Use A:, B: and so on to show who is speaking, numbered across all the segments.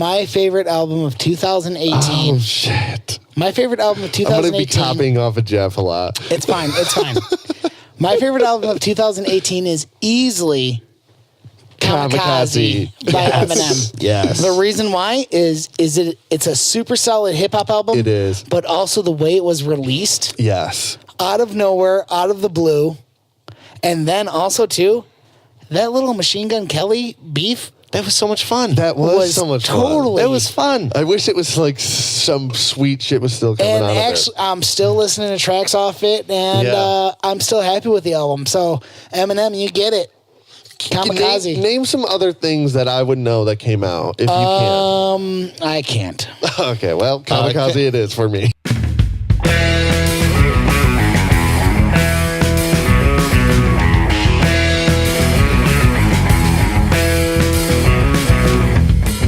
A: My favorite album of 2018.
B: Oh, shit.
A: My favorite album of
B: I'm going to
A: 2018.
B: be copying off of Jeff a lot.
A: It's fine. It's fine. My favorite album of 2018 is easily Kamikaze by Eminem.
B: Yes.
A: The reason why is it's a super solid hip hop album.
B: It is.
A: But also the way it was released,
B: Yes.
A: out of nowhere, out of the blue. And then also too, that little Machine Gun Kelly beef.
C: That was so much fun.
B: That was so much
A: totally.
B: fun.
C: That was fun.
B: I wish it was like some sweet shit was still coming
A: And
B: out of
A: actually, I'm still listening to tracks off it, and
B: Yeah.
A: I'm still happy with the album. So, Eminem, you get it. Kamikaze.
B: Name some other things that I would know that came out if you
A: I can't.
B: can't. Okay, well, Kamikaze it is for me.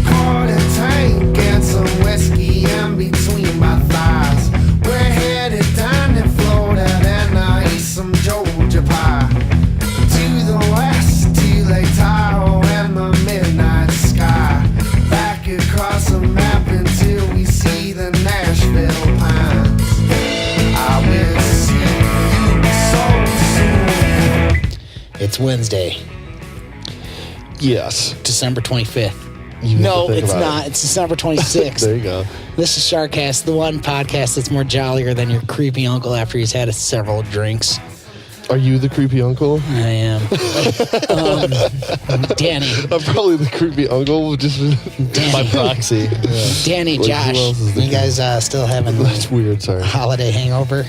D: Poured a tank and some whiskey in between my thighs. We're headed down to Florida, then I eat some Georgia pie. To the west, to Lake Tahoe and the midnight sky. Back across the map until we see the Nashville pines. I will see you so soon.
A: It's Wednesday,
B: Yes.
A: December 25th.
B: You have
A: No,
B: to think
A: it's
B: about
A: not.
B: it.
A: It's December 26th.
B: There you go.
A: This is Sharkcast, the one podcast that's more jollier than your creepy uncle after he's had several drinks.
B: Are you the creepy uncle?
A: I am. Danny.
B: I'm probably the creepy uncle. Just
C: By proxy.
A: Danny,
B: Like, who
A: Josh.
B: else is the
A: You guys still having
B: That's weird. Sorry.
A: holiday hangover?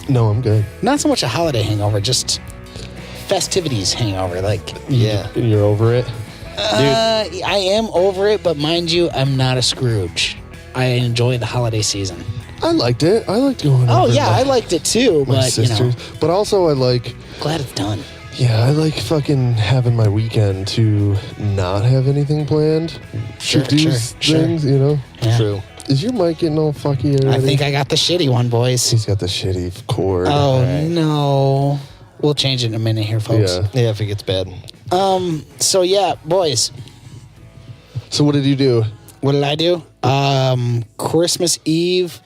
B: No, I'm good.
A: Not so much a holiday hangover, just festivities hangover. Like,
C: Yeah.
B: You're over it.
A: I am over it, but mind you, I'm not a Scrooge. I enjoy the holiday season.
B: I liked it. I liked going.
A: Oh
B: over
A: yeah,
B: my,
A: I liked it too,
B: my
A: but
B: sisters.
A: you know,
B: But also, I like.
A: glad it's done.
B: Yeah, I like fucking having my weekend to not have anything planned.
A: Sure,
B: to do
A: sure,
B: things, you know.
A: Yeah.
C: True.
B: Is your mic getting all fucky already?
A: I think I got the shitty one, boys.
B: He's got the shitty cord.
A: Oh no, we'll change it in a minute here, folks.
B: Yeah.
C: Yeah, if it gets bad.
A: So yeah, boys,
B: So what did you do?
A: what did I do? Christmas Eve.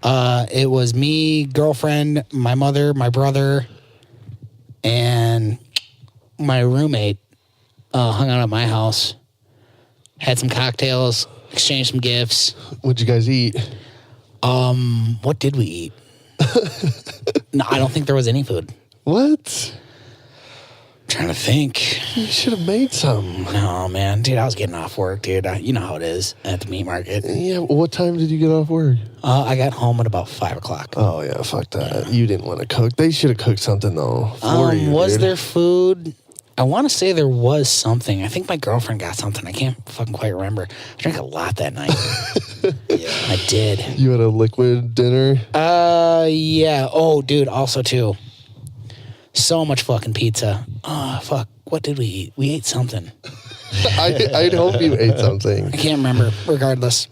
A: It was me, girlfriend, my mother, my brother, and my roommate hung out at my house. Had some cocktails, exchanged some gifts.
B: What'd you guys eat?
A: What did we eat? No, I don't think there was any food.
B: What?
A: Trying to think.
B: You should have made some.
A: No, man, dude, I was getting off work, dude. You know how it is at the meat market.
B: Yeah. What time did you get off work?
A: I got home at about 5 o'clock.
B: Oh yeah, fuck that. You didn't want to cook. They should have cooked something though for you.
A: Was
B: dude.
A: there food? I want to say there was something. I think my girlfriend got something. I can't fucking quite remember. I drank a lot that night. I did.
B: You had a liquid dinner.
A: Yeah. Oh, dude. Also, too. So much fucking pizza. Oh, fuck. What did we eat? We ate something.
B: I'd hope you ate something.
A: I can't remember. Regardless.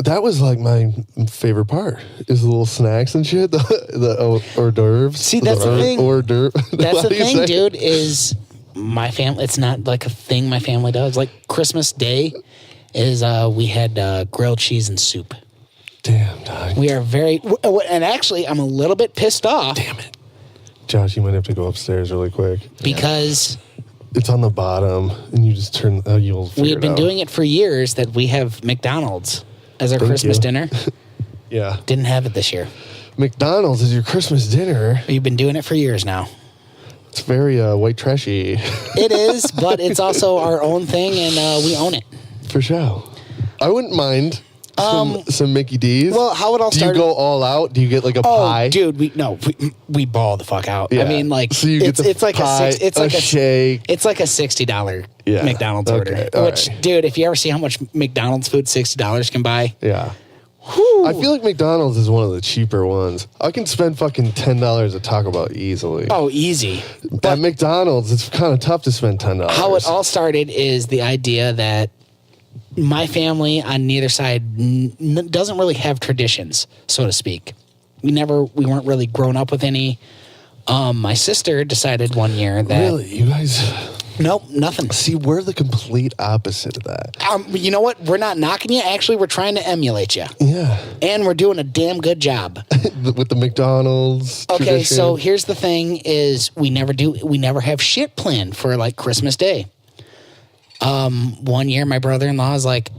B: That was like my favorite part. Is the little snacks and shit. The hors d'oeuvres.
A: See, that's the thing.
B: Hors d'oeuvre.
A: That's
B: How
A: the
B: do you
A: thing,
B: say?
A: dude, is my family, it's not like a thing my family does. Like Christmas Day is we had grilled cheese and soup.
B: Damn, dog.
A: We are very, and actually, I'm a little bit pissed off.
B: Damn it. Josh, you might have to go upstairs really quick.
A: Because
B: It's on the bottom, and you just turn. You'll.
A: we had been doing it for years that we have McDonald's as our
B: Thank
A: Christmas
B: you.
A: dinner.
B: Yeah.
A: Didn't have it this year.
B: McDonald's is your Christmas dinner.
A: We've been doing it for years now.
B: It's very white trashy,
A: It is, but it's also our own thing, and we own it.
B: for sure. I wouldn't mind some Mickey D's.
A: Well, how it all
B: Do you
A: started.
B: go all out? Do you get like a
A: Oh,
B: pie?
A: dude, we ball the fuck out.
B: Yeah.
A: I mean, like,
B: So you get the
A: it's like
B: pie,
A: it's
B: a
A: like
B: shake.
A: It's like a $60
B: Yeah.
A: McDonald's
B: Okay,
A: order.
B: all
A: Which,
B: right.
A: dude, if you ever see how much McDonald's food $60 can buy,
B: Yeah. I feel like McDonald's is one of the cheaper ones. I can spend fucking $10 at Taco Bell easily.
A: oh, easy.
B: At McDonald's, it's kind of tough to spend $10.
A: How it all started is the idea that my family on neither side doesn't really have traditions, so to speak. We weren't really grown up with any. My sister decided one year that
B: Really, you guys?
A: Nope, nothing.
B: See, we're the complete opposite of that.
A: You know what? We're not knocking you. Actually, we're trying to emulate you.
B: Yeah.
A: And we're doing a damn good job.
B: With the McDonald's
A: Okay,
B: tradition.
A: so here's the thing is we never have shit planned for like Christmas Day. One year my brother-in-law was like,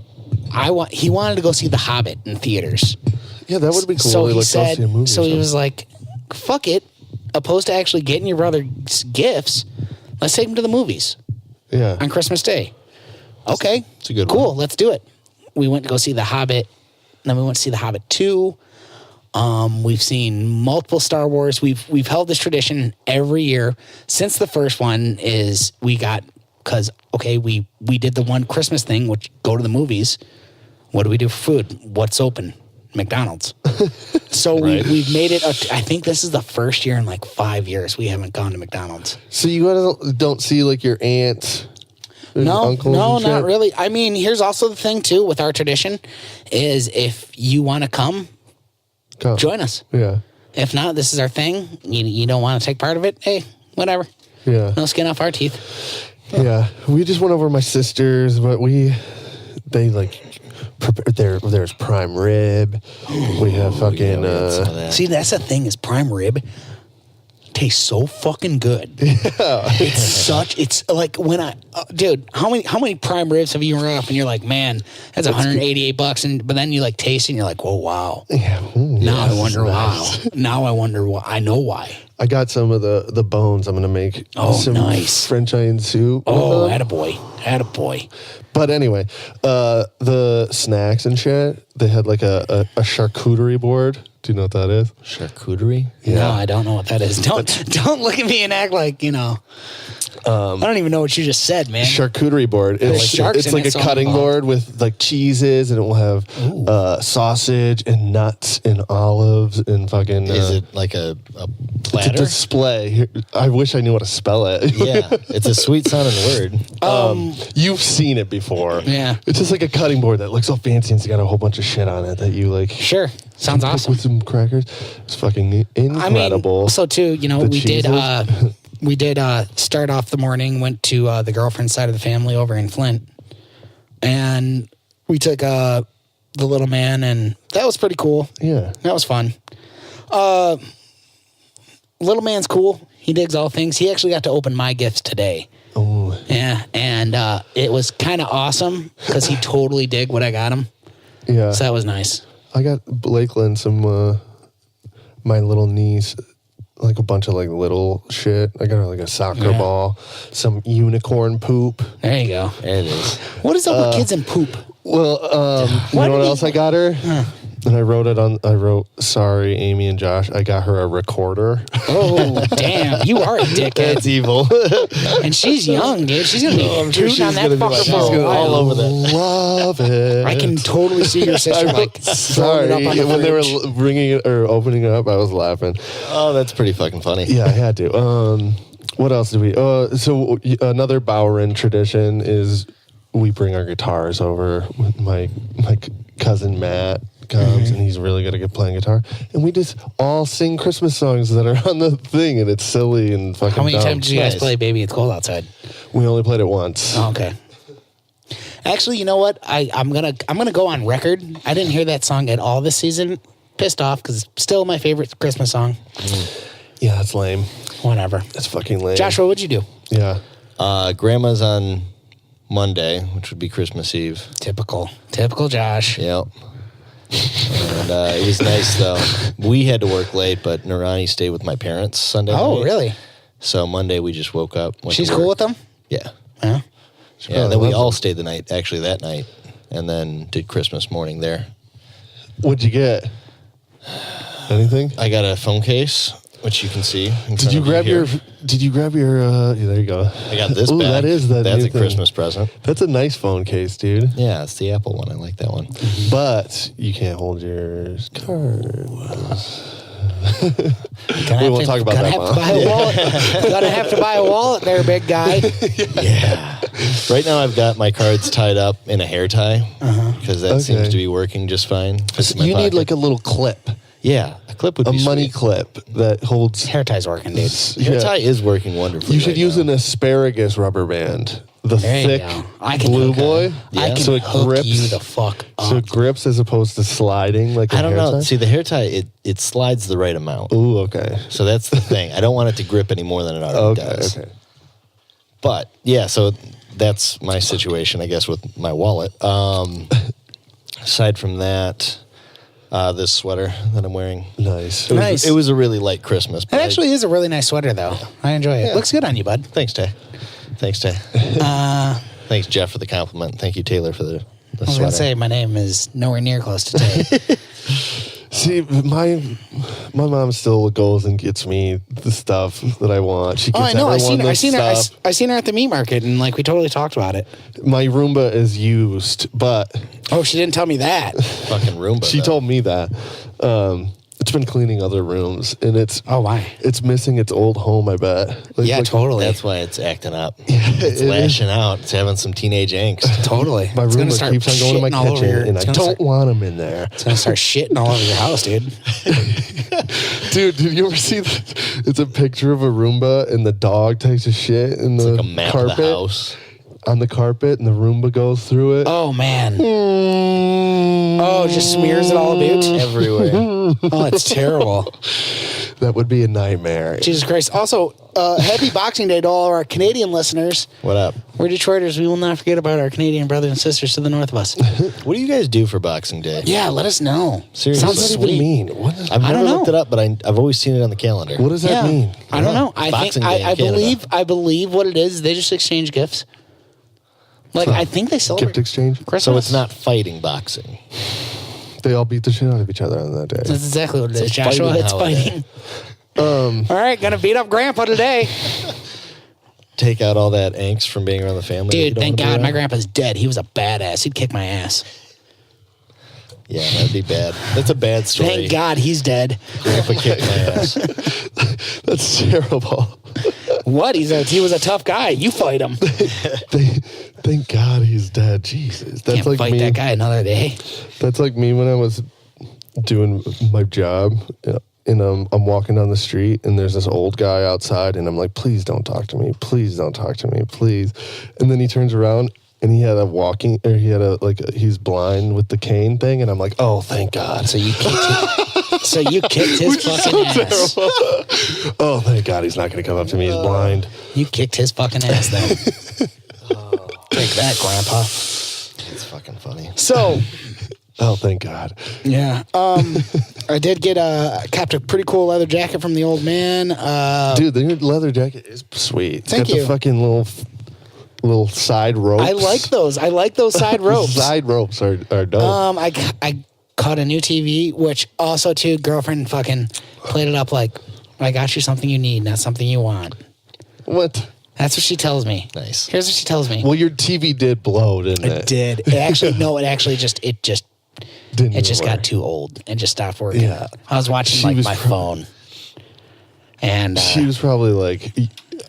A: he wanted to go see The Hobbit in theaters.
B: Yeah, that would be cool.
A: So
B: to,
A: he
B: like, go
A: said,
B: see a movie
A: so
B: or
A: he
B: something.
A: was like, fuck it. Opposed to actually getting your brother gifts, let's take him to the movies
B: Yeah.
A: on Christmas Day. Okay.
C: It's a good
A: cool.
C: one.
A: Let's do it. We went to go see The Hobbit. Then we went to see The Hobbit 2. We've seen multiple Star Wars. We've held this tradition every year since the first one is we did the one Christmas thing, which go to the movies. What do we do for food? What's open? McDonald's. So
C: Right.
A: we've made it. I think this is the first year in like 5 years we haven't gone to McDonald's.
B: So you don't see like your aunt, and
A: No,
B: uncles
A: no,
B: and
A: not
B: shit?
A: really. I mean, here's also the thing too with our tradition is if you want to come,
B: Come.
A: join us.
B: Yeah.
A: If not, this is our thing. You don't want to take part of it. Hey, whatever.
B: Yeah.
A: No skin off our teeth.
B: Yeah. We just went over to my sister's, but they like there's prime rib. We have fucking
A: See, that's the thing is prime rib tastes so fucking good. It's like when dude, how many prime ribs have you run up and you're like, man, that's $188, but then you like taste it and you're like, whoa, wow.
B: yeah.
A: Now I wonder why. Now I wonder why. I know why.
B: I got some of the bones. I'm gonna make some
A: nice.
B: French onion soup.
A: Oh,
B: with them.
A: attaboy.
B: But anyway, the snacks and shit, they had like a charcuterie board. Do you know what that is?
C: Charcuterie?
A: No, I don't know what that is. Don't look at me and act like, I don't even know what you just said, man.
B: Charcuterie board.
A: There's sharks
B: It's
A: in
B: like
A: it,
B: a
A: so
B: cutting
A: I'm-
B: board with like cheeses, and it will have sausage and nuts and olives and fucking.
C: Is it like a
B: It's a
C: platter?
B: display. Here- I wish I knew how to spell it.
C: Yeah, it's a sweet sounding word.
B: You've seen it before.
A: Yeah.
B: It's just like a cutting board that looks so fancy and it's got a whole bunch of shit on it that you like.
A: Sure. Sounds
B: cook
A: awesome.
B: With some crackers. It's fucking incredible.
A: I mean, so too,
B: The
A: we did start off the morning, went to the girlfriend's side of the family over in Flint, and we took the little man, and that was pretty cool.
B: Yeah.
A: That was fun. Little man's cool. He digs all things. He actually got to open my gifts today.
B: Oh.
A: Yeah, and it was kind of awesome because he totally dig what I got him.
B: Yeah.
A: So that was nice.
B: I got Lakeland some my little niece like a bunch of like little shit. I got her like a soccer
A: Yeah.
B: ball, some unicorn poop.
A: There you go.
C: There it is.
A: What is up with kids and poop?
B: Well, you
A: Why
B: know what
A: did
B: else I got her? And I wrote, sorry, Amy and Josh, I got her a recorder.
A: Oh, damn. You are a dickhead.
B: That's evil.
A: And she's young, dude. She's going to be tooting on that
B: gonna be
A: fucker
B: like,
A: for a while.
C: all over that.
B: Love it.
A: I can totally see your sister like throwing
B: Sorry,
A: it up on the
B: when they were
A: fridge.
B: bringing it or opening it up, I was laughing.
C: Oh, that's pretty fucking funny.
B: Yeah, I had to. What else do we? So another Bowerin tradition is we bring our guitars over. My cousin Matt comes and he's really good at playing guitar, and we just all sing Christmas songs that are on the thing, and it's silly and fucking.
A: How many
B: dumb.
A: times did you guys
C: Nice.
A: play Baby It's Cold Outside?
B: We only played it once.
A: Oh, okay. Actually, you know what? I'm gonna go on record. I didn't hear that song at all this season. Pissed off because it's still my favorite Christmas song.
B: Yeah, that's lame.
A: Whatever.
B: That's fucking lame.
A: Joshua, what'd you do?
B: Yeah.
C: Grandma's on Monday, which would be Christmas Eve.
A: Typical Josh.
C: Yep. And it was nice though. We had to work late, but Narani stayed with my parents Sunday
A: Oh,
C: night.
A: really?
C: So Monday we just woke up. went
A: She's
C: to
A: cool
C: work.
A: with them?
C: Yeah.
A: Yeah.
C: Yeah. And then we
B: loves
C: all
B: them.
C: stayed the night, actually that night, and then did Christmas morning there.
B: What'd you get? Anything?
C: I got a phone case, which you can see. in front
B: Did you
C: of
B: grab
C: here.
B: your? Did you grab your? Yeah, there you go.
C: I got this
B: Ooh,
C: bag.
B: that is that.
C: That's
B: new
C: a
B: thing.
C: Christmas present.
B: That's a nice phone case, dude.
C: Yeah, it's the Apple one. I like that one.
B: But you can't hold your card.
A: We
B: won't talk about that,
A: Have to
B: Mom.
A: buy a wallet. Gonna have to buy a wallet there, big guy.
C: Yeah. Right now I've got my cards tied up in a hair tie because that
B: Okay.
C: seems to be working just fine. Fits in my
B: You need
C: pocket.
B: like a little clip.
C: yeah, a clip would
B: a
C: be
B: money
C: sweet.
B: clip that holds.
A: Hair tie's working, dude.
C: Hair
B: Yeah.
C: tie is working wonderfully.
B: You should
C: right
B: use
C: now.
B: an asparagus rubber band. The
A: There you
B: thick
A: go. I can
B: blue
A: hook
B: boy.
A: I can
B: So it
A: hook
B: grips.
A: you the fuck up.
B: So it grips as opposed to sliding like a
C: I don't
B: hair
C: know.
B: tie?
C: See, the hair tie it slides the right amount.
B: Ooh, okay.
C: So that's the thing. I don't want it to grip any more than it already
B: Okay,
C: does.
B: okay.
C: But yeah, so that's my situation, I guess, with my wallet. Aside from that, this sweater that I'm wearing.
B: Nice.
A: Nice.
C: It was a really light Christmas.
A: It
C: But
A: actually is a really nice sweater, though. I enjoy it.
C: Yeah.
A: Looks good on you, bud.
C: Thanks, Tay. Thanks, Tay. Thanks, Jeff, for the compliment. Thank you, Taylor, for the
A: I was
C: sweater.
A: going to say, my name is nowhere near close to Tay.
B: See, my mom still goes and gets me the stuff that I want. She
A: Oh,
B: gets
A: I know.
B: everyone
A: I
B: this
A: seen her.
B: stuff.
A: I seen her at the meat market, and like we totally talked about it.
B: My Roomba is used, but
A: Oh, she didn't tell me that.
C: Fucking Roomba.
B: she
C: though.
B: told me that. It's been cleaning other rooms, and it's
A: Oh, why?
B: it's missing its old home. I bet. Like,
A: Yeah,
B: look,
A: totally.
C: That's why it's acting up. It's
B: it
C: lashing out. It's having some teenage angst.
A: Totally.
B: My
A: It's gonna
B: Roomba
A: start
B: keeps on going to my
A: shitting all over
B: kitchen,
A: your-
B: and I
A: it's gonna
B: don't
A: start-
B: want them in there.
A: It's gonna start shitting all over your house, dude.
B: Dude, did you ever see that? It's a picture of a Roomba, and the dog takes a shit in
C: It's
B: the
C: like a map
B: carpet
C: of the house.
B: on the carpet, and the Roomba goes through it.
A: Oh man. Oh, just smears it all about.
C: Everywhere.
A: Oh, it's terrible.
B: That would be a nightmare.
A: Jesus Christ. Also, happy Boxing Day to all our Canadian listeners.
C: What up?
A: We're Detroiters. We will not forget about our Canadian brothers and sisters to the north of us.
C: What do you guys do for Boxing Day?
A: Yeah, let us know.
C: Seriously.
B: What
A: Sounds
B: does that even
A: sweet.
B: mean? What,
C: I've
A: I
C: never
A: don't
C: looked
A: know.
C: it up, but I've always seen it on the calendar.
B: what does that mean?
A: I don't know. I
C: Boxing
A: think
C: Day in
A: I
C: Canada.
A: believe what it is. They just exchange gifts. Like I think they celebrate
B: Gift exchange?
A: Christmas.
C: So it's not fighting boxing.
B: They all beat the shit out of each other on that day.
A: That's exactly what it
C: It's
A: is,
C: a
A: Joshua.
C: fighting
A: It's
C: holiday.
A: fighting. All right, gonna beat up Grandpa today,
C: Take out all that angst from being around the family. that you
A: dude.
C: don't
A: Thank
C: wanna be
A: God my
C: around?
A: grandpa's dead. He was a badass. He'd kick my ass.
C: Yeah, that'd be bad. That's a bad story.
A: Thank God he's dead.
C: Grandpa kicked my ass.
B: That's terrible.
A: What? He was a tough guy. You fight him.
B: Thank God he's dead. Jesus. That's
A: Can't
B: like
A: fight
B: me.
A: that guy another day.
B: That's like me when I was doing my job. And I'm walking down the street and there's this old guy outside and I'm like, please don't talk to me. Please don't talk to me. Please. And then he turns around and he's blind with the cane thing. And I'm like, oh, thank God.
A: So you kicked his fucking ass.
B: Oh, thank God he's not going to come up to me. He's blind.
A: You kicked his fucking ass then. Take that, Grandpa.
C: It's fucking funny.
A: So,
B: Oh, thank God.
A: yeah. I did get capped a pretty cool leather jacket from the old man.
B: Dude, the new leather jacket is sweet. It's
A: Thank
B: got
A: you.
B: the fucking little side ropes.
A: I like those. I like those side ropes.
B: Side ropes are dope.
A: I caught a new TV, which also too, girlfriend fucking played it up like, I got you something you need, not something you want.
B: What?
A: That's what she tells me.
C: Nice.
A: Here's what she tells me.
B: Well, your TV did blow, didn't it?
A: It did. It actually no. It actually just
B: Didn't
A: it just
B: even
A: got
B: work.
A: too old and just stopped working.
B: Yeah.
A: I was watching
B: She
A: like
B: was
A: my
B: pro-
A: phone, and
B: She was probably like,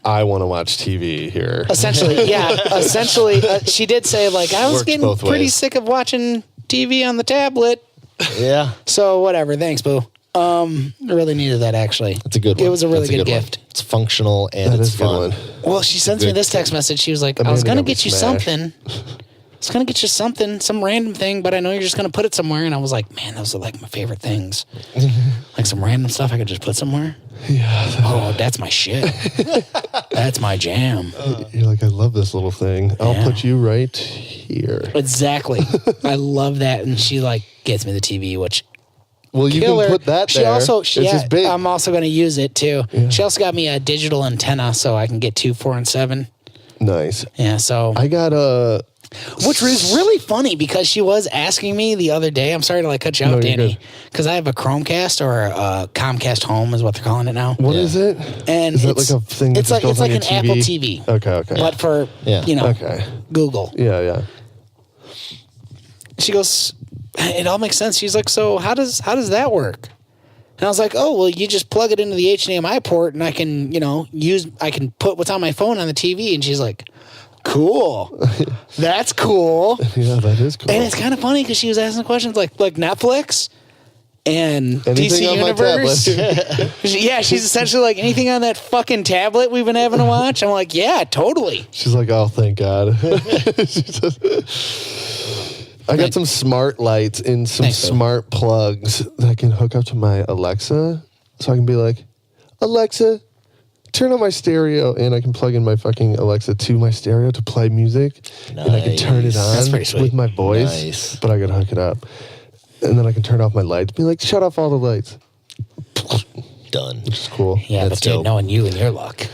B: I want to watch TV here.
A: essentially, she did say like I was
C: Works
A: getting
C: both
A: pretty
C: ways.
A: sick of watching TV on the tablet.
C: Yeah.
A: So whatever. Thanks, boo. I really needed that actually.
C: It's a good one.
A: It was a really
C: That's
A: good
C: one.
A: gift.
C: It's functional and
B: That
C: it's
B: is a good
C: fun.
B: one.
A: Well, she sends me
C: Good.
A: this text message. She was like, I
B: Amanda
A: was gonna
B: got me
A: get you
B: smashed.
A: something. I was gonna get you something, some random thing, but I know you're just gonna put it somewhere. And I was like, man, those are like my favorite things. Like some random stuff I could just put somewhere.
B: Yeah.
A: Oh, that's my shit. That's my jam.
B: You're like, I love this little thing. I'll
A: Yeah.
B: put you right here.
A: Exactly. I love that. And she like gets me the TV, which
B: Well, you
A: killer.
B: can put that
A: She
B: there.
A: also,
B: it's just big.
A: I'm also going to use it too.
B: Yeah.
A: She also got me a digital antenna so I can get 2, 4, and 7.
B: Nice.
A: Yeah. So,
B: I got a.
A: which was really funny because she was asking me the other day. I'm sorry to like cut you
B: No,
A: out,
B: you're
A: Danny,
B: good.
A: because I have a Chromecast or a Comcast Home is what they're calling it now.
B: What
C: Yeah.
B: is it?
A: And
B: Is that
A: it's
B: like a thing? that
A: It's
B: just
A: like
B: goes on
A: an
B: your
A: Apple TV,
B: Okay.
A: but for
C: Yeah.
B: Okay.
A: Google.
B: Yeah.
A: She goes, it all makes sense. She's like, so how does that work? And I was like, oh, well, you just plug it into the HDMI port and I can, I can put what's on my phone on the TV. And she's like, cool. That's cool.
B: Yeah, that is cool.
A: And it's kind of funny because she was asking questions like Netflix. And
B: Anything
A: DC
B: on my
A: Universe.
B: tablet.
A: Yeah, she's essentially like, anything on that fucking tablet we've been having to watch? I'm like, yeah, totally.
B: She's like, oh, thank God. I got some smart lights and some
A: Thanks, Bill.
B: smart plugs that I can hook up to my Alexa. So I can be like, Alexa, turn on my stereo. And I can plug in my fucking Alexa to my stereo to play music. And I can turn it
C: Nice.
B: on
A: That's pretty sweet.
B: with my voice.
C: Nice.
B: But I got to hook it up. And then I can turn off my lights. Be like, shut off all the lights.
C: Done.
B: Which is cool.
A: Yeah,
C: That's
A: but dude,
C: dope.
A: knowing you and your luck.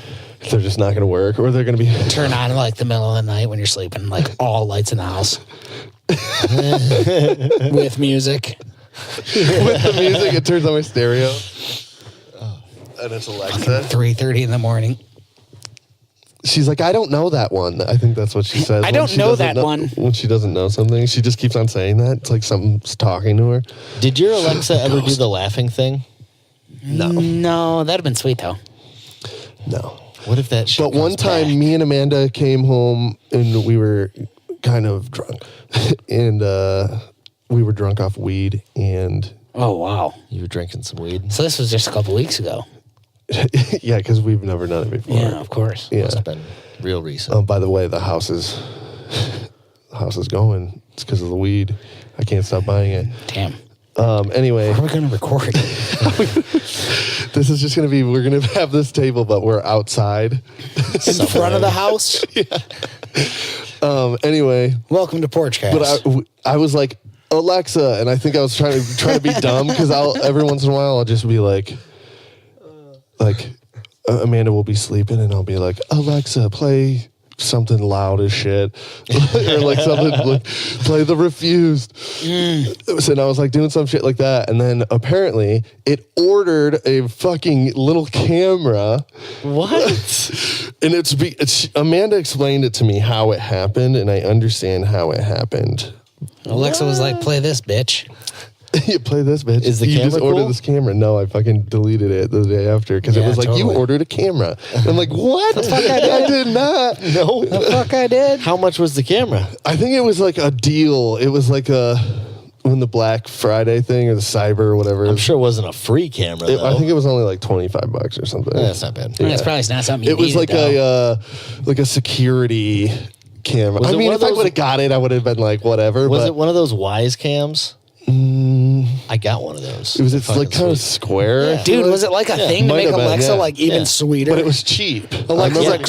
B: They're just not going to work. Or they're going to be...
A: Turn on like the middle of the night when you're sleeping, like all lights in the house. With music.
B: with the music, it turns on my stereo. And it's Alexa.
A: 3:30 in the morning.
B: She's like, I don't know that one. I think that's what she says.
A: I
B: when
A: don't
B: she
A: know
B: doesn't
A: that one.
B: When she doesn't know something, she just keeps on saying that. It's like something's talking to her.
C: Did your Alexa ever do the laughing thing?
A: No, that'd have been sweet though.
B: No.
C: What if that shit
B: But one
C: comes
B: time,
C: back?
B: me and Amanda came home and we were kind of drunk. And we were drunk off weed. And
A: Oh wow.
C: You were drinking some weed?
A: So this was just a couple weeks ago.
B: yeah, because we've never done it before.
A: Yeah, of course.
B: Yeah.
C: Must have been real recent.
B: By the way, the house is going. It's because of the weed. I can't stop buying it.
A: Damn.
B: Anyway,
A: How are we gonna record?
B: this is just going to be, we're going to have this table, but we're outside.
A: In front of the house?
B: Anyway,
A: Welcome to Porchcast.
B: but I was like, Alexa, and I think I was trying to be dumb because every once in a while I'll just be like Amanda will be sleeping and I'll be like, Alexa, play something loud as shit, or like something like play The Refused. So I was like doing some shit like that, and then apparently it ordered a fucking little camera.
C: What?
B: And Amanda explained it to me how it happened, and I understand how it happened.
A: Alexa was like, play this, bitch.
B: You play this, bitch.
C: Is the
B: you
C: camera
B: just ordered
C: cool?
B: this camera? No, I fucking deleted it the day after because it
A: Yeah,
B: was like,
A: totally.
B: you ordered a camera. And I'm like, what? I did not.
C: No.
A: The fuck I did?
C: How much was the camera?
B: I think it was like a deal. It was like when the Black Friday thing or the Cyber or whatever.
C: I'm sure it wasn't a free camera, though.
B: I think it was only like $25 or something.
C: That's not bad.
A: I mean, it's probably not something you
B: It was
A: needed,
B: like a security camera.
C: Was
B: I
C: it
B: mean,
C: one
B: if
C: of
B: I
C: those-
B: would have got it, I would have been like, whatever.
C: Was
B: but
C: it one of those Wise cams? I got one of those.
B: It was it's
C: Fucking
B: like kind of
C: sweet.
B: square.
C: Yeah.
A: Dude, was it like a thing to
B: Might
A: make
B: have been,
A: Alexa
B: yeah.
A: like even
C: Yeah.
A: sweeter?
B: But it was cheap.
A: Alexa,
B: I was like,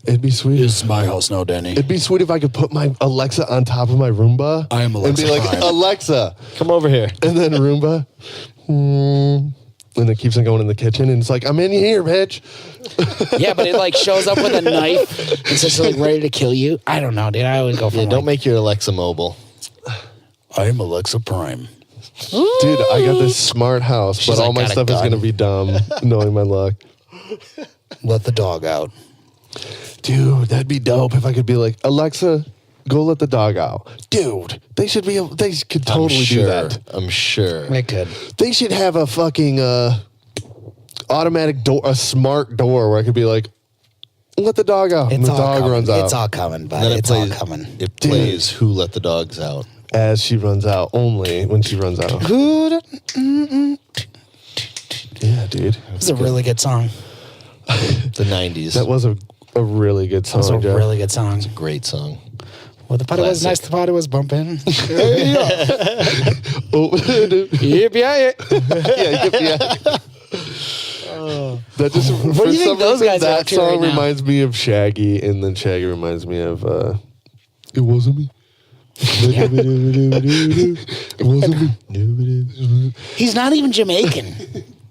B: it'd be sweet.
A: This is my house now, Danny.
B: It'd be sweet if I could put my Alexa on top of my Roomba.
A: I am
B: And be
A: Alexa
B: like,
A: Prime.
B: Alexa.
C: Come over here.
B: And then Roomba. And it keeps on going in the kitchen. And it's like, I'm in here, bitch.
A: Yeah, but it like shows up with a knife and says like ready to kill you. I don't know, dude. I always go for
C: Yeah, don't make your Alexa mobile.
A: I am Alexa Prime.
B: Dude, I got this smart house,
A: She's
B: but all
A: like,
B: my
A: got a
B: stuff is
A: gun.
B: going to be dumb, knowing my luck.
A: Let the dog out.
B: Dude, that'd be dope if I could be like, Alexa, go let the dog out. Dude, they should be able, they could totally
C: I'm sure.
B: do that.
C: I'm sure.
A: It could.
B: They should have a fucking automatic door, a smart door where I could be like, let the dog out. And
A: It's
B: the
A: all
B: dog
A: coming.
B: runs out
A: It's all coming, but
C: Then
A: it's all coming.
C: It plays Who Let the Dogs Out.
B: as she runs out, only when she runs out. Yeah, dude.
A: It's a really good song.
C: The 90s.
B: That was a really good song,
A: It's a
B: Jeff.
A: really good song.
C: Great song.
A: Well, the party was
C: Classic.
A: nice. The party was bumping.
B: Oh,
A: Yep, yeah.
B: yeah. That just
A: do you think those guys are
B: that
A: up to
B: song
A: right now?
B: reminds me of Shaggy, and then Shaggy reminds me of it wasn't me. It wasn't me.
A: He's not even Jamaican.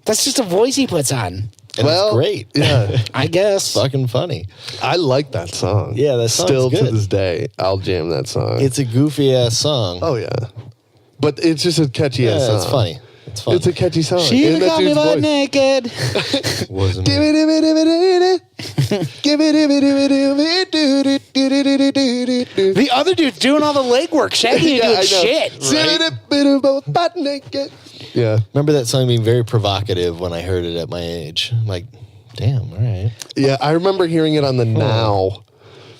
A: That's just a voice he puts on.
C: And it's great.
B: Yeah,
A: I guess.
C: Fucking funny.
B: I like that song.
C: Yeah, that song's
B: still to
C: good.
B: this day, I'll jam that song.
C: It's a goofy ass song.
B: oh yeah, but it's just a catchy ass
C: yeah,
B: song.
C: it's funny. It's fun.
B: It's a catchy song.
A: She
B: And
A: even
B: that
A: got me
B: dude's
A: butt
B: voice.
A: naked.
C: Wasn't
B: Give
C: it?
B: it, give it,
A: The other dude's doing all the legwork. Shaggy ain't doing shit.
B: Yeah,
C: Remember that song being very provocative when I heard it at my age. I'm like, damn, all right.
B: yeah. I remember hearing it on the Now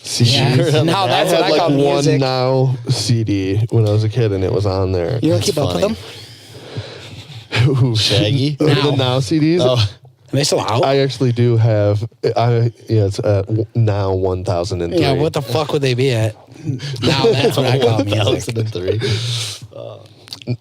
B: CD.
A: Yeah. No,
B: I
A: that's
B: had
A: what I
B: like
A: call
B: one
A: music.
B: Now CD when I was a kid, and it was on there.
A: You don't keep up with
C: funny.
A: them?
B: Ooh,
C: Shaggy?
B: The
A: Now.
B: Now CDs.
C: Oh,
A: Are they still out?
B: I actually do have. It's at Now 1003.
A: Yeah, what the fuck would they be at? Now that's what I call music.
C: 2003.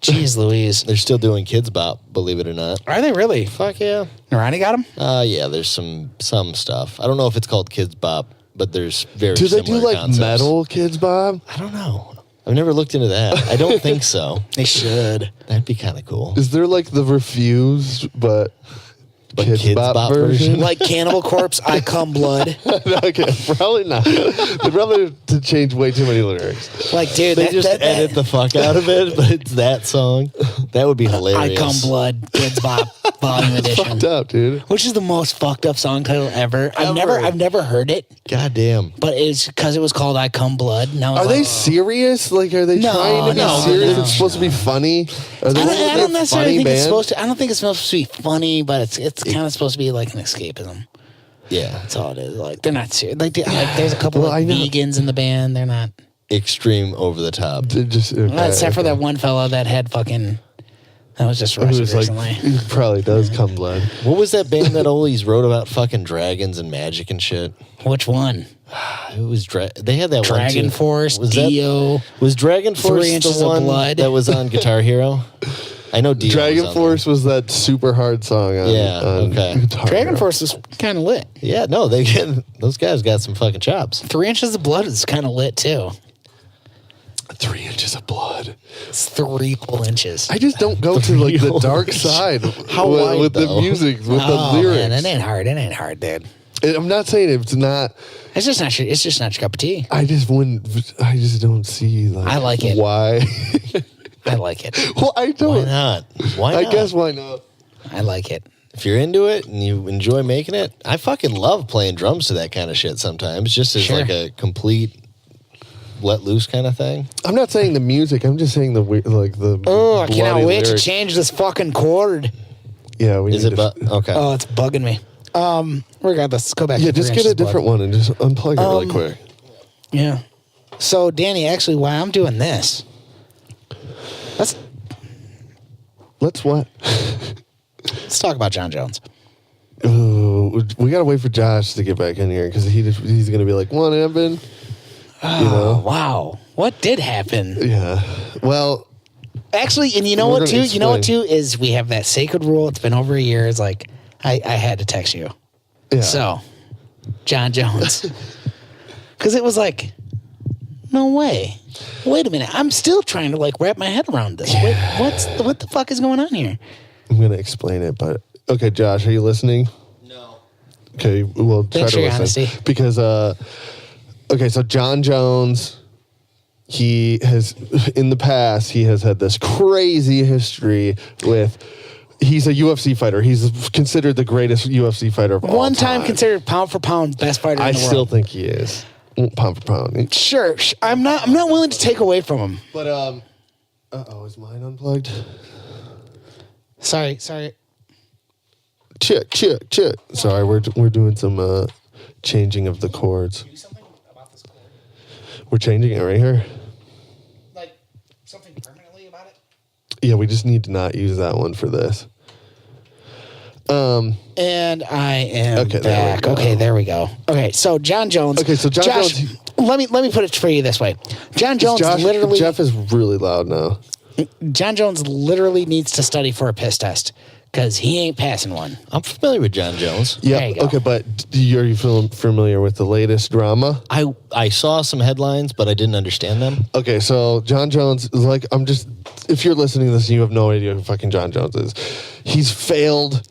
A: Jeez Louise.
C: They're still doing Kids Bop, believe it or not.
A: Are they really?
C: Fuck yeah.
A: Ronnie got them?
C: Yeah, there's some stuff. I don't know if it's called Kids Bop, but there's very
B: Do they
C: similar
B: do like
C: concepts.
B: metal, Kids Bob?
C: I don't know. I've never looked into that. I don't think so.
A: They should.
C: That'd be kind of cool.
B: Is there like the Refused, but Kids Bop version?
A: Like Cannibal Corpse, I Come Blood.
B: Okay, probably not. They'd probably to change way too many lyrics.
A: Like, dude,
C: They just edit the fuck out of it, but it's that song. That would be
A: I
C: hilarious.
A: Come Blood, Kids Bop, Volume Edition.
B: Fucked up, dude.
A: Which is the most fucked up song title ever.
C: Ever.
A: I've never heard it,
C: God damn.
A: but it's because it was called I Come Blood. Now
B: Are they serious? Like, are they
A: No,
B: trying to be
A: no,
B: serious?
A: no,
B: It's supposed to be funny. Are they
A: I don't necessarily
B: funny
A: think it's
B: band?
A: supposed to. I don't think it's supposed to be funny, but it's kind of supposed to be like an escapism.
C: Yeah.
A: That's all it is. Like they're not serious. Like there's a couple
B: Well,
A: of
B: I know.
A: vegans in the band. They're not.
C: Extreme over the top.
B: They're just,
A: Except for that one fella that had fucking. That was just
B: Who
A: arrested
B: was like,
A: recently.
B: he probably does come blood.
C: What was that band that always wrote about fucking dragons and magic and shit?
A: Which one?
C: It was they had that
A: Dragon
C: one too.
A: Force,
C: Was that-
A: Dio.
C: Was Dragon Force
A: 3 Inches
C: the
A: of
C: one
A: Blood.
C: that was on Guitar Hero? I know Dio
B: Dragon
C: was on
B: Force was that super hard song on,
C: Yeah,
B: on
C: okay.
B: Guitar
A: Dragon
B: Hero.
A: Force is kind of lit.
C: there. Yeah, no, those guys got some fucking chops.
A: 3 Inches of Blood is kind of lit too.
B: 3 Inches of Blood.
A: It's 3 whole inches.
B: I just don't go to like the dark side
C: How
B: with,
C: wide,
B: with the
C: though?
B: music, with
A: Oh,
B: the lyrics.
A: man, it ain't hard. It ain't hard, dude.
B: I'm not saying it's not.
A: It's just not your. It's just not your cup of tea.
B: I just wouldn't. I just don't see like.
A: I like it.
B: Why?
A: I like it.
B: Well, I don't.
C: Why not? Why
B: I
C: not?
B: guess why not?
A: I like it.
C: If you're into it and you enjoy making it, I fucking love playing drums to that kind of shit sometimes, just as
A: Sure.
C: like a complete let loose kind of thing.
B: I'm not saying the music. I'm just saying the like the.
A: Oh, I cannot
B: bloody
A: wait to
B: lyrics.
A: change this fucking chord.
B: Yeah, we
C: Is
B: need
C: it?
B: to-
C: Okay.
A: Oh, it's bugging me. Regardless, let's go back.
B: Yeah,
A: to
B: just
A: 3
B: get
A: Inches
B: a
A: of Blood.
B: different one and just unplug it really quick.
A: Yeah. So, Danny, actually, why I'm doing this?
B: Let's what?
A: Let's talk about John Jones.
B: Ooh, we gotta wait for Josh to get back in here because he's gonna be like, "What happened?" You know?
A: Wow, what did happen?
B: Yeah. Well,
A: Actually, and you know
B: We're
A: what
B: gonna
A: too? You know what
B: explain.
A: too is we have that sacred rule. It's been over a year. It's like I had to text you.
B: yeah.
A: So, John Jones, because it was like, no way. Wait a minute. I'm still trying to like wrap my head around this. Wait, what the fuck is going on here?
B: I'm gonna explain it, but okay, Josh, are you listening?
C: No.
B: Okay, we'll try
A: Thanks
B: to
A: for your
B: listen
A: honesty.
B: because okay, so John Jones, he has in the past he has had this crazy history with. He's a UFC fighter. He's considered the greatest UFC fighter of all
A: One time
B: time.
A: considered pound for pound best fighter
B: I
A: in the
B: still
A: world.
B: think he is pound for pound.
A: Sure, I'm not willing to take away from him.
B: But is mine unplugged?
A: Sorry.
B: Check. Sorry, we're doing some changing of the chords.
A: Do something about this chord.
B: We're changing it right here.
A: Like something permanently about it.
B: Yeah, we just need to not use that one for this.
A: And I am
B: Okay, there we
A: back.
B: go.
A: Okay, there we go. Okay, so John Jones.
B: Okay, so John
A: Josh,
B: Jones-
A: Let me put it for you this way. John Jones literally.
B: Jeff is really loud now.
A: John Jones literally needs to study for a piss test because he ain't passing one.
C: I'm familiar with John Jones.
A: There
B: Yeah.
A: you go.
B: Okay, but are you familiar with the latest drama?
C: I saw some headlines, but I didn't understand them.
B: Okay, so John Jones is like, if you're listening to this and you have no idea who fucking John Jones is, he's failed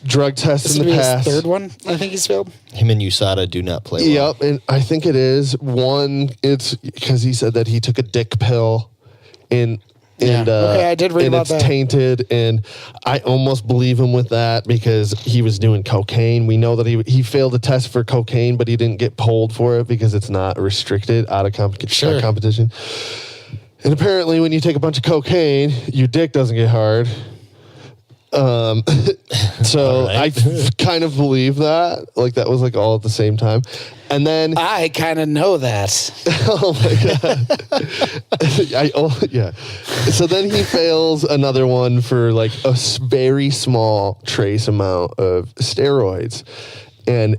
B: drug tests
A: This
B: in
A: will
B: the
A: be
B: past.
A: his third one. I think he's failed.
C: Him and USADA do not play well.
B: Yep, and I think it is one. It's because he said that he took a dick pill, and
A: Yeah. Okay, I did read
B: and
A: about
B: it's
A: that.
B: tainted, and I almost believe him with that because he was doing cocaine. We know that he failed a test for cocaine, but he didn't get pulled for it because it's not restricted out of
A: Sure.
B: competition. And apparently, when you take a bunch of cocaine, your dick doesn't get hard. So
C: All right.
B: I kind of believe that. Like that was like all at the same time. And then
A: I kind of know that.
B: oh my god. Yeah. So then he fails another one for like a very small trace amount of steroids. And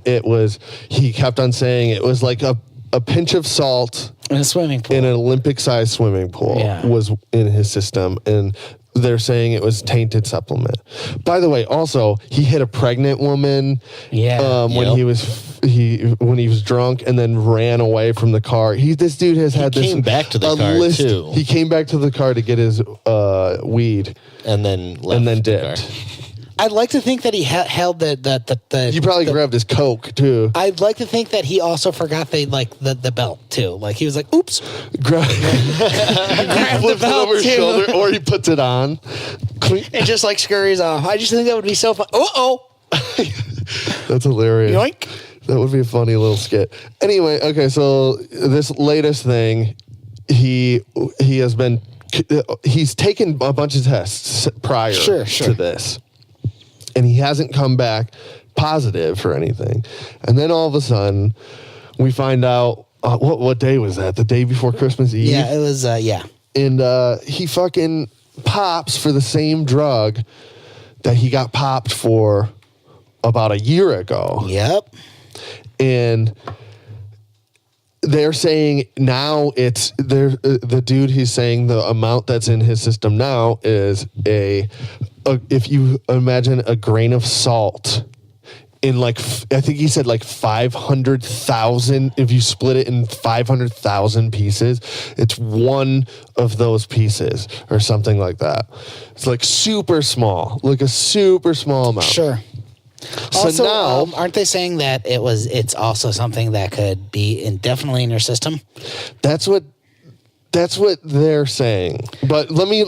B: he kept on saying it was like a pinch of salt
A: In a swimming pool.
B: in an Olympic-sized swimming pool
A: Yeah.
B: was in his system, and they're saying it was tainted supplement. By the way, also he hit a pregnant woman.
A: Yeah.
B: When he was drunk and then ran away from the car. This dude has had this.
C: came back to the car, too.
B: He came back to the car to get his weed
C: And then left
B: and then
C: the car.
B: dipped.
A: I'd like to think that he held the.
B: He probably grabbed his Coke too.
A: I'd like to think that he also forgot the belt too. Like he was like, "Oops."
B: Grab
A: Grab the
B: flips it
A: belt
B: over his
A: too.
B: shoulder, or he puts it on.
A: And just like scurries off. I just think that would be so fun. Oh,
B: That's hilarious.
A: yoink.
B: That would be a funny little skit. Anyway, okay, so this latest thing, he's taken a bunch of tests prior
A: Sure.
B: to this, and he hasn't come back positive for anything. And then all of a sudden, we find out what day was that? The day before Christmas Eve.
A: Yeah, it was. Yeah.
B: And he fucking pops for the same drug that he got popped for about a year ago.
A: Yep.
B: And they're saying now the dude, he's saying the amount that's in his system now is if you imagine a grain of salt in like, I think he said like 500,000, if you split it in 500,000 pieces, it's one of those pieces or something like that. It's like super small, like a super small amount.
A: Sure.
B: So
A: Also,
B: now,
A: aren't they saying that it's also something that could be indefinitely in your system?
B: that's what they're saying. But let me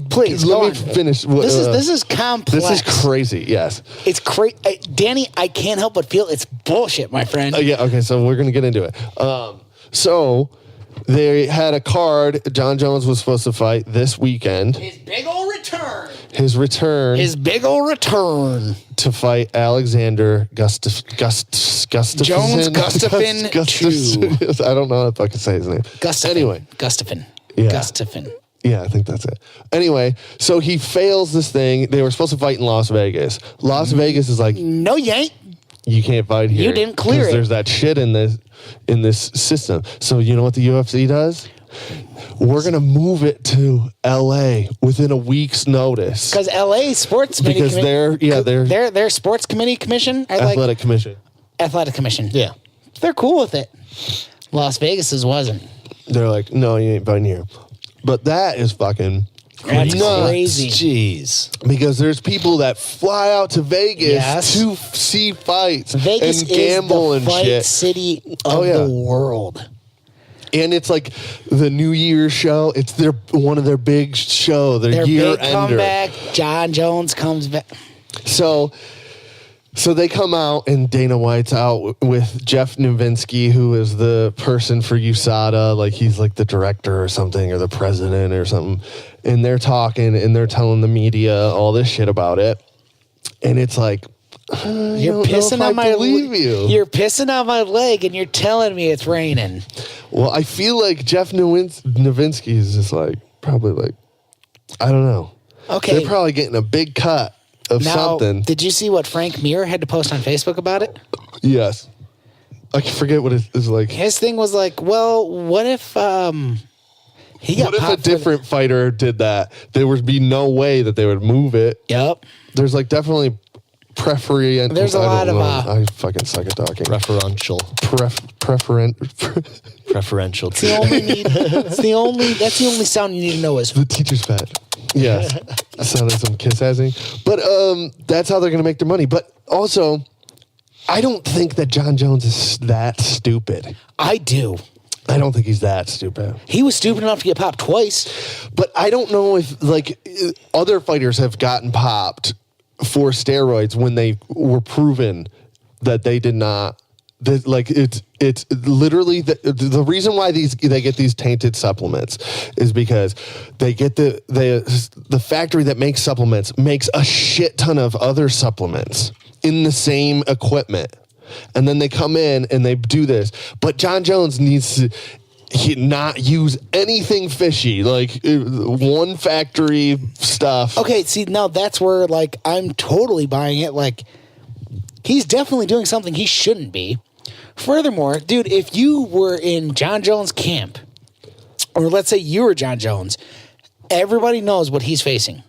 A: Please, go on.
B: finish.
A: This is complex.
B: This is crazy. Yes.
A: It's crazy, Danny. I can't help but feel it's bullshit, my friend.
B: Yeah. Okay. So we're gonna get into it. So they had a card. John Jones was supposed to fight this weekend.
A: His big old return.
B: His return
A: His big old return.
B: to fight Alexander Gustafsson.
A: Jones Gustafsson
B: I don't know if I can say his name.
A: Gustafin.
B: Anyway.
A: Gustafin.
B: Yeah.
A: Gustafin.
B: Yeah, I think that's it. Anyway, so he fails this thing. They were supposed to fight in Las Vegas. Las Vegas is like,
A: No, you ain't.
B: you can't fight here.
A: You didn't clear
B: 'cause
A: it.
B: There's that shit in this system. So you know what the UFC does? We're gonna move it to LA within a week's notice.
A: Because LA sports committee
B: Because
A: their sports commission are like
B: athletic commission.
A: athletic commission.
C: Yeah.
A: They're cool with it. Las Vegas's wasn't.
B: They're like, no, you ain't fighting here. But that is fucking
A: That's
B: nuts.
A: crazy.
C: Jeez.
B: Because there's people that fly out to Vegas
A: Yes.
B: to see fights
A: Vegas
B: and gamble
A: is the
B: and
A: fight
B: shit.
A: city of
B: Oh, yeah.
A: the world.
B: And it's like the New Year's show. It's one of their big show, their year
A: big
B: ender.
A: comeback. John Jones comes back.
B: So they come out, and Dana White's out with Jeff Novinsky, who is the person for USADA. Like he's like the director or something, or the president or something. And they're talking, and they're telling the media all this shit about it. And it's like,
A: You're pissing on my
B: believe you.
A: You're pissing on my leg, and you're telling me it's raining.
B: Well, I feel like Jeff Novinsky is just like probably like, I don't know.
A: Okay.
B: They're probably getting a big cut of
A: Now,
B: something.
A: did you see what Frank Mir had to post on Facebook about it?
B: Yes. I can forget what it is like.
A: His thing was like, well, what if he got
B: What if a
A: popped for
B: different fighter did that? There would be no way that they would move it.
A: Yep.
B: There's like definitely preferential.
A: There's a lot of,
B: I fucking suck at talking.
C: Preferential. Preferential.
A: That's the only sound you need to know is
B: The teacher's pet. Yes. Sounded some kiss assing. But that's how they're gonna make their money. But also, I don't think that John Jones is that stupid.
A: I do.
B: I don't think he's that stupid.
A: He was stupid enough to get popped twice.
B: But I don't know if like other fighters have gotten popped for steroids when they were proven that they did not It's literally the reason why they get these tainted supplements is because they get the factory that makes supplements makes a shit ton of other supplements in the same equipment, and then they come in and they do this. But John Jones needs to not use anything fishy, like one factory stuff.
A: Okay, see, now that's where like I'm totally buying it. Like he's definitely doing something he shouldn't be. Furthermore, dude, if you were in John Jones' camp, or let's say you were John Jones, everybody knows what he's facing.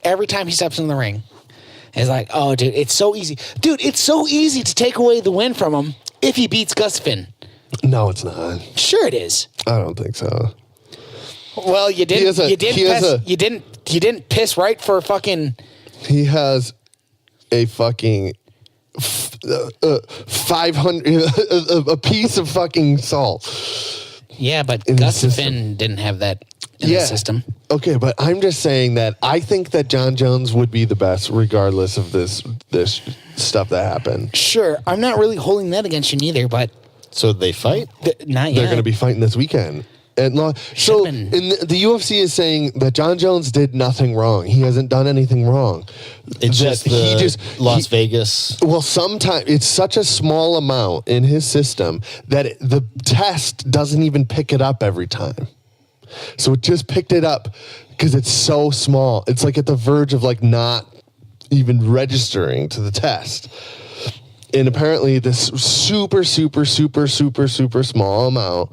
A: Every time he steps in the ring, it's like, oh, dude, it's so easy. Dude, it's so easy to take away the win from him if he beats Gustafsson.
B: No, it's not.
A: Sure, it is.
B: I don't think so.
A: Well, you didn't piss right for fucking.
B: He has a fucking 500 a piece of fucking salt.
A: Yeah, but
B: In the
A: Gustafsson didn't have that in the system.
B: Okay, but I'm just saying that I think that John Jones would be the best regardless of this stuff that happened.
A: Sure, I'm not really holding that against you neither, but
C: So they fight?
A: not yet.
B: They're going to be fighting this weekend. And so
A: been-
B: the UFC is saying that John Jones did nothing wrong. He hasn't done anything wrong.
C: It's
B: That
C: just Las Vegas.
B: Well, sometimes it's such a small amount in his system that the test doesn't even pick it up every time. So it just picked it up because it's so small. It's like at the verge of like not even registering to the test. And apparently this super small amount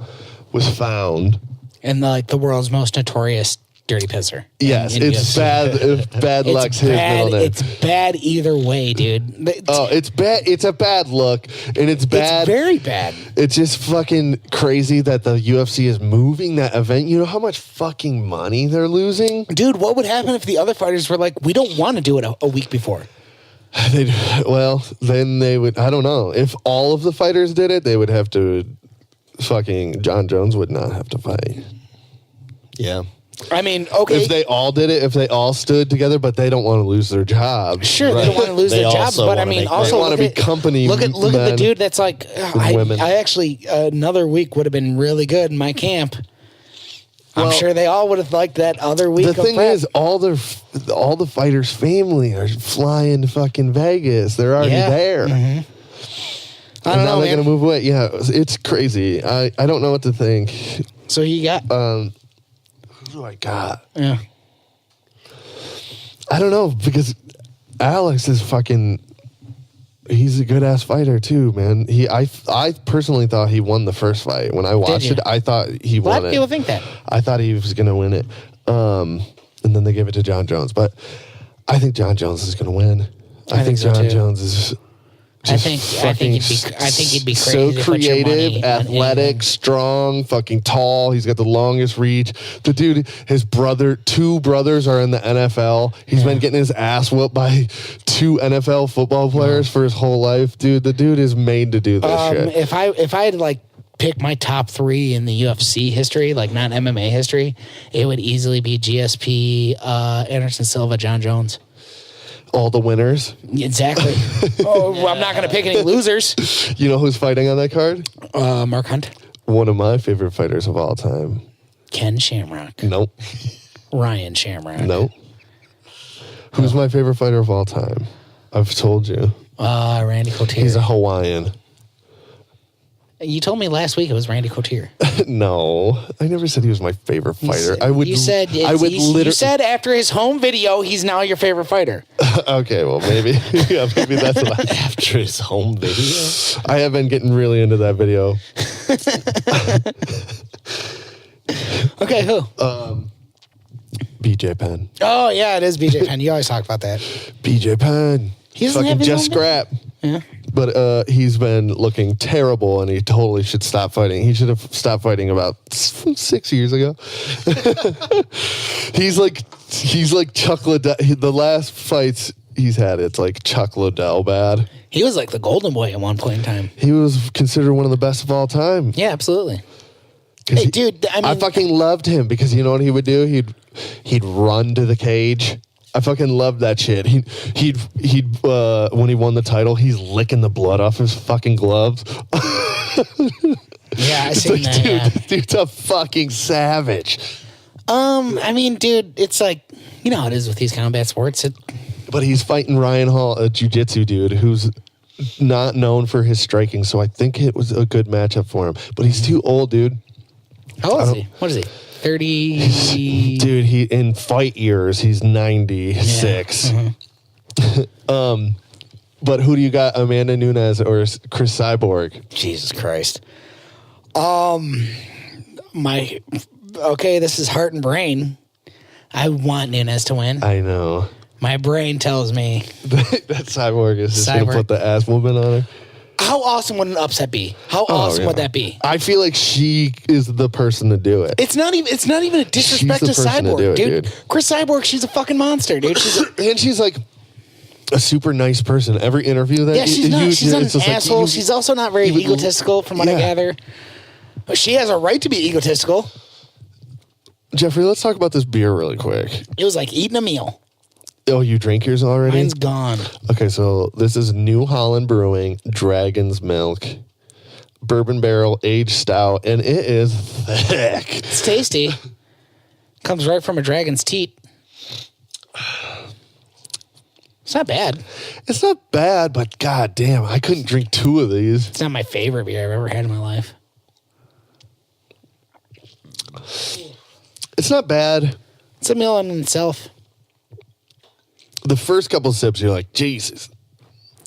B: was found.
A: And the world's most notorious dirty pisser.
B: Yes,
A: in
B: it's
A: UFC.
B: bad. If bad luck's his middle name.
A: It's bad either way, dude.
B: It's bad. It's a bad look, and it's bad.
A: It's very bad.
B: It's just fucking crazy that the UFC is moving that event. You know how much fucking money they're losing?
A: Dude, what would happen if the other fighters were like, we don't want to do it a week before?
B: Then they would. I don't know. If all of the fighters did it, they would have to. Fucking John Jones would not have to fight.
C: Yeah.
A: I mean, okay.
B: If they all did it, if they all stood together, but they don't want to lose their job.
A: Sure, they don't want to lose
C: They
A: their jobs,
C: also
A: but I
C: wanna
A: mean,
C: make
A: also
B: They want to be
A: look at-
B: company.
A: Look at the
B: men
A: dude that's like,
B: women.
A: I actually another week would have been really good in my camp. I'm
B: Well,
A: sure they all would have liked that other week.
B: The
A: of
B: thing
A: prep.
B: is, all the fighters' family are flying to fucking Vegas. They're already
A: Yeah.
B: there.
A: I
B: And
A: don't
B: now
A: know,
B: they're
A: man.
B: gonna move away. Yeah, it's crazy. I don't know what to think.
A: So you got,
B: Who do I got?
A: yeah.
B: I don't know because Alex is fucking. He's a good ass fighter too, man. I personally thought he won the first fight when I watched
A: you?
B: it. I thought he
A: A lot
B: won
A: of
B: it.
A: people think that.
B: I thought he was gonna win it, and then they gave it to John Jones. But I think John Jones is gonna win. I think
A: so,
B: John
A: too.
B: Jones is.
A: I
B: just
A: think it'd be crazy
B: so
A: to put your money
B: creative,
A: on
B: athletic,
A: anything.
B: strong, fucking tall. He's got the longest reach. The dude, two brothers are in the NFL. He's been getting his ass whooped by two NFL football players for his whole life. Dude, the dude is made to do this shit.
A: If I had like pick my top 3 in the UFC history, like not MMA history, it would easily be GSP, Anderson Silva, John Jones.
B: All the winners.
A: Exactly. Well, I'm not going to pick any losers.
B: You know who's fighting on that card?
A: Mark Hunt,
B: One of my favorite fighters of all time.
A: Ken Shamrock,
B: Nope.
A: Ryan Shamrock.
B: Nope. Who's my favorite fighter of all time? I've told you.
A: Randy Couture.
B: He's a Hawaiian.
A: You told me last week it was Randy Couture.
B: No, I never said he was my favorite fighter.
A: You said you said after his home video, he's now your favorite fighter.
B: Okay, well maybe, yeah, maybe that's what
C: After his home video?
B: I have been getting really into that video.
A: Okay, who?
B: BJ Penn.
A: Oh yeah, it is BJ Penn. You always talk about that.
B: BJ Penn.
A: He doesn't
B: fucking
A: have his
B: just
A: own
B: scrap.
A: Yeah.
B: But he's been looking terrible, and he totally should stop fighting. He should have stopped fighting about 6 years ago. he's like Chuck Liddell. The last fights he's had, it's like Chuck Liddell bad.
A: He was like the golden boy at one point in time.
B: He was considered one of the best of all time.
A: Yeah, absolutely.
B: 'Cause
A: Hey, dude, I mean,
B: I fucking loved him because you know what he would do? He'd run to the cage I fucking loved that shit. He'd when he won the title, he's licking the blood off his fucking gloves.
A: Yeah, I
B: It's
A: seen
B: like,
A: that.
B: dude,
A: Yeah.
B: this dude's a fucking savage.
A: I mean, dude, it's like, you know how it is with these combat sports.
B: But he's fighting Ryan Hall, a jiu-jitsu dude who's not known for his striking, so I think it was a good matchup for him. But he's too old, dude.
A: How old is he? What is he? 30.
B: Dude, he in fight years, he's 96. But who do you got, Amanda Nunes or Chris Cyborg?
A: Jesus Christ. This is heart and brain. I want Nunes to win.
B: I know.
A: My brain tells me,
B: That Cyborg is just going to
A: Cyborg.
B: put the ass whooping on her.
A: how awesome would an upset be? How awesome
B: yeah.
A: would that be?
B: I feel like she is the person to do it.
A: It's not even a disrespect to
B: She's the person to
A: Cyborg,
B: do it,
A: dude.
B: dude.
A: Chris Cyborg, she's a fucking monster, dude. She's
B: And she's like a super nice person. Every interview that
A: she's not. She's not an
B: it's just like,
A: asshole. She's also not very
B: you would-
A: egotistical, from what I
B: Yeah.
A: gather. But she has a right to be egotistical.
B: Jeffrey, let's talk about this beer really quick.
A: It was like eating a meal.
B: Oh, you drank yours already?
A: Mine's gone.
B: Okay, so this is New Holland Brewing Dragon's Milk Bourbon Barrel Aged Stout, and it is thick.
A: It's tasty. Comes right from a dragon's teat. It's not bad.
B: It's not bad, but god damn, I couldn't drink two of these.
A: It's not my favorite beer I've ever had in my life.
B: It's not bad.
A: It's a meal in itself.
B: The first couple sips, you're like, Jesus.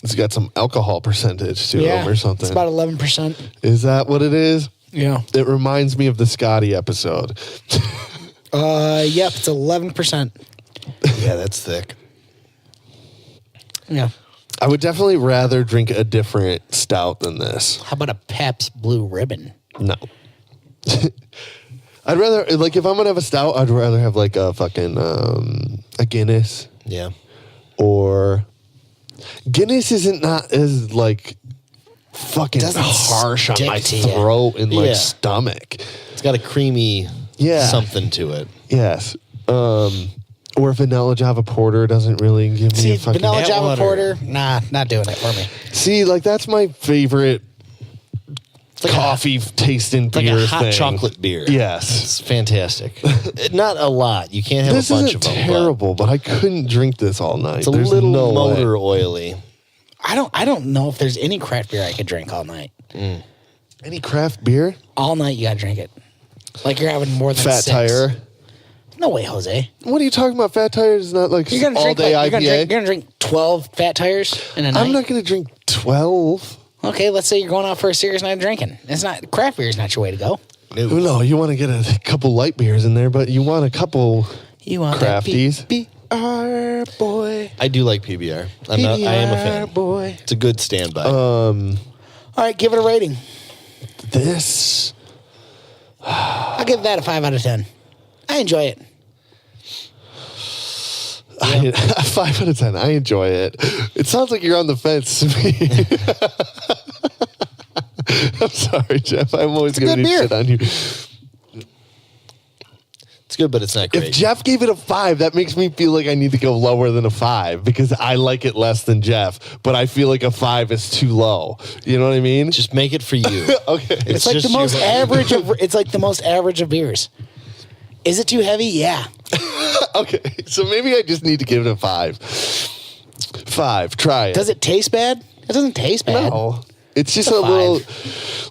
B: It's got some alcohol percentage to them or something.
A: It's about 11%.
B: Is that what it is?
A: Yeah.
B: It reminds me of the Scotty episode.
A: Yep, it's 11%.
C: Yeah, that's thick.
A: Yeah.
B: I would definitely rather drink a different stout than this.
A: How about a Pabst Blue Ribbon?
B: No. I'd rather, like, if I'm going to have a stout, I'd rather have, like, a fucking, a Guinness.
C: Yeah.
B: Or Guinness isn't not as, like, fucking
A: Doesn't
B: harsh on
A: stick
B: my
A: to you.
B: throat and, like,
C: Yeah.
B: stomach.
C: It's got a creamy something to it.
B: Yes. Or vanilla Java Porter doesn't really give me
A: See,
B: a fucking...
A: vanilla Java
C: Atwater.
A: Porter? Nah, not doing it for me.
B: See, like, that's my favorite coffee tasting
C: It's like
B: beer
C: a hot
B: thing.
C: chocolate beer.
B: Yes.
C: It's fantastic. Not a lot. You can't have
B: This
C: a bunch
B: isn't
C: of them.
B: terrible, but I couldn't drink this all night.
C: It's a
B: There's
C: little
B: no way.
C: motor oily.
A: I don't know if there's any craft beer I could drink all night.
B: Any craft beer?
A: All night you gotta drink it. Like you're having more than
B: Fat
A: 6.
B: Tire.
A: No way, Jose.
B: What are you talking about? Fat Tire is not like
A: You're gonna
B: all
A: drink
B: day
A: like,
B: IPA.
A: you're gonna drink 12 Fat Tires in a night.
B: I'm not going to drink 12.
A: Okay, let's say you're going out for a serious night of drinking. It's not craft beer is not your way to go.
B: No, you want to get a couple light beers in there, but you want a couple
A: You want
B: crafties.
A: that PBR boy.
C: I do like PBR. I am a fan.
A: boy.
C: It's a good standby.
A: All right, give it a rating.
B: This.
A: I'll give that a 5 out of 10. I enjoy it.
B: 5 out of 10. I enjoy it. It sounds like you're on the fence to me. I'm sorry, Jeff. I'm always going to
A: good beer.
B: shit on you.
C: It's good, but it's not great.
B: If Jeff gave it a 5, that makes me feel like I need to go lower than a 5 because I like it less than Jeff, but I feel like a 5 is too low. You know what I mean?
C: Just make it for you.
B: Okay.
A: It's like the
C: just
A: most
C: your-
A: average of it's like the most average of beers. Is it too heavy? Yeah.
B: Okay. So maybe I just need to give it a 5. 5. Try it.
A: Does it taste bad? It doesn't taste bad.
B: No. It's just
A: It's a
B: a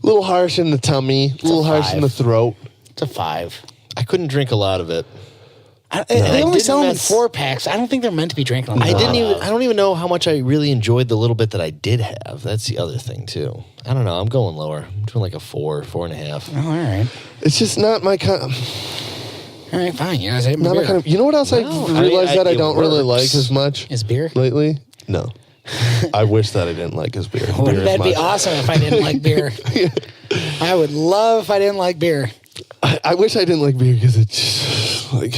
B: little harsh in the tummy, a little harsh in
A: 5.
B: the throat.
A: It's a 5.
C: I couldn't drink a lot of it.
A: They
C: I
A: only
C: didn't
A: sell them in
C: mess-
A: 4-packs. I don't think they're meant to be drinking a lot.
C: I don't even know how much I really enjoyed the little bit that I did have. That's the other thing too. I don't know. I'm going lower. I'm doing like a 4, 4.5.
A: Oh, all right.
B: It's just not my kind
A: All right, fine. You guys hate my
B: not my
A: beer.
B: kind of. You know what else I
C: No, I
B: realized
C: mean,
B: that I
C: it
B: don't really
C: works.
B: like as much
A: Is beer?
B: lately? No. I wish that I didn't like his beer. Beer
A: Wouldn't
B: as
A: that be
B: much.
A: awesome if I didn't like beer? I would love if I didn't like beer.
B: I wish I didn't like beer because it's just like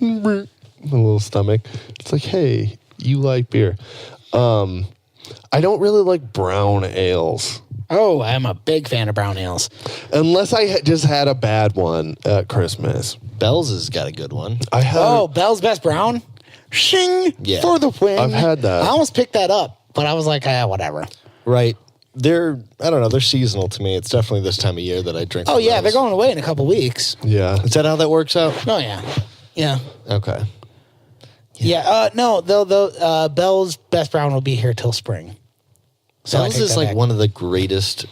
B: my little stomach. It's like, hey, you like beer. I don't really like brown ales
A: Oh, I'm a big fan of brown ales.
B: unless I just had a bad one at Christmas.
C: Bell's has got a good one.
B: I had
A: Oh, Bell's Best Brown? shing
C: Yeah.
A: for the win.
B: I've had that.
A: I almost picked that up, but I was like, whatever.
C: Right. They're, I don't know, they're seasonal to me. It's definitely this time of year that I drink.
A: Oh,
C: one of
A: yeah,
C: those.
A: they're going away in a couple weeks.
B: Yeah.
C: Is that how that works out?
A: Oh, yeah. Yeah.
C: Okay.
A: Yeah. No, they'll Bell's Best Brown will be here till spring. So I
C: Bell's
A: take
C: is
A: that
C: like
A: back.
C: one of the greatest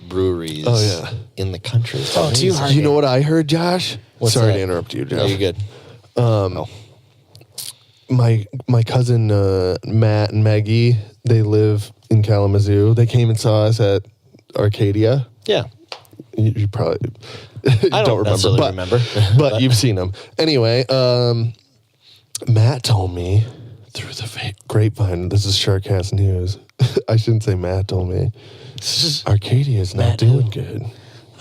C: breweries
B: Oh, yeah.
C: in the country. It's
A: Oh,
C: amazing.
A: too hard.
B: You know what I heard, Josh?
C: What's
B: Sorry
C: that?
B: to interrupt you, Josh.
C: No, you're good.
B: My cousin Matt and Maggie, they live in Kalamazoo. They came and saw us at Arcadia.
C: Yeah.
B: You probably
C: I don't necessarily remember.
B: but you've seen them anyway. Matt told me through the grapevine. This is Sharkcast news. I shouldn't say Matt told me. Arcadia is not
A: Matt
B: doing
A: who?
B: good.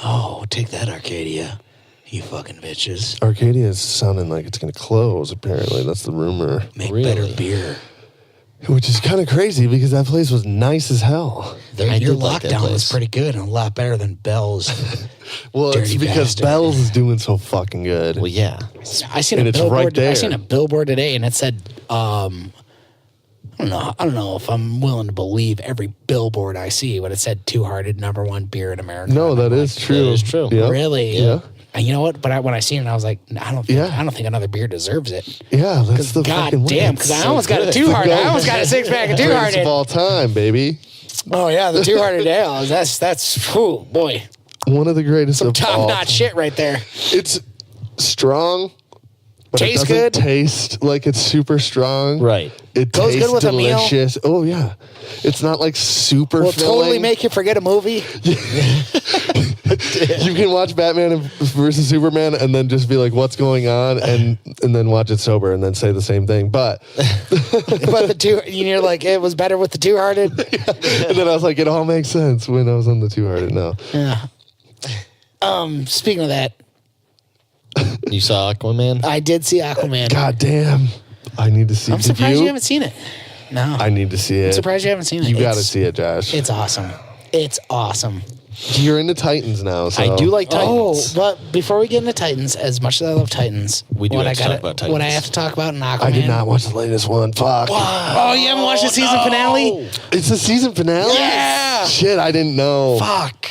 A: Oh, take that, Arcadia. You fucking bitches.
B: Arcadia is sounding like it's going to close. Apparently, that's the rumor.
A: Make
C: Really?
A: better beer.
B: Which is kind of crazy because that place was nice as hell.
A: Your
C: did like that
A: lockdown was
C: place.
A: pretty good and a lot better than Bell's.
B: Well, it's
A: Dirty
B: because
A: bastard.
B: Bell's is doing so fucking good.
C: Well, yeah.
A: I seen
B: And
A: a
B: it's
A: billboard.
B: right there.
A: I seen a billboard today, and it said, I don't know if I'm willing to believe every billboard I see, but it said Two Hearted #1 beer in America.
B: No,
A: And
B: that
A: I'm
B: is true.
C: That is true.
B: Yep.
A: Really?
B: Yeah.
A: And you know what? But when I seen it, I was like, I don't think another beer deserves it.
B: Yeah, that's the
A: God
B: fucking
A: damn,
B: way.
A: because I
B: It's
A: almost got a
C: good.
A: Two Hearted. I
B: Go-
A: almost got a 6-pack of Two
B: greatest of
A: Hearted.
B: all time, baby.
A: Oh yeah, the Two Hearted Ale. That's whew, boy,
B: One of the greatest
A: some
B: of all
A: top notch
B: time.
A: shit right there.
B: It's strong, but
A: Tastes
B: it doesn't
A: good.
B: taste like it's super strong.
C: Right.
B: It
A: Goes good
B: tastes
A: with a meal.
B: delicious. Oh yeah, it's not like super.
A: Will totally
B: filling.
A: make you forget a movie.
B: You can watch Batman versus Superman and then just be like, "What's going on?" and then watch it sober and then say the same thing. But
A: But the two, you're like, it was better with the Two Hearted.
B: and then I was like, it all makes sense when I was on the Two Hearted. No,
A: Yeah. Speaking of that,
C: You saw Aquaman?
A: I did see Aquaman.
B: God damn, I need to see.
A: I'm
B: Did
A: surprised you
B: you
A: haven't seen it. No,
B: I need to see it.
A: I'm surprised you haven't seen it.
B: You got to
A: It's-
B: see it, Josh.
A: It's awesome. It's awesome.
B: You're into Titans now. So.
C: I do like
A: Oh,
C: Titans.
A: but before we get into Titans, as much as I love Titans,
C: We do
A: what
C: have
A: I
C: to talk
A: gotta-
C: about Titans.
A: What I have to talk about in Aquaman.
B: I did not watch the latest one. Fuck.
A: Oh, you haven't watched the season finale?
B: It's the season finale?
A: Yeah.
B: Shit, I didn't know.
C: Fuck.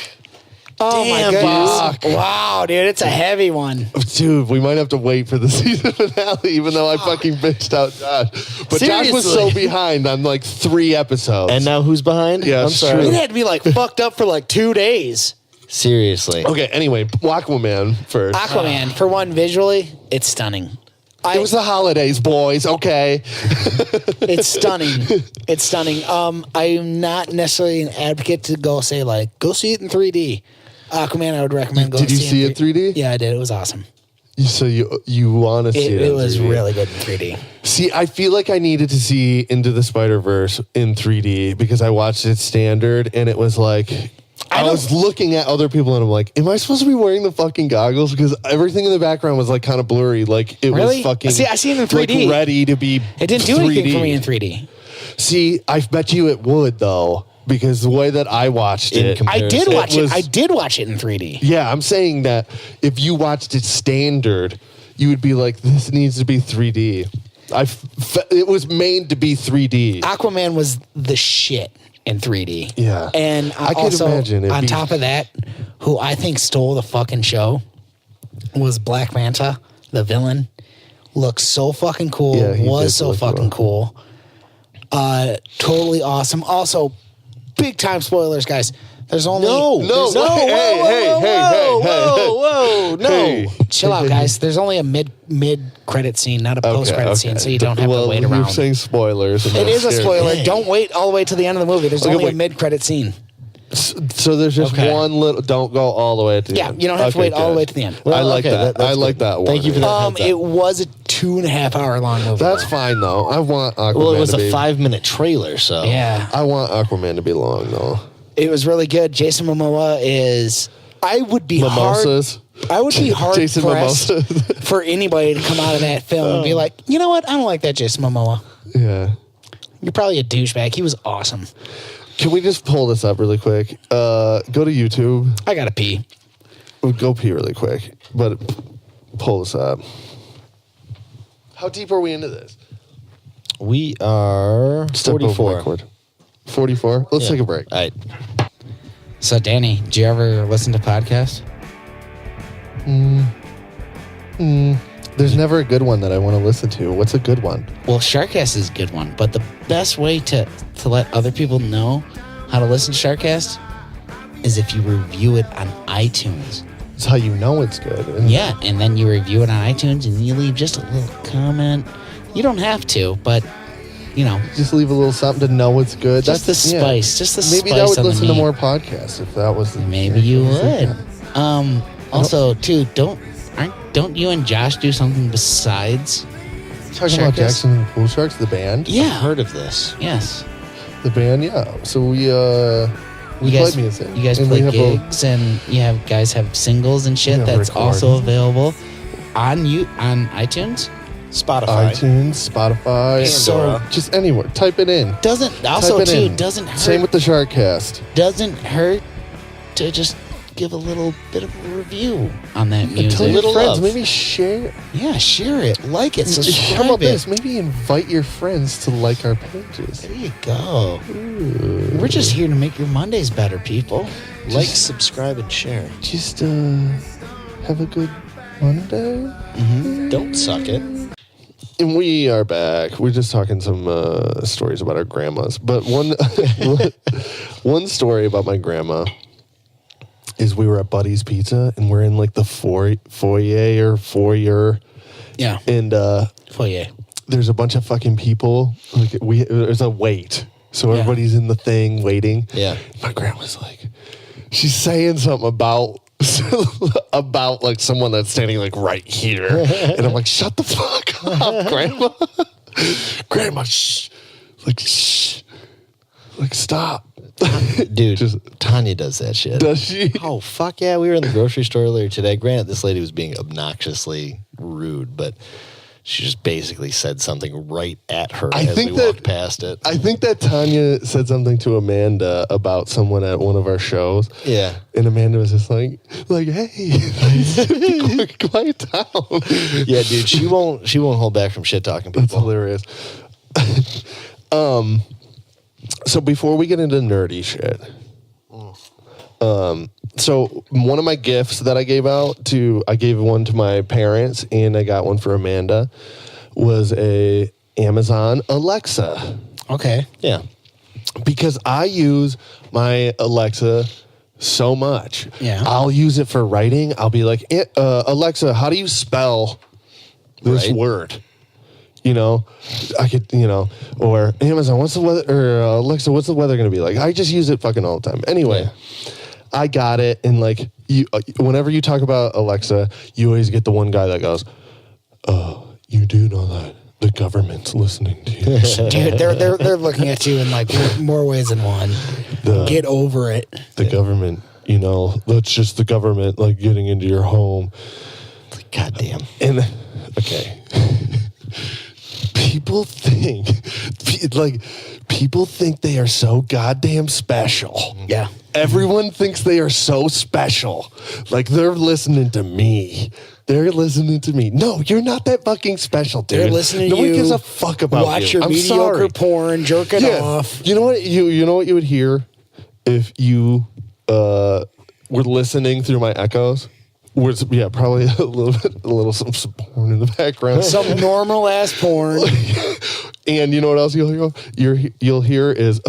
A: Oh
C: Damn,
A: my goodness!
B: dude.
A: Wow, dude, it's a heavy one.
B: Dude, we might have to wait for the season finale, even though I fucking bitched out Josh. But Josh was so
C: Seriously.
B: behind on like 3 episodes.
C: And now who's behind?
B: Yeah,
C: I'm
B: it's
C: sorry.
B: true.
A: It had to be like fucked up for like 2 days.
C: Seriously.
B: Okay, anyway, Aquaman first.
A: Aquaman, for one, visually, it's stunning.
B: It was the holidays, boys. Okay.
A: It's stunning. It's stunning. I'm not necessarily an advocate to go say like go see it in 3D. Aquaman, I would recommend going.
B: Did you see it 3D?
A: Yeah, I did. It was awesome.
B: So you want to see it?
A: It
B: in
A: was
B: 3D.
A: really good in 3D.
B: See, I feel like I needed to see Into the Spider-Verse in 3D because I watched it standard and it was like I was looking at other people and I'm like, am I supposed to be wearing the fucking goggles? Because everything in the background was like kind of blurry. Like it
A: Really?
B: was fucking
A: See, I seen it in
B: like
A: 3D.
B: ready to be
A: It didn't do anything
B: 3D.
A: for me in 3D.
B: See, I bet you it would though, because the way that I watched
C: In
B: it.
C: comparison.
A: I did
B: It
A: watch it.
B: was-
A: I did watch it in 3D.
B: Yeah, I'm saying that if you watched it standard, you would be like, this needs to be 3D. It was made to be 3D.
A: Aquaman was the shit in 3D.
B: Yeah.
A: And
B: I could
A: also,
B: imagine it'd
A: on
B: be-
A: top of that, who I think stole the fucking show was Black Manta, the villain. Looks so fucking cool.
B: Yeah, he
A: Was
B: did
A: so
B: look
A: fucking cool. Totally awesome. Also, big time spoilers, guys. There's only
B: No,
C: Whoa, no.
B: Hey.
A: chill out, guys. There's only a mid credit scene, not a post credit scene, so you don't have to wait
B: You're
A: around.
B: saying spoilers. and
A: It
B: that's
A: is a
B: scary.
A: spoiler. Don't wait all the way to the end of the movie. There's
B: Okay,
A: only
B: wait.
A: a mid credit scene.
B: So there's just
C: Okay.
B: one little. Don't go all the way to the
A: Yeah,
B: end.
A: you don't have to
B: Okay,
A: wait all the
B: good.
A: way to the end.
B: I like
C: okay,
B: that.
C: that's
B: I like
C: good.
B: that one.
C: Thank you for that. heads up.
A: It was a 2.5 hour long movie.
B: That's fine though. I want Aquaman.
C: Well, it was
B: to
C: a
B: be,
C: 5-minute trailer, so.
A: Yeah,
B: I want Aquaman to be long though.
A: it was really good. Jason Momoa is. I would be
B: Mimosas.
A: hard. I would be hard
B: Jason
A: pressed
B: Mimosas.
A: for anybody to come out of that film and be like, you know what? I don't like that Jason Momoa.
B: Yeah.
A: You're probably a douchebag. He was awesome.
B: Can we just pull this up really quick? Go to YouTube.
A: I gotta pee.
B: Go pee really quick, but pull this up. How deep are we into this?
C: We are
B: Step over my
C: 44.
B: cord. 44. Let's
C: Yeah.
B: take a break.
C: All right.
A: So, Danny, do you ever listen to podcasts?
B: There's never a good one that I want to listen to. What's a good one?
A: Well, Sharkcast is a good one, but the best way to let other people know how to listen to Sharkcast is if you review it on iTunes.
B: It's how you know it's good. And
A: Yeah, and then you review it on iTunes and you leave just a little comment. You don't have to, but, you know,
B: just leave a little something to know it's good.
A: just the
B: yeah.
A: spice. Just the
B: Maybe
A: spice
B: I would
A: on the
B: listen to
A: meat.
B: more podcasts if that was the
A: Maybe you would.
B: Yeah.
A: Also, too, don't you and Josh do something besides?
B: Talking about
A: Sharkcast?
B: Jackson and the Pool Sharks, the band.
A: Yeah.
C: Heard of this?
A: Yes.
B: The band, yeah. So we
A: You guys,
B: played music.
A: you guys
B: and
A: play
B: we have
A: gigs, and you have guys have singles and shit
B: Yeah,
A: that's
B: record.
A: also available on iTunes.
C: Spotify.
B: iTunes, Spotify,
A: So-
B: just anywhere. Type it in.
A: Doesn't also
B: Type it
A: too
B: in.
A: doesn't hurt.
B: Same with the Sharkcast.
A: Doesn't hurt to just give a little bit of a review on that music.
B: Tell your
C: Little
B: friends.
C: love.
B: Maybe share.
A: Yeah, share it, like it, subscribe
B: How about
A: it.
B: this? Maybe invite your friends to like our pages.
A: There you go. We're just here to make your Mondays better, people.
C: Like, subscribe, and share.
B: Just have a good Monday.
C: Don't suck it.
B: And we are back. We're just talking some stories about our grandmas. But one story about my grandma is we were at Buddy's Pizza and we're in like the foyer,
A: Yeah.
B: and
A: Foyer.
B: there's a bunch of fucking people. Like there's a wait, so
A: Yeah.
B: everybody's in the thing waiting.
C: Yeah.
B: My grandma's like, she's saying something about like someone that's standing like right here, and I'm like, shut the fuck up, grandma. Grandma, shh, like stop.
C: Dude,
B: Just-
C: Tanya does that shit.
B: Does she?
C: Oh, fuck yeah. We were in the grocery store earlier today. Granted, this lady was being obnoxiously rude, but she just basically said something right at her
B: I
C: as
B: think
C: we
B: that-
C: walked past it.
B: I think that Tanya said something to Amanda about someone at one of our shows.
C: Yeah.
B: And Amanda was just like, hey, quiet down.
C: Yeah, dude, she won't hold back from shit talking
B: That's
C: people.
B: hilarious. So before we get into nerdy shit, so one of my gifts that I gave one to my parents and I got one for Amanda was a Amazon Alexa,
A: Okay.
C: Yeah.
B: because I use my Alexa so much.
A: Yeah.
B: I'll use it for writing. I'll be like, Alexa, how do you spell this
C: Right.
B: word? You know, I could, or Amazon, what's the weather, or Alexa, what's the weather going to be like? I just use it fucking all the time. Anyway,
C: Yeah.
B: I got it. And like, whenever you talk about Alexa, you always get the one guy that goes, you do know that the government's listening to you.
A: Dude, they're looking at you in like more ways than one. Get over it.
B: The government, that's just the government like getting into your home.
C: God damn.
B: And okay, people think they are so goddamn special.
A: Yeah.
B: Everyone thinks they are so special. Like they're listening to me. They're listening to me. No, you're not that fucking special, dude.
A: They're listening to
B: Nobody
A: you.
B: gives a fuck about
A: Watch
B: you.
A: your
B: I'm
A: mediocre
B: sorry.
A: porn, jerking off.
B: You know what you know what you would hear if you were listening through my echoes? Probably a little some porn in the background.
A: Some normal ass porn.
B: And you know what else you'll hear? You'll hear is,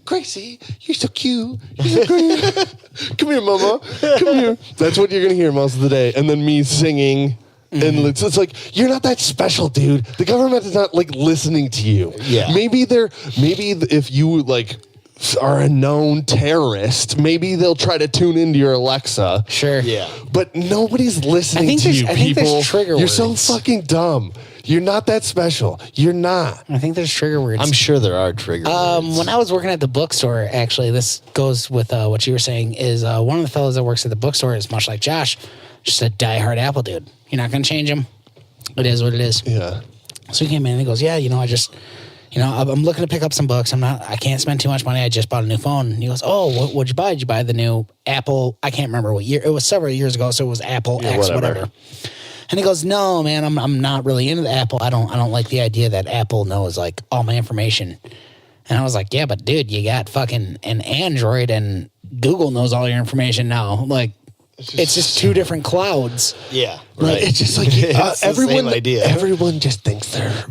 B: Gracie, you're so cute. You're so great. Come here, mama. Come here. That's what you're gonna hear most of the day. And then me singing. And it's like, you're not that special, dude. The government is not like listening to you.
C: Yeah.
B: Maybe if you like are a known terrorist, maybe they'll try to tune into your Alexa.
A: Sure.
C: Yeah.
B: But nobody's listening to you,
A: I think
B: people.
A: there's trigger
B: You're so
A: words.
B: fucking dumb. You're not that special. You're not.
A: I think there's trigger words.
C: I'm sure there are trigger words.
A: When I was working at the bookstore, actually, this goes with what you were saying, is one of the fellows that works at the bookstore is much like Josh, just a diehard Apple dude. You're not going to change him. It is what it is.
B: Yeah.
A: So he came in and he goes, yeah, I'm looking to pick up some books. I can't spend too much money. I just bought a new phone. And he goes, oh, what'd you buy? Did you buy the new Apple? I can't remember what year. It was several years ago, so it was Apple X,
B: whatever.
A: whatever. And he goes, no, man, I'm not really into the Apple. I don't like the idea that Apple knows like all my information. And I was like, yeah, but dude, you got fucking an Android and Google knows all your information now. Like, it's just two different clouds.
C: Yeah,
B: Like, it's just like
C: It's the
B: everyone.
C: same idea.
B: Everyone just thinks they're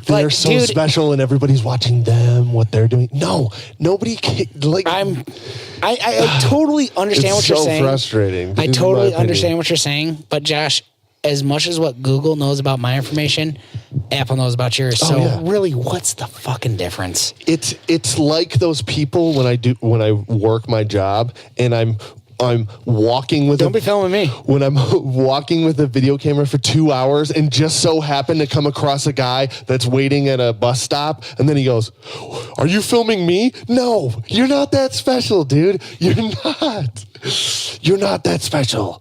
A: Like,
B: so
A: dude,
B: special, and everybody's watching them, what they're doing. No, nobody can, like.
A: I totally understand what
B: It's
A: you're
B: so
A: saying.
B: frustrating,
A: I
B: in my
A: totally
B: opinion.
A: understand what you're saying, but Josh, as much as what Google knows about my information, Apple knows about yours. So
B: yeah.
A: really, what's the fucking difference?
B: It's like those people when I work my job and I'm walking with
A: Don't be filming me.
B: when I'm walking with a video camera for 2 hours and just so happen to come across a guy that's waiting at a bus stop, and then he goes, "Are you filming me?" No, you're not that special, dude. You're not. You're not that special.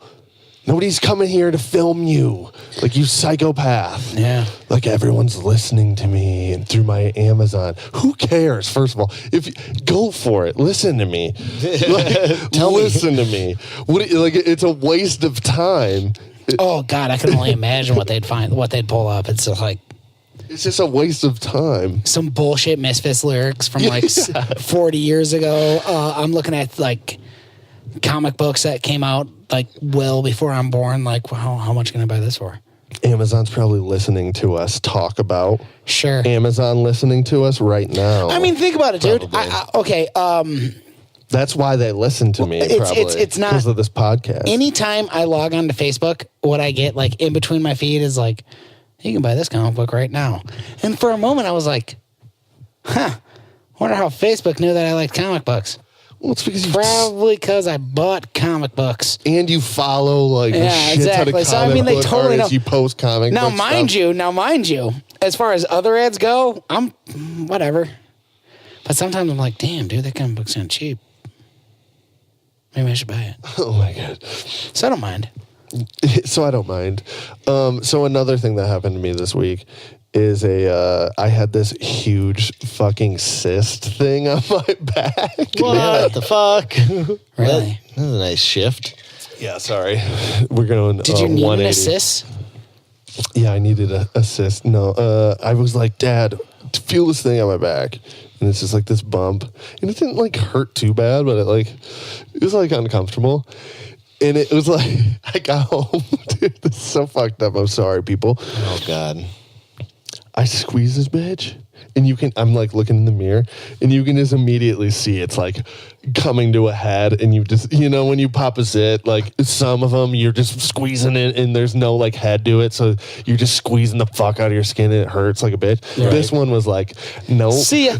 B: Nobody's coming here to film you, like, you psychopath.
A: Yeah.
B: Like, everyone's listening to me and through my Amazon. Who cares? First of all, go for it, listen to me. Like, listen to me. Like, it's a waste of time.
A: Oh God, I can only imagine what they'd pull up. It's just like
B: It's just a waste of time.
A: some bullshit Misfits lyrics from like 40 years ago. I'm looking at like comic books that came out like well before I'm born. Like, how much can I buy this for?
B: Amazon's probably listening to us talk about.
A: Sure.
B: Amazon listening to us right now.
A: I mean, think about it, dude.
C: Probably.
A: Okay.
B: That's why they listen to me.
A: It's not
B: because of this podcast.
A: Anytime I log on to Facebook, what I get like in between my feed is like, you can buy this comic book right now. And for a moment, I was like, wonder how Facebook knew that I liked comic books.
B: Well, it's because
A: Probably because I bought comic books.
B: and you follow like
A: Yeah,
B: a shit ton of
A: exactly.
B: comic
A: So, I mean, they
B: book
A: totally
B: artists.
A: know.
B: You post comic
A: Now,
B: book
A: mind you, as far as other ads go, I'm whatever. But sometimes I'm like, damn, dude, that comic book sound cheap. Maybe I should buy it.
B: Oh my god.
A: So I don't mind.
B: So I don't mind. So another thing that happened to me this week is I had this huge fucking cyst thing on my back.
C: What the fuck?
A: Really?
C: That was a nice shift.
B: Yeah, sorry. We're going.
A: Did you need an
B: 180.
A: assist?
B: Yeah, I needed an assist. No, I was like, Dad, feel this thing on my back, and it's just like this bump, and it didn't like hurt too bad, but it was like uncomfortable. And it was like, I got home. Dude, this is so fucked up. I'm sorry, people.
C: Oh God.
B: I squeeze this bitch, and I'm like looking in the mirror, and you can just immediately see it's like coming to a head, and you just, when you pop a zit, like some of them you're just squeezing it, and there's no like head to it, so you're just squeezing the fuck out of your skin, and it hurts like a bitch.
A: Right.
B: This one was like, no.
A: See ya.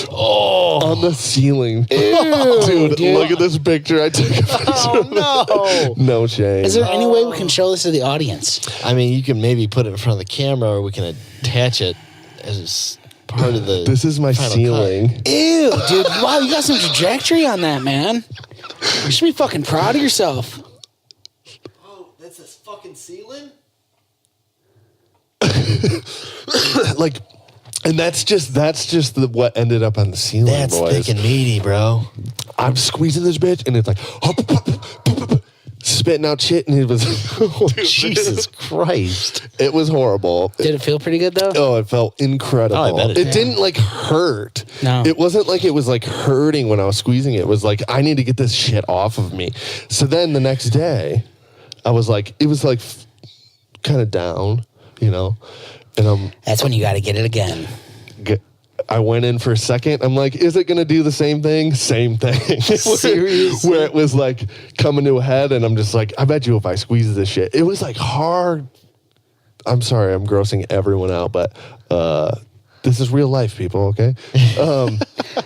B: On the ceiling.
A: Ew,
B: Dude, look at this picture I took.
C: Oh no.
B: No shame.
A: Is there any way we can show this to the audience?
C: I mean, you can maybe put it in front of the camera, or we can attach it as part of the.
B: This is my
C: final
B: ceiling.
A: Ew, dude. Wow, you got some trajectory on that, man. You should be fucking proud of yourself.
C: Oh, that's this fucking ceiling.
B: Like, and that's just what ended up on the ceiling,
C: That's
B: boys.
C: thick and meaty, bro.
B: I'm squeezing this bitch, and it's like spitting out shit, and it was
C: Jesus Christ.
B: It was horrible.
A: Did it feel pretty good though?
B: Oh, it felt incredible.
C: Oh, I bet it did.
B: didn't like hurt.
A: No.
B: It wasn't like it was like hurting when I was squeezing it. It was like, I need to get this shit off of me. So then the next day, I was like, it was like kind of down, and
A: That's when you got to get it again.
B: I went in for a second. I'm like, is it going to do the same thing? Same thing.
C: Seriously?
B: Where it was like coming to a head, and I'm just like, I bet you if I squeeze this shit, it was like hard. I'm sorry, I'm grossing everyone out, but this is real life, people, okay?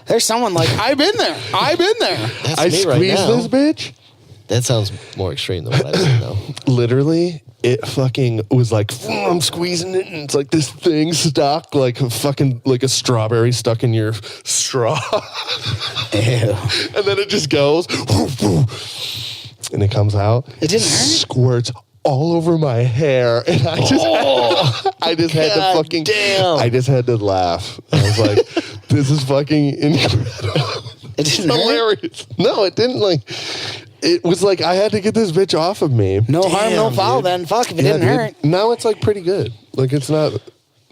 A: There's someone like, I've been there.
C: That's
B: I
C: me right
B: squeezed
C: now.
B: this bitch.
C: That sounds more extreme than what I did now.
B: Literally, it fucking was like, I'm squeezing it, and it's like this thing stuck, like a strawberry stuck in your straw.
A: Ew.
B: And then it just goes, and it comes out.
A: It didn't hurt?
B: Squirts all over my hair, and I just, I just had to
C: God
B: fucking,
C: damn.
B: I just had to laugh. I was like, this is fucking incredible.
A: It didn't hurt?
B: Hilarious. No, it didn't like. it was like I had to get this bitch off of me.
A: No harm, no
C: Damn,
A: foul.
C: dude.
A: Then fuck if it
B: Yeah,
A: didn't
B: dude.
A: hurt.
B: Now it's like pretty good. Like it's not.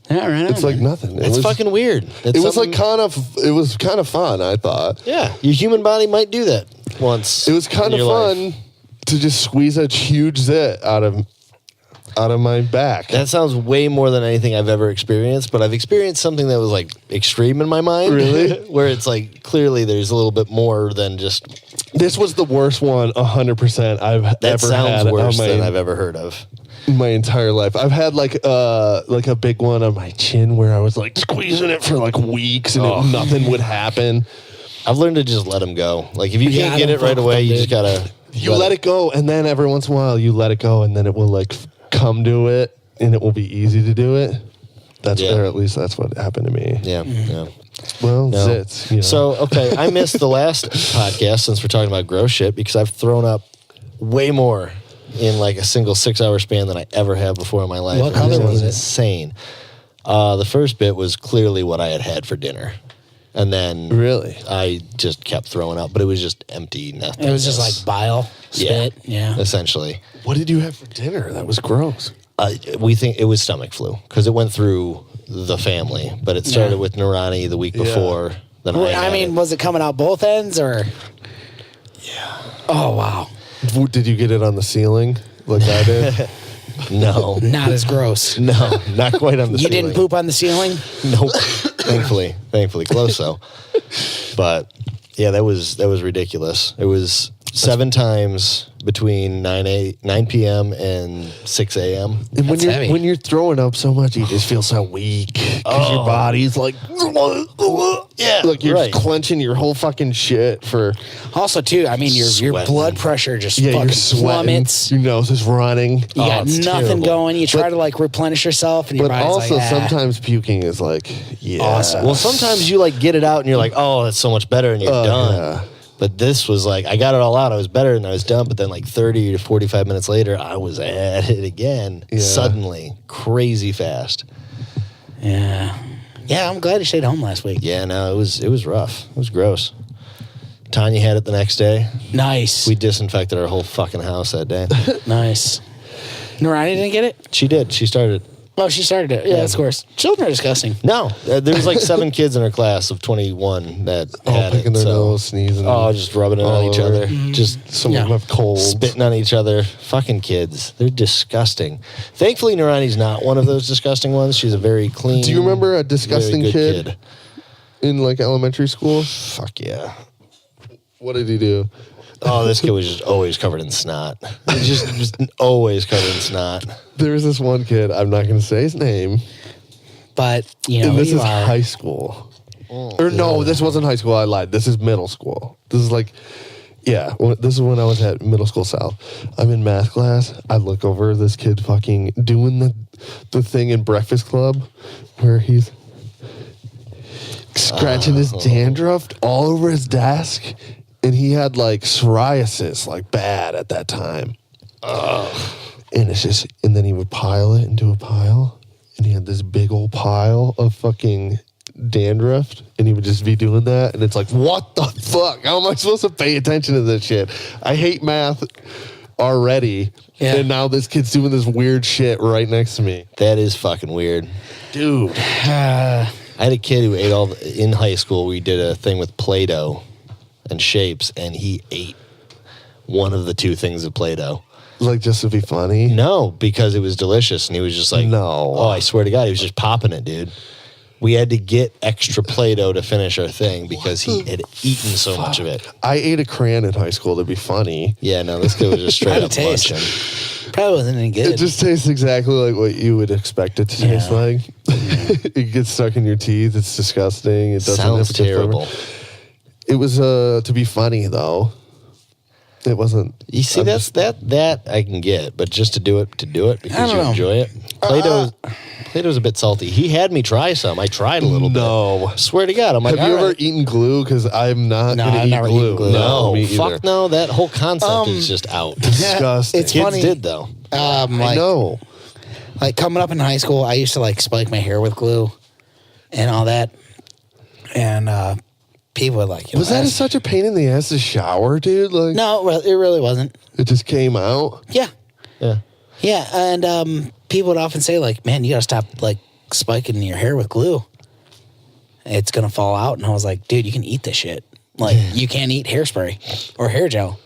A: Yeah, right.
B: It's like nothing.
C: It's fucking weird.
B: It was like it was kind of fun. I thought
C: yeah, your human body might do that once.
B: it was kind
C: in
B: of
C: your
B: fun
C: life.
B: to just squeeze a huge zit out of my back.
C: That sounds way more than anything I've ever experienced, but I've experienced something that was like extreme in my mind.
B: Really?
C: Where it's like clearly there's a little bit more than just
B: This was the worst one, 100% I've
C: that
B: ever
C: sounds
B: had
C: worse
B: on
C: than I've ever heard of.
B: my entire life. I've had like a big one on my chin where I was like squeezing it for like weeks and nothing would happen.
C: I've learned to just let them go. Like if you
A: Yeah,
C: can't
A: I
C: get
A: don't
C: it right
A: fuck with
C: away,
A: them,
C: you
A: dude.
C: just gotta
B: You let it go, and then every once in a while you let it go, and then it will like come to it, and it will be easy to do it. That's
C: Yeah.
B: or at least that's what happened to me.
C: Yeah, yeah.
B: Well,
C: No.
B: zits. You know.
C: So, okay, I missed the last podcast since we're talking about gross shit because I've thrown up way more in like a single 6-hour span than I ever have before in my life.
A: What
C: And
A: color was it?
C: Insane. The first bit was clearly what I had had for dinner. And then
B: Really?
C: I just kept throwing up, but it was just empty nothing.
A: It was just like bile, spit. Yeah.
C: Essentially.
B: What did you have for dinner? That was gross.
C: We think it was stomach flu because it went through the family, but it started
A: Yeah.
C: with Nurani the week
B: Yeah.
C: before. Then
A: I
C: had
A: mean,
C: it.
A: was it coming out both ends or? Yeah. Oh wow.
B: Did you get it on the ceiling like I did?
C: no,
A: Not as gross.
C: no, not quite on the
A: You
C: ceiling.
A: didn't poop on the ceiling?
C: Nope. thankfully, close though. But yeah, that was ridiculous. It was 7 times between 9 p.m. and 6 a.m.
B: And
A: That's heavy.
B: when you're throwing up so much, you just feel so weak because your body's like,
C: Yeah,
B: like you're
C: right.
B: clenching your whole fucking shit for.
A: Also, too, I mean, your
C: Sweating.
A: blood pressure just
B: Yeah,
A: fucking
B: you're sweating.
A: plummets.
B: Your nose is running.
A: You got
C: it's
A: nothing
C: terrible.
A: going. You try
B: But-
A: to like replenish yourself, and your
B: But
A: body's
B: also
A: like, ah.
B: sometimes puking is like, yeah.
A: Awesome.
C: Well, sometimes you like get it out and you're like, oh, that's so much better, and you're done.
B: yeah.
C: But this was like, I got it all out. I was better and I was done. But then, like 30 to 45 minutes later, I was at it again.
B: Yeah.
C: Suddenly, crazy fast.
A: Yeah. Yeah, I'm glad you stayed home last week.
C: Yeah, no, it was rough. It was gross. Tanya had it the next day.
A: Nice.
C: We disinfected our whole fucking house that day.
A: Nice. Narani didn't get it?
C: She did. She started.
A: Oh, she started it. Yeah, of course. Children are disgusting.
C: No, there was like 7 kids in her class of 21 that
B: All
C: had
B: picking
C: it.
B: their
C: So,
B: nose, sneezing.
C: just rubbing it on
B: all
C: each
B: over.
C: other. Just
B: Some of them
A: Yeah.
B: have colds.
C: spitting on each other. Fucking kids. They're disgusting. Thankfully, Nurani's not one of those disgusting ones. She's a very clean.
B: Do you remember a
C: very
B: disgusting
C: good
B: kid in like elementary school?
C: Fuck yeah.
B: What did he do?
C: Oh, this kid was just always covered in snot. Just always covered in snot.
B: There was this one kid. I'm not going to say his name.
A: But, you know,
B: And this
A: you
B: is
A: are.
B: high school. Or no, this wasn't high school. I lied. This is middle school. This is like, yeah, this is when I was at middle school south. I'm in math class. I look over this kid fucking doing the thing in Breakfast Club where he's scratching his dandruff all over his desk. And he had like psoriasis, like bad at that time. And it's just, and then he would pile it into a pile. And he had this big old pile of fucking dandruff. And he would just be doing that. And it's like, what the fuck? How am I supposed to pay attention to this shit? I hate math already.
A: Yeah.
B: And now this kid's doing this weird shit right next to me.
C: That is fucking weird.
B: Dude.
C: I had a kid who ate in high school. We did a thing with Play-Doh and shapes, and he ate one of the 2 things of Play-Doh.
B: Like just to be funny.
C: No, because it was delicious, and he was just like,
B: No.
C: Oh, I swear to God, he was just popping it, dude. We had to get extra Play-Doh to finish our thing because he had eaten so much of it.
B: I ate a crayon in high school to be funny.
C: Yeah, no, this kid was just straight
A: How'd
C: up
A: it taste?
C: munching.
A: Probably wasn't any good.
B: It just tastes exactly like what you would expect it to taste
A: Yeah.
B: like. It gets stuck in your teeth. It's disgusting. It doesn't
C: Sounds
B: have a good
C: terrible.
B: flavor. It was to be funny though. It wasn't.
C: You see, that I can get, but just to do it
A: I
C: because
A: don't
C: you
A: know.
C: enjoy it. Play-Doh's a bit salty. He had me try some. I tried a little bit.
B: No.
C: Swear to God, I'm like,
B: Have you
C: all
B: ever
C: right.
B: eaten glue? Because I'm not
A: No,
B: going to
A: I've
B: eat
A: never
B: glue.
A: eaten glue.
C: No,
B: me
C: fuck
B: either.
C: no. That whole concept is just out.
B: Disgusting.
A: It's
C: Kids
A: funny.
C: did though.
B: I
A: like,
B: know.
A: like coming up in high school, I used to like spike my hair with glue and all that. And people were like,
B: Was that such a pain in the ass to shower, dude? Like,
A: No, well, it really wasn't.
B: it just came out.
A: Yeah.
C: Yeah.
A: Yeah. And people would often say, like, man, you got to stop, like, spiking your hair with glue. It's going to fall out. And I was like, dude, you can eat this shit. Like, you can't eat hairspray or hair gel.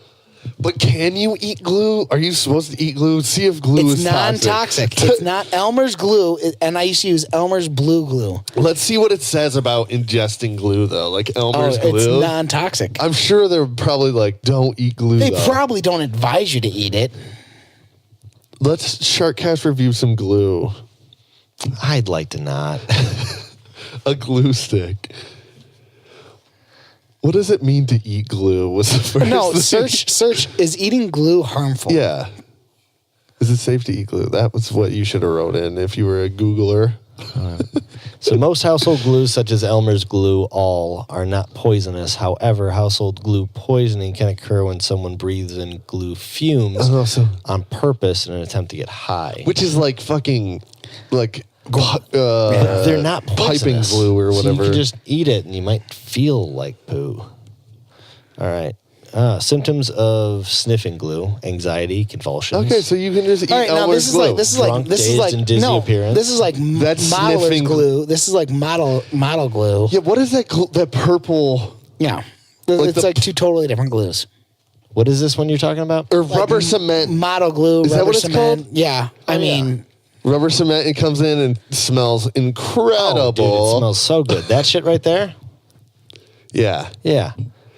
B: But can you eat glue? Are you supposed to eat glue? See if glue
A: It's
B: is
A: non-toxic. It's not Elmer's glue. And I used to use Elmer's blue glue.
B: Let's see what it says about ingesting glue, though. Like Elmer's glue.
A: It's non-toxic.
B: I'm sure they're probably like, don't eat glue.
A: They
B: though.
A: probably don't advise you to eat it.
B: Let's Sharkcast review some glue.
C: I'd like to not.
B: A glue stick. What does it mean to eat glue? Was the first
A: No,
B: thing.
A: search, is eating glue harmful?
B: Yeah. Is it safe to eat glue? That was what you should have wrote in if you were a Googler.
C: So most household glues, such as Elmer's glue, all are not poisonous. However, household glue poisoning can occur when someone breathes in glue fumes
B: Oh, so-
C: on purpose in an attempt to get high.
B: Which is like fucking, like,
C: They're not
B: piping
C: poisonous.
B: glue or
C: So
B: whatever.
C: you can just eat it and you might feel like poo. All right. Symptoms of sniffing glue: anxiety, convulsions.
B: Okay, so you can just eat
A: All right, now
B: Elmer's glue.
C: Drunk, dazed, and dizzy appearance.
A: This is like
B: That's
A: modeler's
B: sniffing
A: glue. This is like model glue.
B: Yeah, what is that? That purple
A: Yeah,
B: Like
A: it's
B: the-
A: like two totally different glues.
C: What is this one you're talking about?
B: or rubber cement?
A: Model glue,
B: Is that
A: rubber
B: what it's
A: cement.
B: called?
A: Yeah, I mean,
B: Rubber cement. It comes in and smells incredible.
C: Oh, dude, it smells so good. That shit right there.
B: Yeah,
C: Yeah,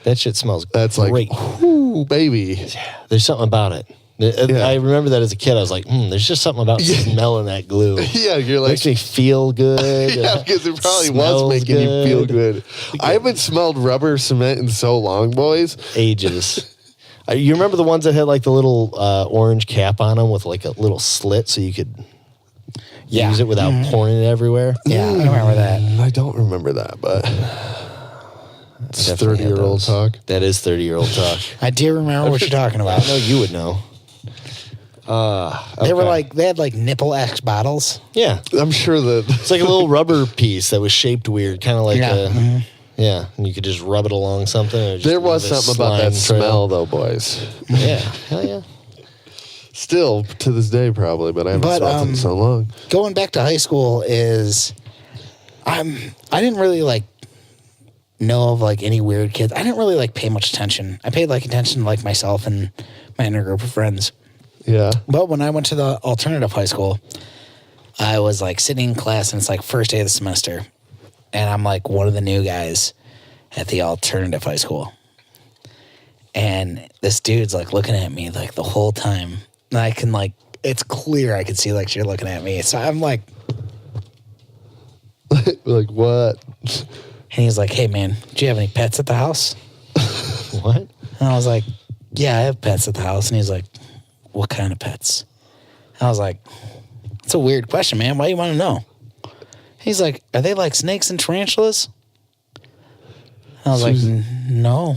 C: that shit smells
B: that's
C: great.
B: like, ooh, baby.
C: There's something about it.
B: Yeah.
C: I remember that as a kid. I was like, there's just something about smelling that glue.
B: Yeah, you're like,
C: Makes me feel good.
B: yeah, because it probably
C: Smells
B: was making you feel
C: good.
B: good. I haven't smelled rubber cement in so long, boys.
C: Ages. You remember the ones that had like the little orange cap on them with like a little slit so you could
A: yeah,
C: use it without pouring it everywhere?
A: yeah. I remember that.
B: I don't remember that, but it's
C: Definitely had
B: 30-year-old
C: those.
B: talk.
C: That is 30-year-old talk.
A: I do remember what you're talking about.
C: I know you would know.
A: They were like they had like nipple X bottles.
C: Yeah.
B: I'm sure that
C: It's like a little rubber piece that was shaped weird, kind of like
A: Yeah.
C: yeah, and you could just rub it along something. And it just
B: there was
C: leave a
B: something about that
C: slime trail.
B: smell, though, boys.
C: Yeah, hell yeah.
B: Still to this day, probably, but I haven't
A: But,
B: smelled it in so long.
A: Going back to high school is, I didn't really like know of like any weird kids. I didn't really like pay much attention. I paid like attention to like myself and my inner group of friends.
B: Yeah.
A: But when I went to the alternative high school, I was like sitting in class and it's like first day of the semester. And I'm like one of the new guys at the alternative high school. And this dude's like looking at me like the whole time. And I can like, it's clear I can see like you're looking at me. So I'm like,
B: Like what?
A: and he's like, hey man, do you have any pets at the house?
C: What?
A: And I was like, yeah, I have pets at the house. And he's like, what kind of pets? And I was like, it's a weird question, man. Why do you want to know? He's like, are they like snakes and tarantulas? I was like, no.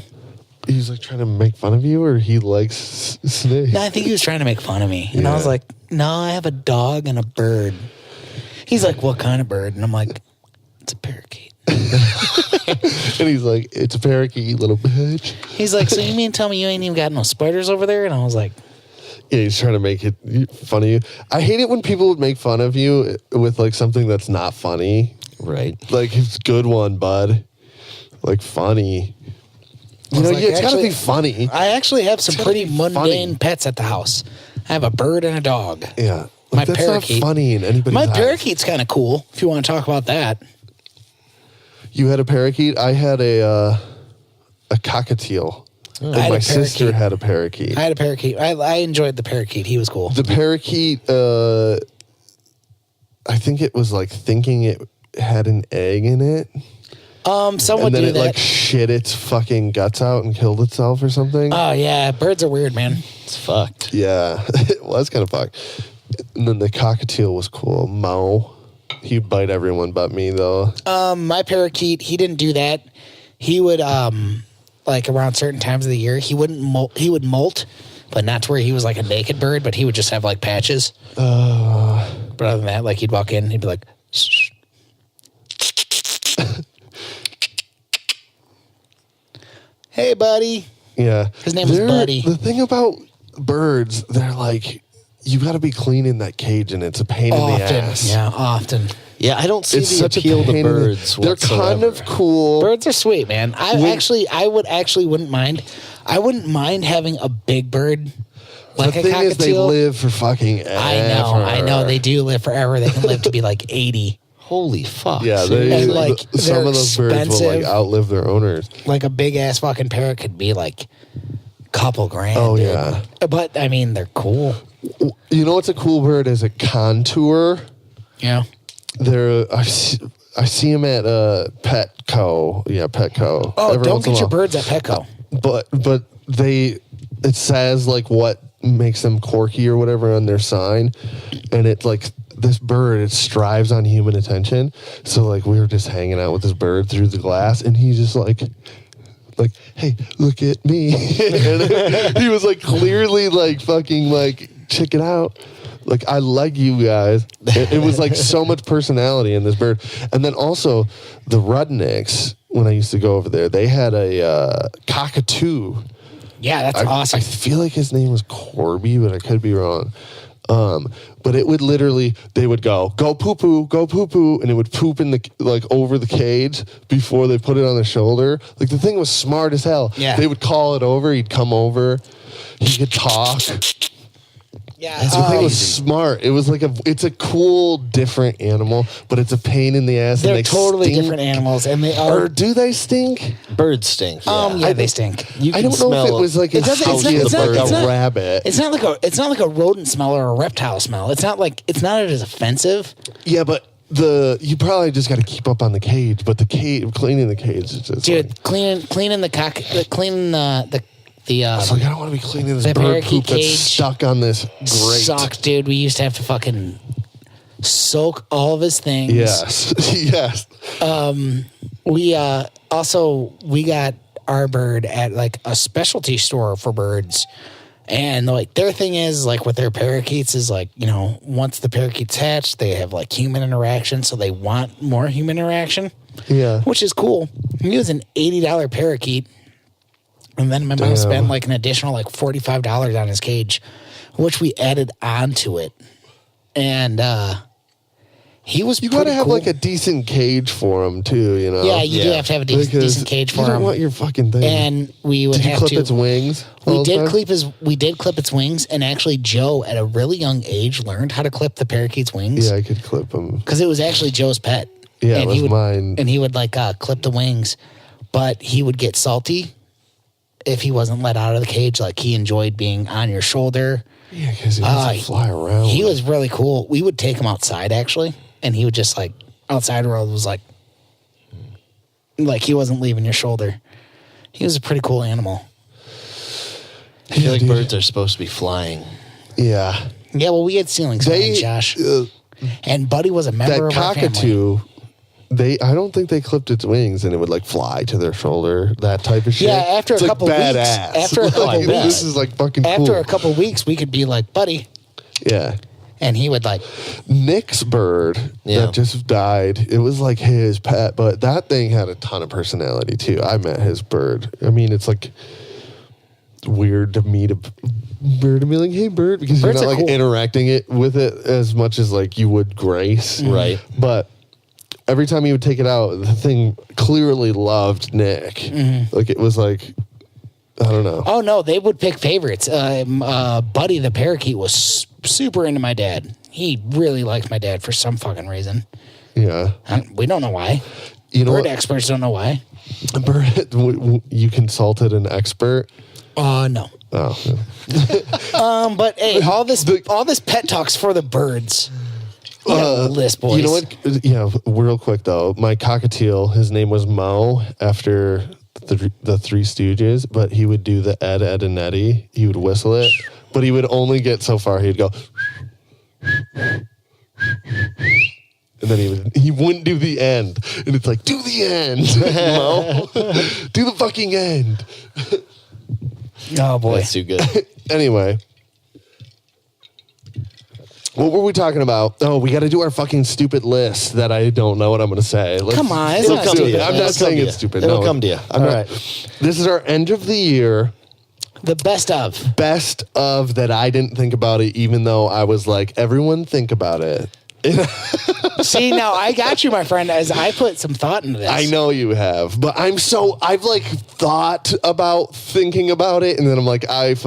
B: He's like trying to make fun of you, or he likes snakes.
A: No, I think he was trying to make fun of me. And I was
B: Yeah.
A: like, no, I have a dog and a bird. He's like, what kind of bird? And I'm like, it's a parakeet.
B: And he's like, it's a parakeet, you little bitch.
A: He's like, so you mean tell me you ain't even got no spiders over there? And I was like,
B: Yeah, he's trying to make it fun of you. I hate it when people would make fun of you with like something that's not funny.
C: Right.
B: Like, it's a good one, bud. Like, funny. You know,
A: like,
B: it's got to
A: actually-
B: be funny.
A: I actually have some
B: gotta
A: pretty
B: be
A: mundane
B: funny.
A: pets at the house. I have a bird and a dog.
B: Yeah.
A: My
B: Like, that's
A: parakeet.
B: not funny in anybody's
A: My
B: eyes.
A: parakeet's kind of cool, if you want to talk about that.
B: You had a parakeet? I had a cockatiel. And
A: I had
B: my
A: a
B: sister
A: parakeet.
B: had a parakeet.
A: I had a parakeet. I enjoyed the parakeet. He was cool.
B: The parakeet, I think it was like thinking it had an egg in it.
A: Someone
B: And then
A: do
B: it
A: that.
B: like shit its fucking guts out and killed itself or something.
A: Oh yeah, birds are weird, man.
C: It's fucked.
B: Yeah, it was kind of fucked. And then the cockatiel was cool. Mo. He'd bite everyone but me, though.
A: My parakeet, he didn't do that. He would like around certain times of the year, he wouldn't molt. He would molt, but not to where he was like a naked bird, but he would just have like patches. But other than that, like he'd walk in, he'd be like, Hey, buddy.
B: Yeah.
A: His name was Buddy.
B: The thing about birds, they're like, you got to be cleaning that cage, and it's a pain in the ass.
A: Yeah, often.
C: Yeah, I don't see
B: It's
C: the
B: such a
C: appeal
B: pain
C: to
B: in the-
C: birds
B: They're kind of
C: whatsoever.
B: cool.
A: Birds are sweet, man. I wouldn't mind. I wouldn't mind having a big bird like
B: the
A: a
B: thing
A: cockatiel.
B: is, they live for fucking ever.
A: I know. They do live forever. They can live to be like 80.
C: Holy fuck.
B: Yeah,
C: seriously?
A: And, like,
B: some
A: they're
B: of those birds will like
A: expensive.
B: outlive their owners.
A: Like a big ass fucking parrot could be like a couple grand.
B: Oh,
A: dude.
B: yeah.
A: But I mean, they're cool.
B: You know what's a cool bird is a contour.
A: Yeah.
B: I see them at Petco. Yeah, Petco.
A: Oh,
B: Every
A: don't
B: once in a
A: get your
B: while.
A: birds at Petco.
B: But it says like what makes them quirky or whatever on their sign, and it's like this bird, it strives on human attention. So like we were just hanging out with this bird through the glass, and he's just like, hey, look at me. And he was like clearly like fucking like, check it out. Like, I like you guys. It was like so much personality in this bird. And then also the Rudnicks, when I used to go over there, they had a cockatoo.
A: Yeah, that's awesome.
B: I feel like his name was Corby, but I could be wrong. But it would literally, they would go poo poo, and it would poop in the like over the cage before they put it on their shoulder. Like the thing was smart as hell.
A: Yeah.
B: They would call it over. He'd come over. He could talk.
A: Yeah,
B: The thing was smart. It was like it's a cool, different animal, but it's a pain in the ass.
A: they're
B: and they
A: totally
B: stink.
A: different animals, and they are.
B: Or do they stink?
C: Birds stink. Yeah.
A: Yeah, they stink. You
B: I
A: can
B: don't know if it
C: smell-
B: was like
A: It
B: a
A: doesn't-
B: house
A: it's not-
B: with
A: it's
B: a
A: not-
B: bird,
A: it's not-
B: a rabbit.
A: It's not like a rodent smell or a reptile smell. It's not as offensive.
B: Yeah, but you probably just got to keep up on the cage. But cleaning the cage is just
A: Dude,
B: like,
A: cleaning the
B: it's like I don't want to be cleaning this
A: the
B: bird
A: parakeet
B: poop that's
A: cage
B: stuck on this grate.
A: sucks, dude. We used to have to fucking soak all of his things.
B: Yes, yes.
A: We we got our bird at like a specialty store for birds. And like their thing is like with their parakeets is like, you know, once the parakeets hatch, they have like human interaction, so they want more human interaction.
B: Yeah.
A: Which is cool. He was an $80 parakeet. And then my mom
B: Damn.
A: spent like an additional like $45 on his cage, which we added onto it. And he was
B: You got to
A: pretty
B: have
A: cool.
B: like a decent cage for him too. You know.
A: Yeah, you do
C: Yeah.
A: have to have a
B: Because
A: decent cage for
B: you don't
A: him.
B: want your fucking thing.
A: And we would
B: Did you
A: have
B: clip
A: to
B: its wings?
A: We
B: all the
A: did
B: time?
A: clip its wings, and actually Joe at a really young age learned how to clip the parakeet's wings.
B: Yeah, I could clip them.
A: Because it was actually Joe's pet.
B: Yeah, it
A: and
B: was
A: he would,
B: mine.
A: And he would like clip the wings, but he would get salty if he wasn't let out of the cage. Like he enjoyed being on your shoulder.
B: Yeah, because he doesn't fly around.
A: He was really cool. We would take him outside actually, and he would just like outside world was like he wasn't leaving your shoulder. He was a pretty cool animal.
C: I feel like
B: dude.
C: birds are supposed to be flying.
B: Yeah.
A: Yeah, well, we had ceilings,
B: They,
A: Josh, and Buddy was a
B: that
A: member of our family.
B: cockatoo, I don't think they clipped its wings and it would like fly to their shoulder, that type of shit.
A: Yeah, after
B: It's
A: a
B: like
A: couple weeks.
B: badass.
A: After a couple
B: Like,
A: weeks.
B: This is like fucking
A: After
B: cool.
A: a couple weeks, we could be like, Buddy,
B: Yeah.
A: and he would like,
B: Nick's bird
C: Yeah.
B: that just died, it was like his pet, but that thing had a ton of personality too. I met his bird. I mean, it's like weird to meet a bird and be like, hey, bird, because
A: Birds
B: you're
A: are
B: not like
A: cool.
B: interacting it with it as much as like you would Grace.
C: Right.
B: But every time you would take it out, the thing clearly loved Nick.
A: Mm-hmm.
B: Like it was like, I don't know.
A: oh no, they would pick favorites. Buddy the parakeet was super into my dad. He really liked my dad for some fucking reason.
B: Yeah.
A: We don't know why.
B: You know
A: Bird
B: what?
A: experts don't know why.
B: Bird, you consulted an expert.
A: No.
B: Oh, yeah.
A: But hey, all this pet talk's for the birds. We got a list, boys.
B: You know what? Yeah, real quick though, my cockatiel, his name was Mo after the Three Stooges, but he would do the Ed, Ed, and Eddie. He would whistle it, but he would only get so far. He'd go, and then he wouldn't do the end, and it's like, do the end, Mo, do the fucking end.
A: Oh boy.
C: That's too good.
B: Anyway, What were we talking about? Oh, we got to do our fucking stupid list that I don't know what I'm going to say.
A: Come on, it's
C: It'll
A: not
C: come to
A: stupid.
C: you.
B: I'm
C: It'll
B: not
C: come
B: saying
C: to
B: it's
C: you.
B: stupid.
C: It'll
B: No.
C: come to you.
B: I'm
C: All
B: not-
C: right.
B: This is our end of the year
A: The best of.
B: best of that I didn't think about it, even though I was like, everyone think about it.
A: See, now I got you, my friend, as I put some thought into this.
B: I know you have, but I've like thought about thinking about it, and then I'm like, I'm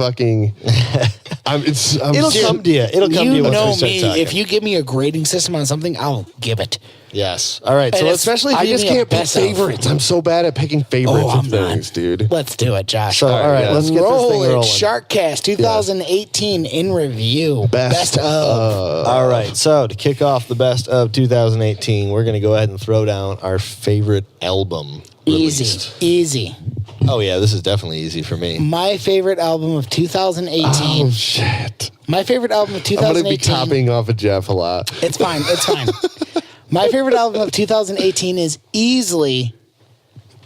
C: It'll come to you. It'll come to
A: You
C: you once
A: know
C: we start
A: me.
C: talking.
A: If you give me a grading system on something, I'll give it.
C: Yes. All right. So
A: And
C: let's
A: especially if
B: I
A: you
B: just
A: give me a
B: can't pick
A: best of.
B: favorites. I'm so bad at picking favorites
A: Oh,
B: of
A: I'm not.
B: things, dude.
A: Let's do it, Josh.
C: So, all right,
B: yeah.
C: let's get this
A: Roll
C: thing
A: it.
C: rolling.
A: Sharkcast 2018 in review.
B: Best
A: of.
C: All right. So to kick off the best of 2018, we're going to go ahead and throw down our favorite album. released.
A: Easy.
C: Oh yeah, this is definitely easy for me.
A: My favorite album of 2018.
B: Oh shit!
A: My favorite album of
B: I'm gonna
A: 2018.
B: be topping off of Jeff a lot.
A: It's fine. It's fine. My favorite album of 2018 is easily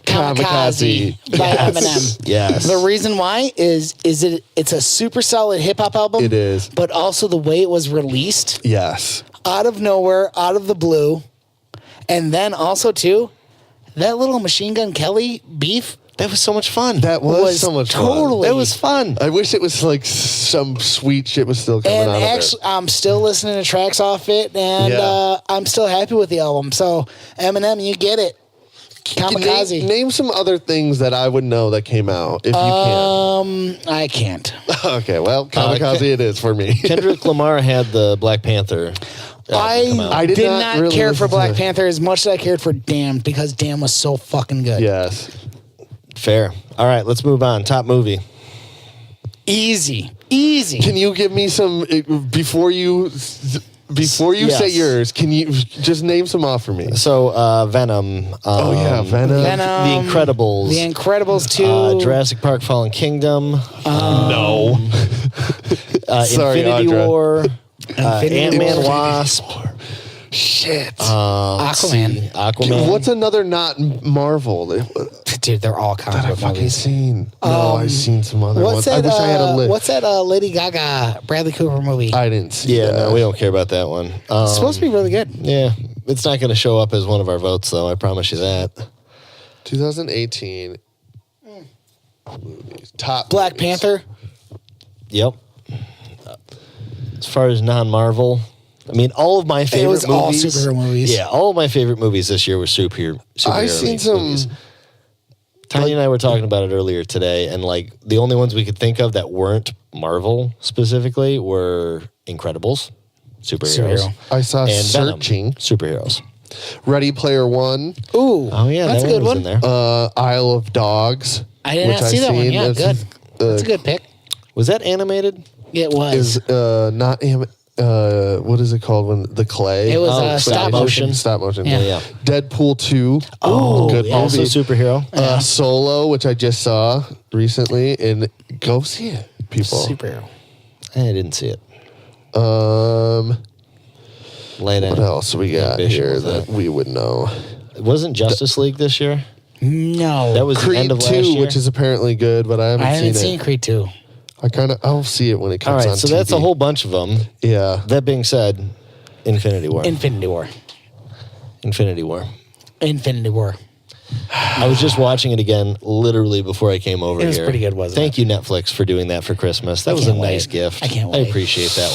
A: Kamikaze by Eminem.
C: Yes.
A: The reason why is it's a super solid hip hop album.
B: It is.
A: But also the way it was released,
B: Yes.
A: out of nowhere, out of the blue. And then also too, that little Machine Gun Kelly beef
C: That was so much fun.
B: That was,
A: was
B: so much fun.
A: totally-
C: That was fun.
B: I wish it was like some sweet shit was still coming
A: and
B: out
A: actually I'm still listening to tracks off it and
B: Yeah.
A: I'm still happy with the album. So Eminem, you get it.
B: of it.
A: Kamikaze.
B: Name some other things that I would know that came out if you
A: I can't.
B: can. Okay, well, Kamikaze it is for me.
C: Kendrick Lamar had the Black Panther. album come out.
B: I
A: did
B: did
A: not,
B: not really
A: care for
B: listen to
A: Black
B: it.
A: Panther as much as I cared for Damned because Damned was so fucking good.
B: Yes.
C: Fair. All right, let's move on. Top movie.
A: Easy.
B: Can you give me some before you say
C: Yes.
B: yours? Can you just name some off for me?
C: So Venom.
B: Oh yeah, Venom.
A: Venom.
C: The Incredibles.
A: The Incredibles 2.
C: Jurassic Park: Fallen Kingdom.
B: No. Sorry,
C: Infinity
B: Audra.
C: War.
A: Infinity
C: Ant-Man,
A: War.
C: Wasp.
B: Shit.
A: Aquaman.
C: Aquaman.
B: What's another not Marvel?
A: Dude, they're all comic
B: I
A: book
B: fucking
A: movies.
B: seen. No, I've seen some other
A: What's
B: ones.
A: that?
B: I wish I had a list.
A: What's that Lady Gaga, Bradley Cooper movie?
B: I didn't see.
C: Yeah,
B: that.
C: no, we don't care about that one.
A: It's supposed to be really good.
C: Yeah, it's not going to show up as one of our votes, though. I promise you that.
B: 2018 movies. Top
A: Black
B: movies.
A: Panther.
C: Yep. As far as non-Marvel, I mean, all of my favorite
A: was all
C: movies.
A: superhero movies.
C: Yeah, all of my favorite movies this year were superhero
B: I've seen some.
C: movies. Tiny and I were talking about it earlier today, and like the only ones we could think of that weren't Marvel specifically were Incredibles, superheroes,
A: Superhero.
B: I saw
C: and Venom,
B: Searching.
C: superheroes.
B: Ready Player One.
A: Ooh.
C: Oh yeah,
A: that's
C: that
A: a good
C: was
A: one.
C: in there.
B: Isle of Dogs.
A: I did not see that one. Yeah,
B: That's-
A: good. That's a good pick.
C: Was that animated?
A: It was.
B: Is not what is it called when the clay?
A: It was
C: Oh,
A: stop motion.
B: Stop motion.
A: Yeah.
C: Yeah.
B: Deadpool 2.
A: Oh,
B: good
A: yeah.
C: Also
B: movie.
C: superhero.
B: Solo, which I just saw recently, and go see it, people.
A: Superhero.
C: I didn't see it.
B: What else we got
C: Ambition
B: here
C: was
B: that we would know?
C: Wasn't Justice League this year?
A: No.
C: That was the
B: Creed
C: end of
B: 2,
C: last year.
B: which is apparently good, but I haven't,
A: I haven't
B: seen
A: seen
B: it.
A: Creed 2.
B: I'll see it when it
C: all
B: comes
C: right.
B: on
C: So that's a
B: TV.
C: whole bunch of them.
B: Yeah.
C: That being said, Infinity War.
A: Infinity War.
C: Infinity War.
A: Infinity War.
C: I was just watching it again literally before I came over
A: It was
C: here.
A: pretty good, wasn't
C: Thank you, Netflix, for doing that for Christmas. That was a
A: can't
C: nice
A: wait.
C: gift.
A: I can't
C: I
A: wait.
C: appreciate that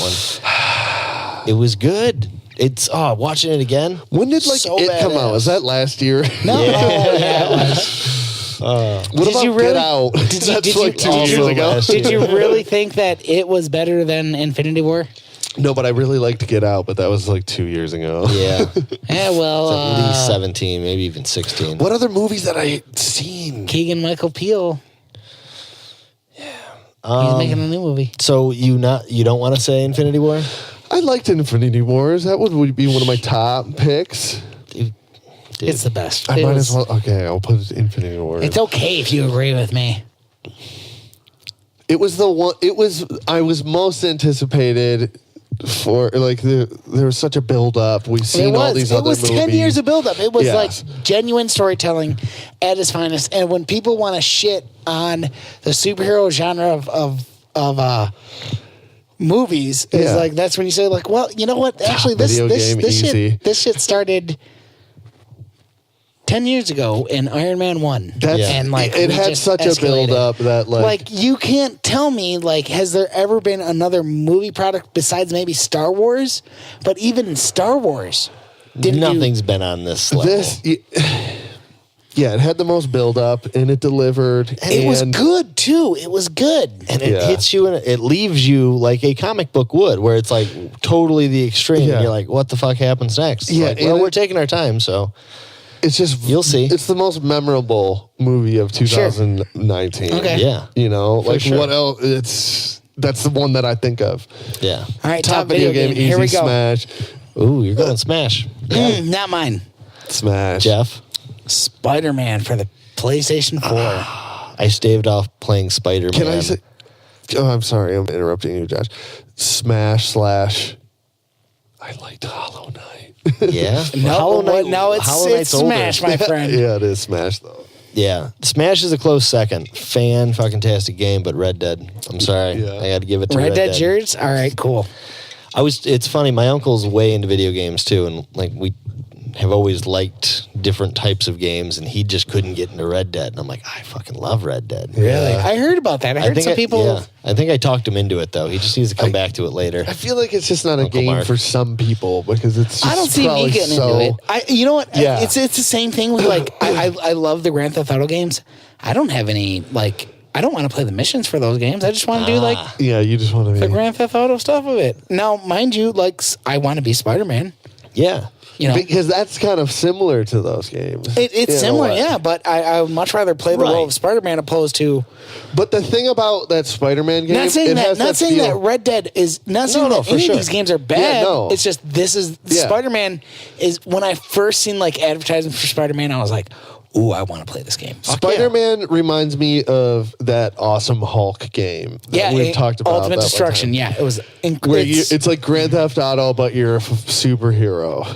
C: one. It was good. It's watching it again.
B: When did
C: so
B: it come out?
C: badass.
B: Was that last year?
A: No.
C: Yeah.
A: Oh, yeah, it was.
B: What about
A: you really-
B: Get Out?
A: Did you-
B: That's
A: did
B: like
A: you-
B: 2
C: also
B: years ago.
C: last
A: Did you
C: year.
A: really think that it was better than Infinity War?
B: No, but I really liked Get Out, but that was like 2 years ago.
C: Yeah.
A: Yeah, well,
C: At least 17, maybe even 16.
B: What other movies that I seen?
A: Keegan Michael Peele. He's making a new movie.
C: So you don't want to say Infinity War?
B: I liked Infinity Wars. That would be one of my top picks.
C: Dude,
A: It's the best.
B: I
A: It
B: might
A: was-
B: as well. Okay, I'll put Infinity Wars.
A: It's okay if you agree with me.
B: It was the one. It was. I was most anticipated for like there was such a build up. We've seen all these other movies.
A: 10 years of buildup. It was
B: Yes.
A: like genuine storytelling at its finest. And when people want to shit on the superhero genre of movies. Is
B: Yeah.
A: like that's when you say like, well, you know what? Actually, this
B: Video game, easy.
A: shit started 10 years ago in Iron Man 1.
B: That's,
A: and like
B: it
A: we
B: had
A: just
B: such a
A: escalated.
B: build up that
A: Like you can't tell me like has there ever been another movie product besides maybe Star Wars? But even Star Wars didn't do-
C: Nothing's been on this level.
B: Yeah, it had the most build up and it delivered.
A: It was good too. It was good.
C: and it
B: Yeah.
C: hits you and it leaves you like a comic book would, where it's like totally the extreme.
B: Yeah.
C: And you're like, what the fuck happens next?
B: Yeah,
C: Like,
B: and
C: well,
B: it-
C: we're taking our time, so
B: It's just
C: You'll see.
B: It's the most memorable movie of 2019.
A: Okay.
C: yeah,
B: You know, like
C: sure.
B: what else? That's the one that I think of.
C: yeah.
A: All right,
B: Top video game,
A: Here we
B: easy
A: go.
B: smash.
C: Ooh, you're going Smash,
A: Not mine.
B: Smash.
C: Jeff.
A: Spider-Man for the PlayStation 4.
C: I staved off playing Spider-Man.
B: Can I say? Oh, I'm sorry. I'm interrupting you, Josh. Smash / I liked Hollow Knight.
C: Yeah.
A: No, no, it's
C: Hollow Knight's older.
A: Smash, my friend.
B: Yeah, it is Smash though.
C: Yeah, Smash is a close second. Fan-fucking-tastic game, but Red Dead. I'm sorry,
B: Yeah.
C: I got to give it to
A: Red
C: Red
A: Dead's yours? All right, cool.
C: It's funny. My uncle's way into video games too, and like we have always liked different types of games, and he just couldn't get into Red Dead. And I'm like, I fucking love Red Dead.
A: Really? I heard about that. I heard some people.
C: I think I talked him into it though. He just needs to come back to it later.
B: I feel like it's just not a
C: Uncle
B: game
C: Mark.
B: for some people because it's. Just
A: I don't see me
B: probably
A: getting
B: so,
A: into it. You know what?
B: Yeah.
A: It's the same thing with like I love the Grand Theft Auto games. I don't have any like I don't want to play the missions for those games. I just want to do like
B: Yeah, you just want to
A: the
B: be.
A: Grand Theft Auto stuff of it. Now, mind you, like I want to be Spider-Man.
C: Yeah,
A: You know,
B: Because that's kind of similar to those games.
A: it's
B: You know
A: similar,
B: what?
A: yeah. But I would much rather play the role
C: Right.
A: of Spider-Man opposed to.
B: But the thing about that Spider-Man game,
A: Not saying
B: it
A: that.
B: has
A: Not saying
B: feel.
A: that Red Dead is. Not saying
B: no,
A: that
B: for
A: any
B: sure.
A: of these games are bad.
B: Yeah, no.
A: It's just this is
B: Yeah.
A: Spider-Man. Is when I first seen like advertising for Spider-Man, I was like, "Ooh, I want to play this game."
B: Spider-Man reminds me of that awesome Hulk game that
A: Yeah,
B: we've talked about.
A: Ultimate
B: that one
A: Destruction.
B: time.
A: Yeah, it was.
B: Where it's like Grand Theft Auto, but you're a superhero.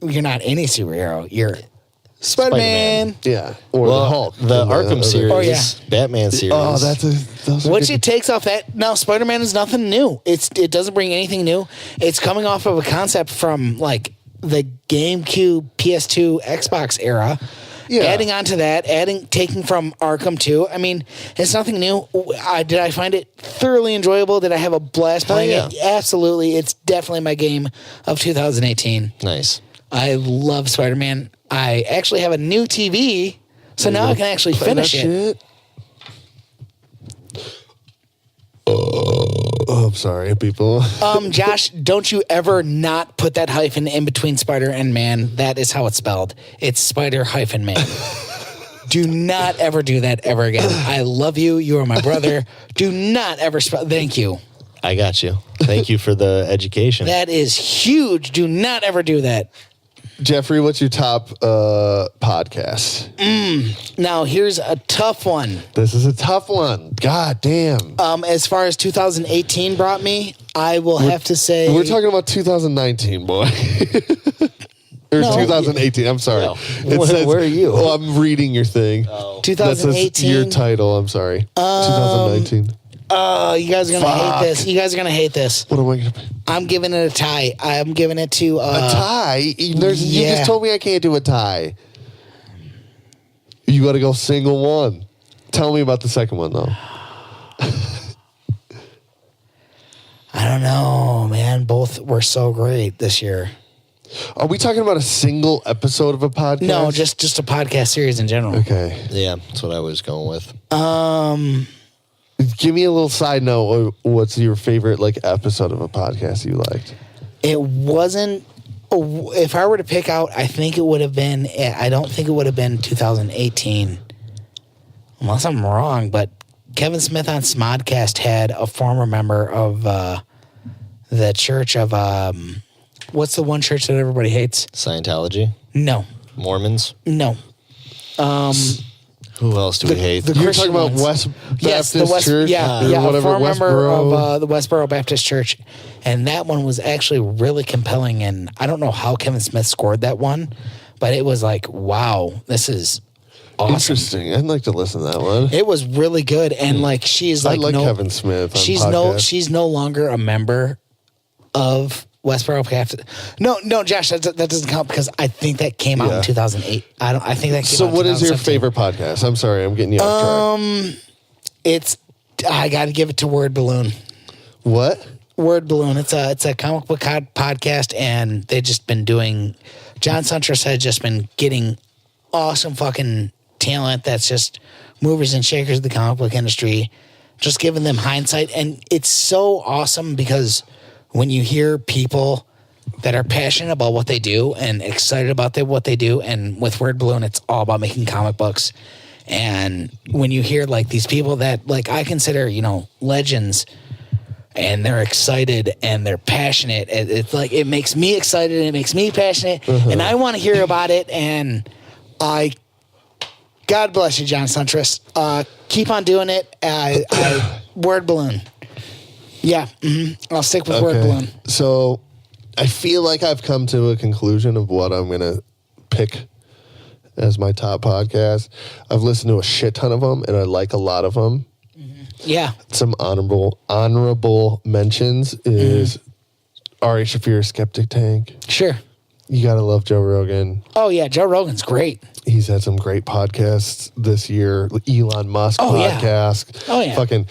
A: You're not any superhero. You're Spider-Man.
B: Yeah, or
C: well,
B: the Hulk,
C: the
B: And
C: Arkham
B: other-
C: series,
A: Oh, yeah.
C: Batman series.
B: Oh, those are
A: Which
B: good.
A: it takes off that now Spider-Man is nothing new. It doesn't bring anything new. It's coming off of a concept from like the GameCube, PS2, Xbox era.
B: Yeah.
A: Adding on to that, taking from Arkham 2. I mean, it's nothing new. Did I find it thoroughly enjoyable? Did I have a blast playing
C: yeah.
A: it? Absolutely. It's definitely my game of 2018.
C: nice.
A: I love Spider-Man. I actually have a new TV, so now I can actually
B: Play that
A: finish it.
B: shit. Oh, I'm sorry, people.
A: Josh, don't you ever not put that hyphen in between spider and man. That is how it's spelled. It's spider hyphen man. Do not ever do that ever again. I love you. You are my brother. Do not ever spell. Thank you.
C: I got you. Thank you for the education.
A: That is huge. Do not ever do that.
B: Jeffrey, what's your top podcast?
A: Now, here's a tough one.
B: This is a tough one. God damn.
A: As far as 2018 brought me, I will have to say
B: We're talking about 2019, boy. Or
A: No.
B: 2018. I'm sorry.
C: No. Where are you?
B: Oh, I'm reading your thing.
A: 2018.
B: Your title. I'm sorry. 2019.
A: Oh, you guys are gonna
B: Fuck.
A: hate this. You guys are gonna hate this.
B: What am I gonna?
A: I'm giving it a tie. I'm giving it to
B: A tie? You
A: yeah.
B: just told me I can't do a tie. You got to go single one. Tell me about the second one though.
A: I don't know, man. Both were so great this year.
B: Are we talking about a single episode of a podcast?
A: No, just a podcast series in general.
B: Okay.
C: Yeah, that's what I was going with.
B: Give me a little side note. What's your favorite episode of a podcast you liked?
A: It wasn't. If I were to pick out, I think it would have been. I don't think it would have been 2018, unless I'm wrong. But Kevin Smith on Smodcast had a former member of the church of what's the one church that everybody hates?
C: Scientology,
A: No,
C: Mormons.
A: no.
C: Who else do we hate?
A: the
B: You're
A: Christian
B: talking about
A: ones.
B: West Baptist
A: Yes, the West,
B: Church?
A: yeah,
B: or
A: yeah, a
B: whatever,
A: former member
B: Westboro.
A: of the Westboro Baptist Church, and that one was actually really compelling. And I don't know how Kevin Smith scored that one, but it was like, wow, this is awesome.
B: Interesting. I'd like to listen to that one.
A: It was really good, and like she's
B: I
A: like
B: like
A: no,
B: Kevin Smith. On
A: she's
B: podcasts.
A: she's no longer a member of Westboro. No, Josh, that doesn't count because I think that came out
B: Yeah.
A: in 2008. I think that came
B: So,
A: out.
B: what
A: in
B: is your
A: 2017.
B: favorite podcast? I'm sorry, I'm getting you off track.
A: I got to give it to Word Balloon.
B: What?
A: Word Balloon. It's a comic book podcast, and they've just been doing. John Suntress has just been getting awesome fucking talent. That's just movers and shakers of the comic book industry. Just giving them hindsight, and it's so awesome because when you hear people that are passionate about what they do and excited about what they do, and with Word Balloon, it's all about making comic books. And when you hear like these people that like I consider, legends, and they're excited and they're passionate, it's like it makes me excited and it makes me passionate, and I want to hear about it. And God bless you, John Suntress. Keep on doing it. Word Balloon. Yeah, I'll stick with Word Balloon.
B: So, I feel like I've come to a conclusion of what I'm going to pick as my top podcast. I've listened to a shit ton of them, and I like a lot of them.
A: Yeah.
B: Some honorable mentions is Ari Shaffir's Skeptic Tank.
A: Sure.
B: You got to love Joe Rogan.
A: Oh, yeah. Joe Rogan's great.
B: He's had some great podcasts this year. Elon Musk podcast.
A: Oh, yeah.
B: Fucking,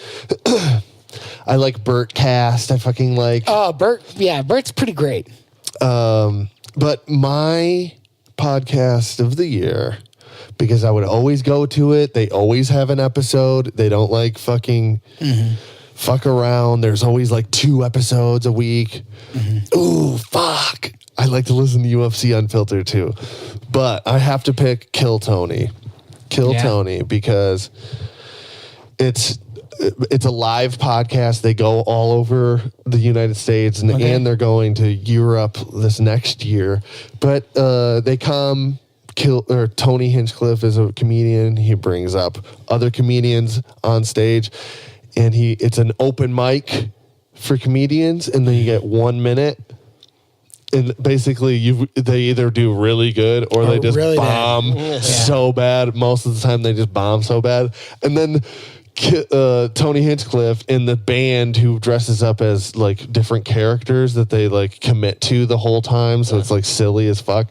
B: I like Bertcast. I fucking like.
A: Oh, Bert's pretty great.
B: But my podcast of the year, because I would always go to it. They always have an episode. They don't like fucking fuck around. There's always like 2 episodes a week. Ooh, fuck. I like to listen to UFC Unfiltered too. But I have to pick Kill Tony. Tony, because it's a live podcast. They go all over the United States, and they're going to Europe this next year. But they come. Tony Hinchcliffe is a comedian. He brings up other comedians on stage, and it's an open mic for comedians, and then you get 1 minute. And basically, they either do really good or they just
A: really
B: bomb so bad. Most of the time, they just bomb so bad. And then Tony Hinchcliffe in the band who dresses up as like different characters that they like commit to the whole time. So it's like silly as fuck.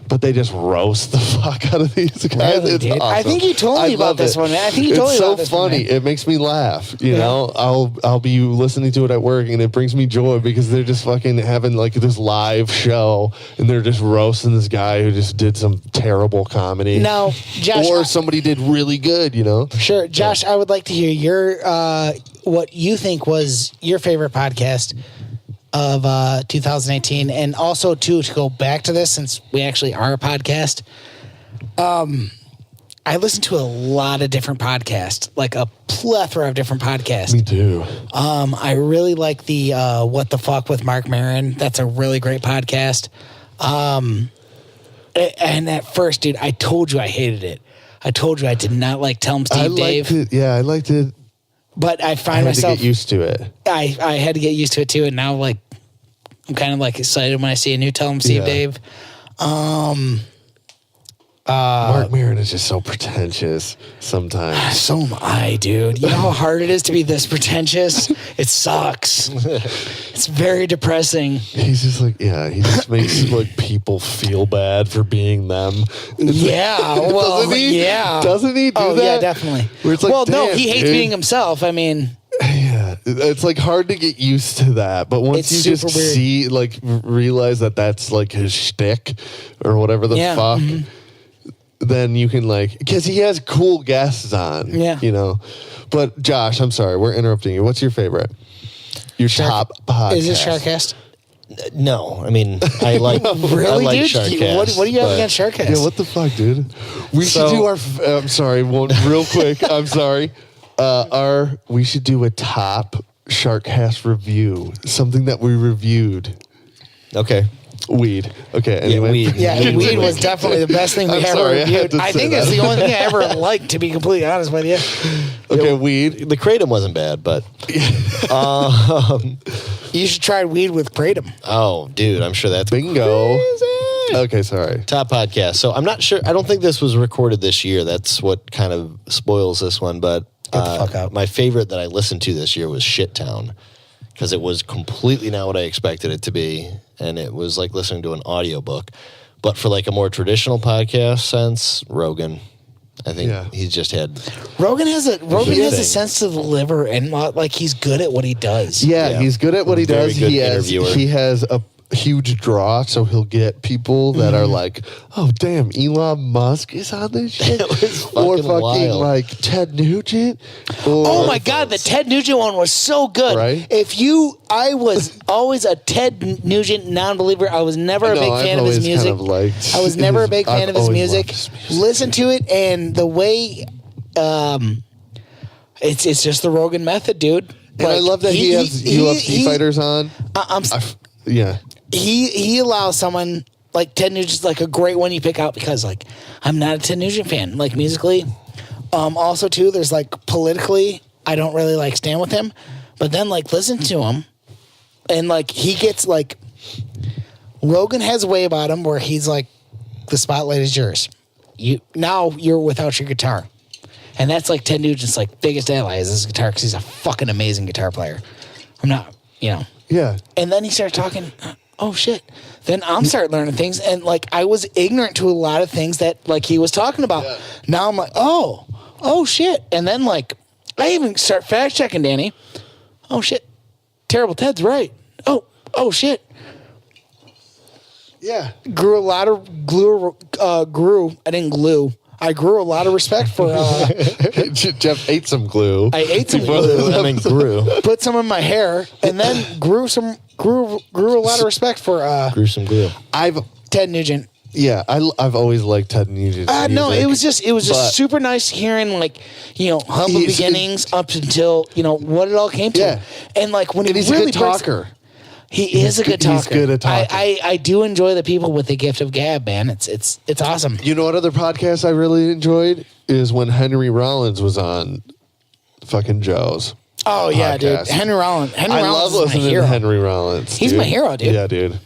B: But they just roast the fuck out of these guys.
A: Really,
B: It's
A: dude?
B: awesome.
A: I think you told me
B: I
A: about
B: love
A: this
B: it.
A: one, man. I think you told me about this
B: It's so
A: one,
B: funny.
A: man.
B: It makes me laugh. You know, I'll be listening to it at work, and it brings me joy because they're just fucking having like this live show, and they're just roasting this guy who just did some terrible comedy.
A: Now, Josh,
B: or somebody did really good.
A: Sure, Josh. I would like to hear your what you think was your favorite podcast of 2018, and also to go back to this since we actually are a podcast. I listen to a lot of different podcasts, like a plethora of different podcasts.
B: Me too.
A: I really like the What the Fuck with Mark Maron. That's a really great podcast. And at first, dude, I told you I hated it. I told you I did not like Tell 'em Steve Dave.
B: I liked it.
A: But I
B: I
A: find
B: had
A: myself
B: to get used to it.
A: I had to get used to it too, and now like I'm kind of like excited when I see a new Tell 'em Steve
B: Yeah.
A: Dave.
B: Mark Maron is just so pretentious sometimes.
A: So am I, dude. You know how hard it is to be this pretentious? It sucks. It's very depressing.
B: He's just like, he just makes like people feel bad for being them.
A: Yeah, well,
B: Doesn't he?
A: yeah.
B: Doesn't he do
A: Oh,
B: that?
A: yeah, definitely.
B: Where it's like,
A: well, no,
B: damn,
A: he hates
B: dude.
A: being himself. I mean,
B: Yeah, it's like hard to get used to that. But once
A: It's
B: you just
A: super weird.
B: see, like, realize that that's like his shtick or whatever the
A: Yeah,
B: fuck, then you can like, because he has cool guests on.
A: Yeah.
B: But Josh, I'm sorry, we're interrupting you. What's your favorite? Your top podcast?
A: is it Sharkcast?
C: No, I mean, I like
A: Really,
C: I like
A: dude?
C: Sharkcast,
A: What do you have
C: but-
A: against Sharkcast?
B: Yeah, what the fuck, dude? We should
C: So-
B: do our. I'm sorry, real quick. I'm sorry. We should do a top Sharkcast review. Something that we reviewed.
C: Okay.
B: Weed. Okay. Anyway.
C: weed.
A: Yeah, weed was definitely the best thing we
B: I'm
A: ever
B: sorry, I had
A: reviewed.
B: to
A: I
B: say
A: think it's
B: that.
A: the only thing I ever liked, to be completely honest with you.
B: Okay. Weed.
C: The Kratom wasn't bad, but
A: You should try weed with Kratom.
C: oh, dude, I'm sure that's
B: Bingo. Okay, sorry.
C: Top podcast. So I'm not sure. I don't think this was recorded this year. That's what kind of spoils this one. But
A: Get the fuck out.
C: my favorite that I listened to this year was Shittown, because it was completely not what I expected it to be, and it was like listening to an audiobook. But for like a more traditional podcast sense, Rogan. I think he's just had.
A: Rogan has a
C: thing.
A: sense to deliver, and like he's good at what he does.
B: Yeah, he's good at what he
C: Very
B: does.
C: good
B: He
C: interviewer.
B: has a huge draw, so he'll get people that are like, "Oh, damn, Elon Musk is on this shit,"
C: It was
B: or
C: fucking
B: fucking
C: wild.
B: like Ted Nugent. Or,
A: Oh my God, the Ted Nugent one was so good.
B: Right?
A: I was always a Ted Nugent non-believer. I was never a
B: No,
A: big
B: I've
A: fan of his
B: always
A: music.
B: kind of liked
A: I was never a
B: his-
A: big fan
B: I've
A: of his
B: always
A: music.
B: loved his music.
A: Listen to it, and the way, it's just the Rogan method, dude.
B: And I love that he has UFC fighters on. Yeah.
A: He allows someone like Ted Nugent's like a great one you pick out because like I'm not a Ted Nugent fan, like musically. Also too, there's like politically, I don't really like stand with him, but then like listen to him, and like he gets like Rogan has a way about him where he's like the spotlight is yours. You're without your guitar, and that's like Ted Nugent's like biggest ally is his guitar because he's a fucking amazing guitar player. I'm not,
B: Yeah.
A: And then he started talking. Oh shit! Then I'm starting learning things, and like I was ignorant to a lot of things that like he was talking about.
B: Yeah.
A: Now I'm like, oh shit! And then like I even start fact checking Danny. Oh shit! Terrible Ted's right. Oh shit!
B: Yeah.
A: Grew a lot of glue. I didn't glue. I grew a lot of respect for.
B: Jeff ate some glue.
A: I ate some
B: Before
A: glue.
B: this
C: I mean, grew.
A: Put some in my hair, and then grew a lot of respect for
C: Gruesome glue.
B: I've
A: Ted Nugent.
B: I've always liked Ted Nugent's
A: No,
B: music,
A: it was just
B: but-
A: super nice hearing like humble
B: He's-
A: beginnings up until what it all came to,
B: Yeah.
A: and like when
B: And
A: he
B: he's
A: really
B: a good
A: breaks-
B: talker.
A: He is a good talker.
B: He's good at talking.
A: I do enjoy the people with the gift of gab, man. It's awesome.
B: You know what other podcast I really enjoyed is when Henry Rollins was on fucking Joe's.
A: Oh yeah, dude.
B: podcast.
A: Henry Rollins. Henry
B: I
A: Rollins
B: love
A: is my
B: listening
A: hero.
B: to Henry Rollins.
A: He's
B: dude.
A: my hero, dude.
B: Yeah, dude.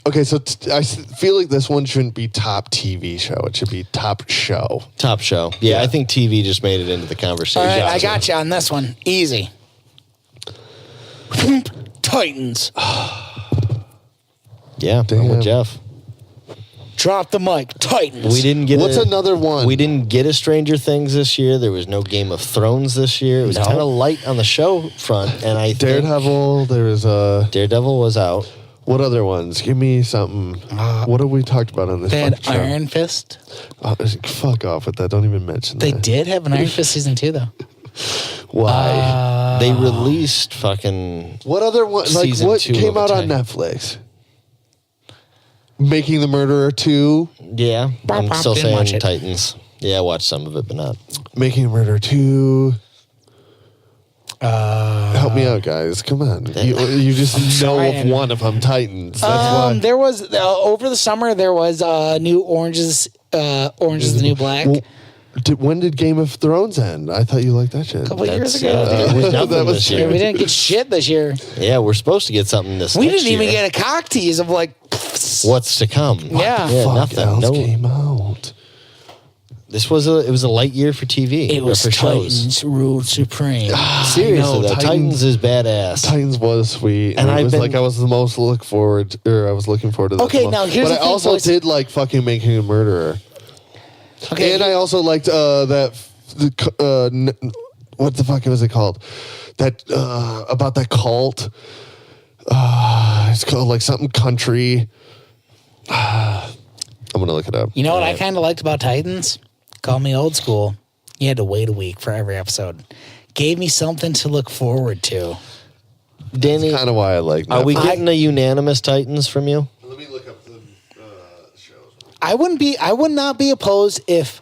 B: Okay, so I feel like this one shouldn't be top TV show. It should be top show.
C: Top show. Yeah, I think TV just made it into the conversation.
A: All right, I got you on this one. Easy. Titans.
C: Yeah, I'm
B: Damn.
C: with Jeff.
A: Drop the mic. Titans.
C: We didn't get
B: What's another one?
C: We didn't get a Stranger Things this year. There was no Game of Thrones this year. It was
A: No.
C: kind of light on the show front, and I think
B: Daredevil. There was
C: Daredevil was out.
B: what other ones? Give me something. What have we talked about on this?
A: They had
B: fucking show?
A: Iron Fist.
B: Fuck off with that. Don't even mention
A: They
B: that.
A: did have an Iron Fist season 2, though.
B: Why?
C: They released fucking.
B: What other one? Like
C: Season
B: what
C: 2
B: came
C: of
B: out on
C: Attack.
B: Netflix? Making the Murderer 2.
C: Yeah, I'm still
A: Didn't watch
C: saying
A: it.
C: Titans. Yeah, I watched some of it, but not.
B: Making a Murderer 2. Help me out, guys. Come on. You just know
A: sorry,
B: of one of them, Titans. That's why.
A: There was over the summer there was new Orange is the New Black.
B: Well, when did Game of Thrones end? I thought you liked that shit.
A: a couple years
C: That's,
A: ago.
C: there was nothing
B: That was
C: this
A: Yeah,
C: year.
A: we didn't get shit this year.
C: Yeah, we're supposed to get something this.
A: We
C: next
A: didn't even
C: year.
A: get a cock tease of like.
C: What's to come?
A: Yeah.
C: yeah,
B: Fuck
C: nothing.
B: else
C: No,
B: came out.
C: this was a light year for TV.
A: It was
C: for shows.
A: Titans ruled supreme.
C: Seriously,
B: know,
C: though,
B: Titans-
C: Titans is badass.
B: Titans was sweet,
C: And
B: and it
C: I've
B: was
C: been-
B: like I was the most looking forward to that.
A: Okay,
B: the most.
A: now here's
B: but
A: the
B: I
A: thing,
B: also
A: boys.
B: did like fucking Making a Murderer,
A: Okay,
B: and I also liked what the fuck was it called? That about that cult. It's called like something country. I'm gonna look it up.
A: you know what I kind of liked about Titans? Call me old school. You had to wait a week for every episode. Gave me something to look forward to.
C: Danny,
B: Kind of why I like.
C: are we
B: Netflix.
C: getting a unanimous Titans from you?
B: Let me look up the shows.
A: I would not be opposed if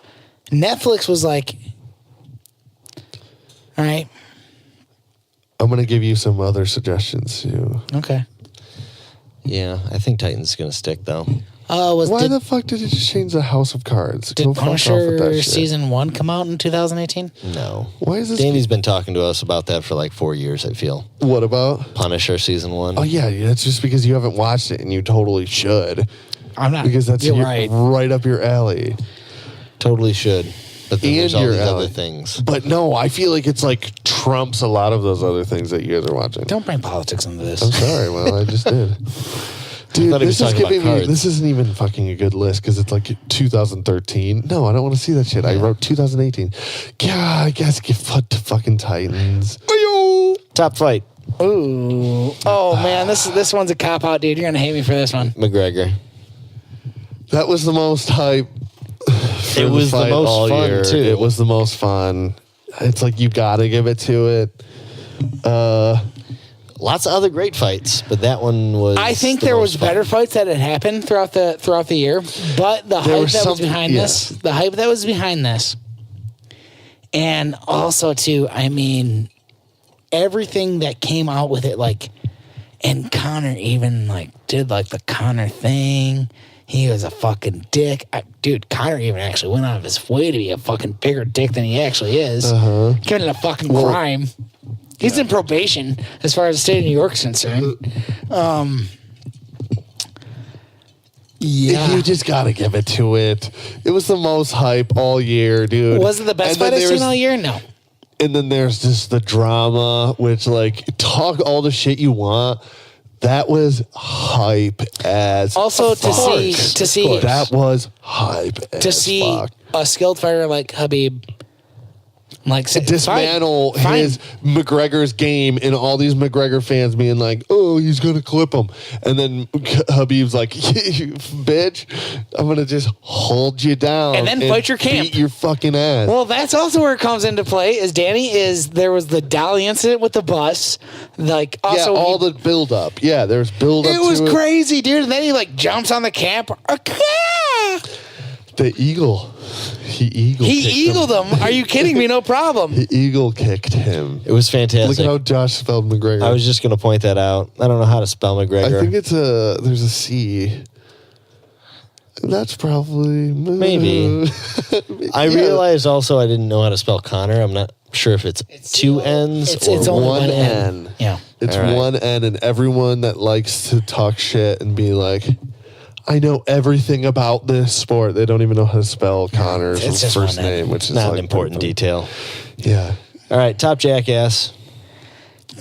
A: Netflix was like, all right,
B: I'm gonna give you some other suggestions too.
A: okay.
C: Yeah, I think Titans is going to stick though.
B: Why the fuck did it just change the House of Cards? Go
A: did
B: fuck off with that
A: Punisher
B: shit.
A: season 1 come out in 2018?
C: No.
B: Why is this?
C: Danny's been talking to us about that for like 4 years, I feel.
B: What about?
C: Punisher season 1.
B: Oh yeah, it's just because you haven't watched it and you totally should.
A: I'm not.
B: because that's
A: you're
B: right up your alley.
C: Totally should. But then
B: And
C: there's all
B: your
C: these
B: alley.
C: other things.
B: But no, I feel like it's like trumps a lot of those other things that you guys are watching.
A: Don't bring politics into this.
B: I'm sorry. Well, I just did.
C: I
B: Dude,
C: thought he was
B: this is
C: talking about
B: giving me.
C: cards.
B: This isn't even fucking a good list because it's like 2013. No, I don't want to see that shit. I wrote 2018. God, I guess get fucking Titans.
C: Top fight,
A: Ooh. Oh man, this one's a cop out, dude. You're gonna hate me for this one.
C: McGregor.
B: That was the most hype. for
C: It was the
B: fight
C: most
B: all
C: fun,
B: year.
C: too.
B: It was the most fun. It's like you gotta give it to it.
C: Lots of other great fights, but that one was.
A: I think
C: the
A: there
C: most
A: was
C: fun.
A: better fights that had happened throughout the year, but the hype
B: was
A: that was
B: something-
A: behind
B: yeah.
A: the hype that was behind this, and also too, I mean, everything that came out with it, like, and Connor even like did like the Connor thing. He was a fucking dick. Dude, Connor even actually went out of his way to be a fucking bigger dick than he actually is. Committed a fucking crime. He's in probation as far as the state of New York's concerned. Yeah.
B: You just gotta give it to it. It was the most hype all year, dude.
A: Was it the best
B: And then
A: fight I've seen
B: there's-
A: all year? No.
B: And then there's just the drama, which like talk all the shit you want. That was hype as
A: Also
B: fuck.
A: to see
B: That was hype
A: to
B: as
A: see
B: fuck.
A: a skilled fighter like Habib like
B: Dismantle
A: fine.
B: his McGregor's game and all these McGregor fans being like, oh, he's gonna clip him. And then Habib's like, you bitch, I'm gonna just hold you down
A: And then fight your camp.
B: beat your fucking ass.
A: Well, that's also where it comes into play. Is Danny is there was the Dolly incident with the bus, like also
B: yeah, all the build up. Yeah, there's build up.
A: it was
B: to
A: crazy, dude. And then he like jumps on the camp.
B: The eagle. He
A: He eagled him. Are you kidding me? No problem.
B: The eagle kicked him.
C: It was
B: Look
C: fantastic.
B: at how Josh spelled McGregor.
C: I was just going to point that out. I don't know how to spell
B: I
C: McGregor.
B: think it's there's a C. That's probably
C: Maybe. I
B: Yeah.
C: realized also I didn't know how to spell Connor. I'm not sure if it's two N's
A: it's
C: or
A: only
B: one
A: one
B: N.
A: Yeah.
B: It's
C: All right.
B: one N, and everyone that likes to talk shit and be like, I know everything about this sport. They don't even know how to spell Connor's
A: It's just
B: first
A: one N.
B: name, which is
C: not
B: like
C: an important detail.
B: Yeah.
C: All right, top jackass.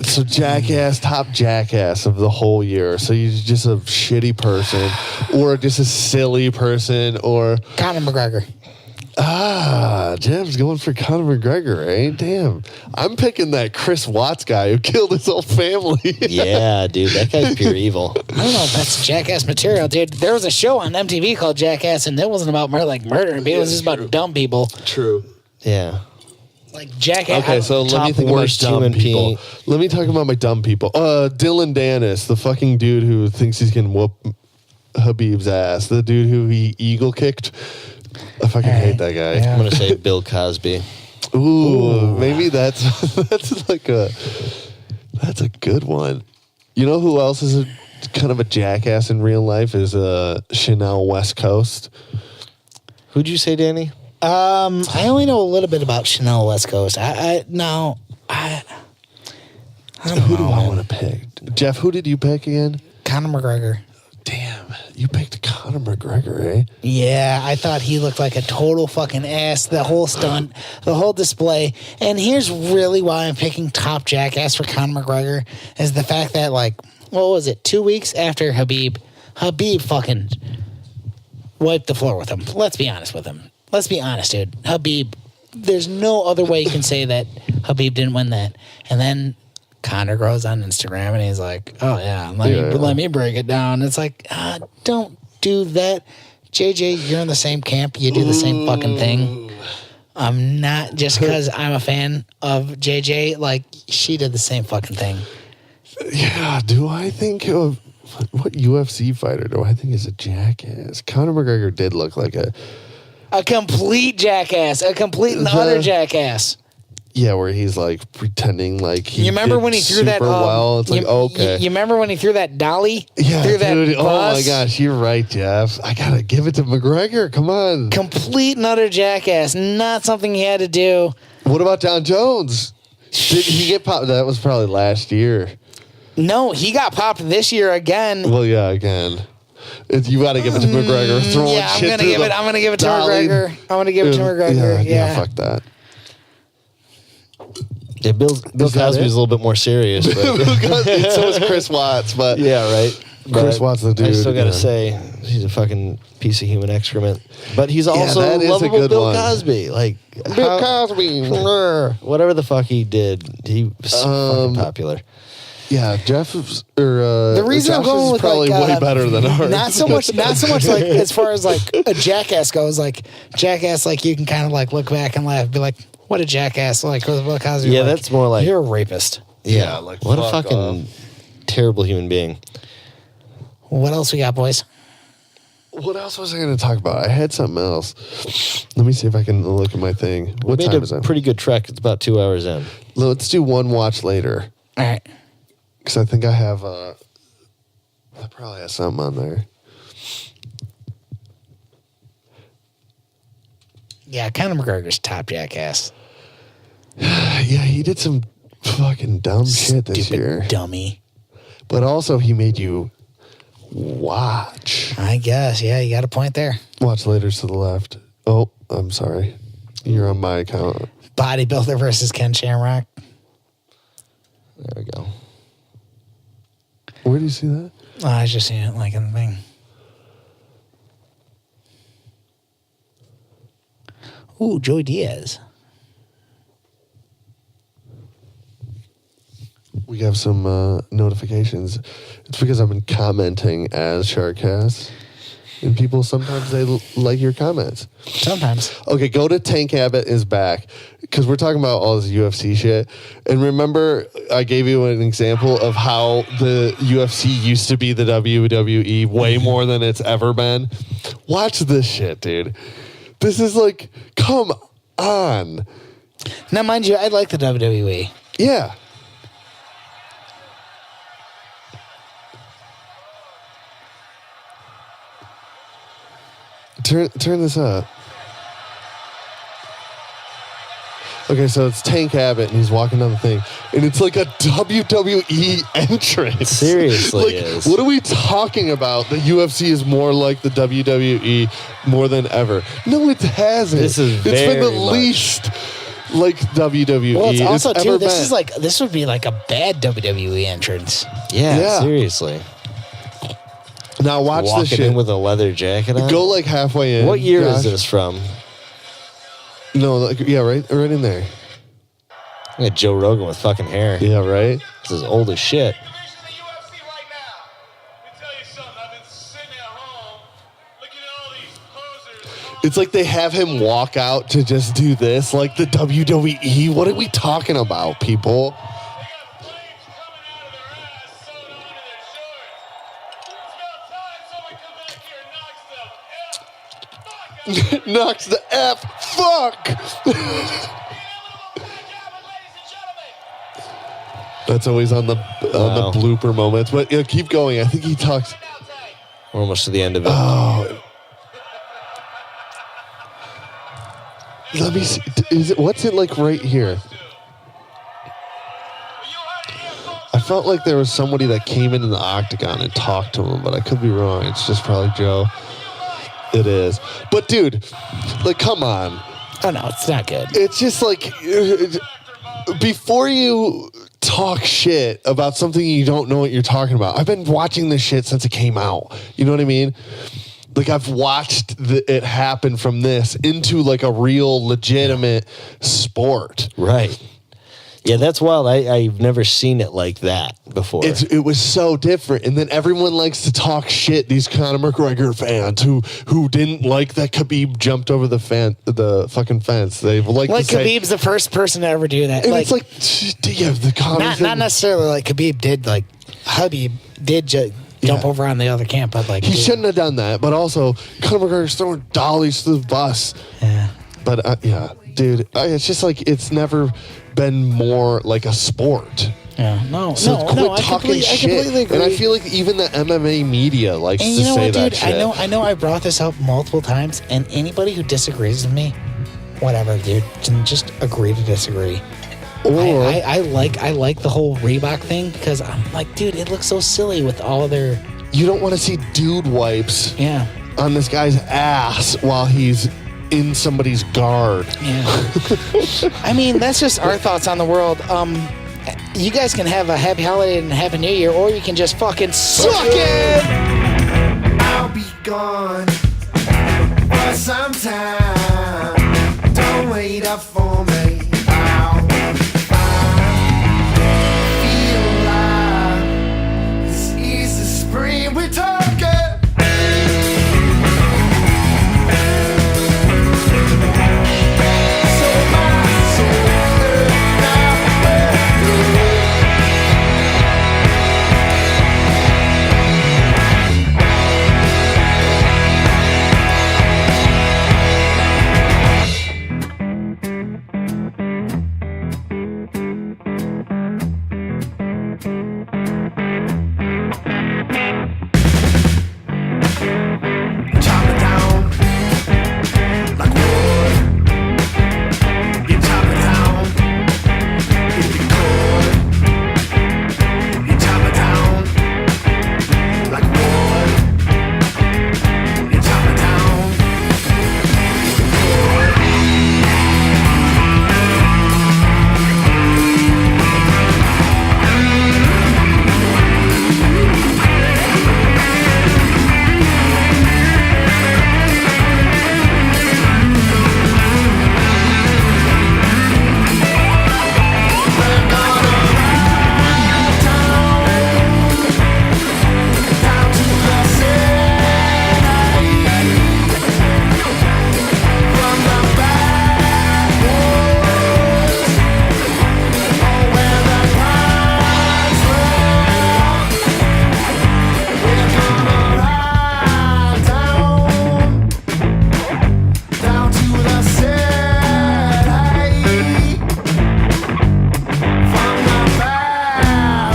B: So jackass, top jackass of the whole year. So you're just a shitty person, or just a silly person, or
A: Conor McGregor.
B: Jim's going for Conor McGregor, eh? Damn, I'm picking that Chris Watts guy who killed his whole family.
C: Yeah, dude, that guy's pure evil.
A: I don't know if that's Jackass material, dude. There was a show on MTV called Jackass, and it wasn't about murder. It was just about dumb people.
B: True.
C: Yeah.
A: Like Jackass.
B: Okay, so let me
C: Top
B: think of my
C: worst
B: dumb
C: human
B: people.
C: being.
B: Let me talk about my dumb people. Dylan Dennis, the fucking dude who thinks he's gonna whoop Habib's ass. The dude who he eagle kicked. I fucking hate that guy.
A: Yeah.
C: I'm going to say Bill Cosby.
B: Ooh, maybe that's like that's a good one. You know who else is a kind of a jackass in real life is Chanel West Coast.
C: Who'd you say, Danny?
A: I only know a little bit about Chanel West Coast. I don't know.
B: Who do I want to pick? Jeff, who did you pick again?
A: Conor McGregor.
B: Damn, you picked Conor McGregor, eh?
A: Yeah, I thought he looked like a total fucking ass. The whole stunt, the whole display. And here's really why I'm picking top jackass for Conor McGregor is the fact that, like, what was it, 2 weeks after Habib fucking wiped the floor with him. Let's be honest with him. Let's be honest, dude. Habib, there's no other way you can say that Habib didn't win that. And then Conor goes on Instagram and he's like, oh, yeah, let me break it down. It's like, don't do that. JJ, you're in the same camp. You do the same fucking thing. I'm not, just because I'm a fan of JJ, like, she did the same fucking thing.
B: Yeah, do I think of what UFC fighter do I think is a jackass? Conor McGregor did look like a
A: complete jackass. A complete and utter jackass.
B: yeah, where he's like pretending like he
A: You remember
B: did
A: when he threw that?
B: super well. It's like okay,
A: You remember when he threw that dolly?
B: yeah,
A: through that
B: dude. Oh my
A: bus?
B: gosh, you're right, Jeff. I gotta give it to McGregor. Come on.
A: Complete and utter jackass. Not something he had to do.
B: What about John Jones? Did he get popped? That was probably last year.
A: No, he got popped this year again.
B: Well, yeah, again. You got to give it to McGregor. Throwing
A: Yeah, I'm
B: shit
A: gonna
B: through
A: give
B: the
A: it. I'm gonna give it to
B: dolly.
A: McGregor. I'm gonna give it to McGregor. Yeah.
B: Fuck that.
C: Yeah, Bill
B: Is that
C: Cosby's
B: it?
C: a little bit more serious. But
B: So is Chris Watts, but
C: yeah, right.
B: Chris
C: But
B: Watts, the dude.
C: I still gotta
B: yeah.
C: say, he's a fucking piece of human excrement. But he's also
B: that is a
C: lovable
B: good
C: Bill
B: one.
C: Cosby. Like
B: Bill Cosby.
C: whatever the fuck he did, he was fucking popular.
B: Yeah, Jeff or
A: The reason I'm
B: Josh's
A: going
B: is
A: with
B: probably
A: like,
B: way better than ours.
A: Not so much like as far as like a jackass goes. Like jackass, like you can kind of like look back and laugh, be like, "What a jackass!" Like Bill Cosby.
C: Yeah,
A: like,
C: that's more like-
A: you're a rapist.
C: Yeah,
B: like,
C: what a
B: fuck
C: fucking terrible human being.
A: What else we got, boys?
B: What else was I going to talk about? I had something else. Let me see if I can look at my thing. What
C: We
B: time
C: made
B: is
C: a
B: it?
C: pretty good trek. It's about 2 hours in.
B: Let's do one watch later
A: All right.
B: because I think I have. I probably have something on there.
A: Yeah, Conor McGregor's top jackass.
B: Yeah, he did some fucking dumb shit this
A: Stupid
B: year,
A: dummy.
B: but also he made you watch.
A: I guess. Yeah, you got a point there.
B: Watch later to the left. Oh, I'm sorry. You're on my account.
A: Bodybuilder versus Ken Shamrock.
C: There we go.
B: Where do you see that?
A: Oh, I was just seeing it like in the thing. Ooh, Joey Diaz.
B: We have some notifications. It's because I've been commenting as Sharkcast. And people sometimes they like your comments.
A: Sometimes.
B: Okay, go to Tank Abbott is back because we're talking about all this UFC shit. And remember, I gave you an example of how the UFC used to be the WWE way more than it's ever been. Watch this shit, dude. This is like, come on.
A: Now, mind you, I like the WWE.
B: Yeah. Turn this up. Okay, so it's Tank Abbott and he's walking down the thing, and it's like a WWE entrance.
C: Seriously,
B: like,
C: is.
B: what are we talking about? The UFC is more like the WWE more than ever. No, it hasn't.
C: This is
B: it's been the
C: very much-
B: least like WWE.
A: Well, it's also
B: ever
A: too. This
B: been.
A: is like this would be like a bad WWE entrance.
C: Yeah,
B: Yeah.
C: seriously.
B: Now watch
C: Walking
B: this shit.
C: in with a leather jacket on.
B: Go like halfway in.
C: What year is
B: Josh.
C: this from?
B: No, like, yeah, right in there.
C: Yeah, Joe Rogan with fucking hair.
B: Yeah, right.
C: This is old as shit.
E: Division of the UFC right now. Let me tell you something. I've been sitting at home looking at all these posers.
B: It's like they have him walk out to just do this, like the WWE. What are we talking about, people?
E: They got flames coming out of their ass, sewing onto their shorts. It's about time someone come back here and knocks the F fuck out of
B: Knocks the F. Fuck. That's always on the
C: Wow.
B: blooper moments. But yeah, keep going. I think he talks.
C: We're almost to the end of it.
B: Oh. Let me see. Is it? What's it like right here? I felt like there was somebody that came into the octagon and talked to him, but I could be wrong. It's just probably Joe. It is. But dude, like, come on.
A: Oh no, it's not good.
B: It's just like before you talk shit about something you don't know what you're talking about. I've been watching this shit since it came out. You know what I mean? Like I've watched it happen from this into like a real legitimate sport.
C: Right. Yeah, that's wild. I've never seen it like that before.
B: It was so different, and then everyone likes to talk shit. These Conor McGregor fans who didn't like that Khabib jumped over the fucking fence. They like
A: Like
B: to say,
A: Khabib's the first person to ever do that.
B: and
A: Like,
B: it's like, yeah, the Conor
A: not
B: thing.
A: necessarily like Khabib did. Like Habib did jump
B: Yeah.
A: over on the other camp, but like
B: He
A: dude,
B: shouldn't have done that, but also Conor McGregor's throwing dollies to the bus.
A: Yeah.
B: But yeah, dude, it's just like it's never been more like a sport.
A: Yeah. No.
B: So
A: no.
B: quit
A: No. I
B: talking
A: completely
B: shit.
A: agree.
B: And I feel like even the MMA media likes
A: And
B: to
A: you know
B: say
A: what,
B: that
A: dude?
B: shit.
A: I know. I brought this up multiple times, and anybody who disagrees with me, whatever, dude, can just agree to disagree.
B: Or
A: I like the whole Reebok thing because I'm like, dude, it looks so silly with all their
B: you don't want to see dude wipes
A: Yeah.
B: on this guy's ass while he's in somebody's guard.
A: Yeah. I mean, that's just our thoughts on the world. You guys can have a happy holiday and a happy new year, or you can just fucking suck it.
D: I'll be gone for some time. Don't wait up for me. I'll be fine. Feel alive. This is the spring we're talking. So my soul now chop it down like wood. You chop it down if you could. You chop it down like wood. You chop it down if you could. We're gonna ride down to the city from the backwoods, where the pines live. We're gonna ride down to the city from the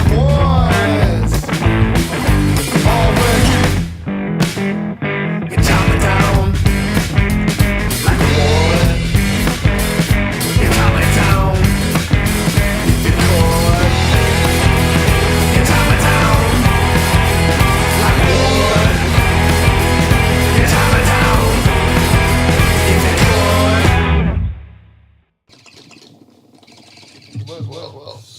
D: backwoods. Where you chop it down like wood. You chop it down if you could. You chop it down like wood. You chop it down if you could.
B: Well.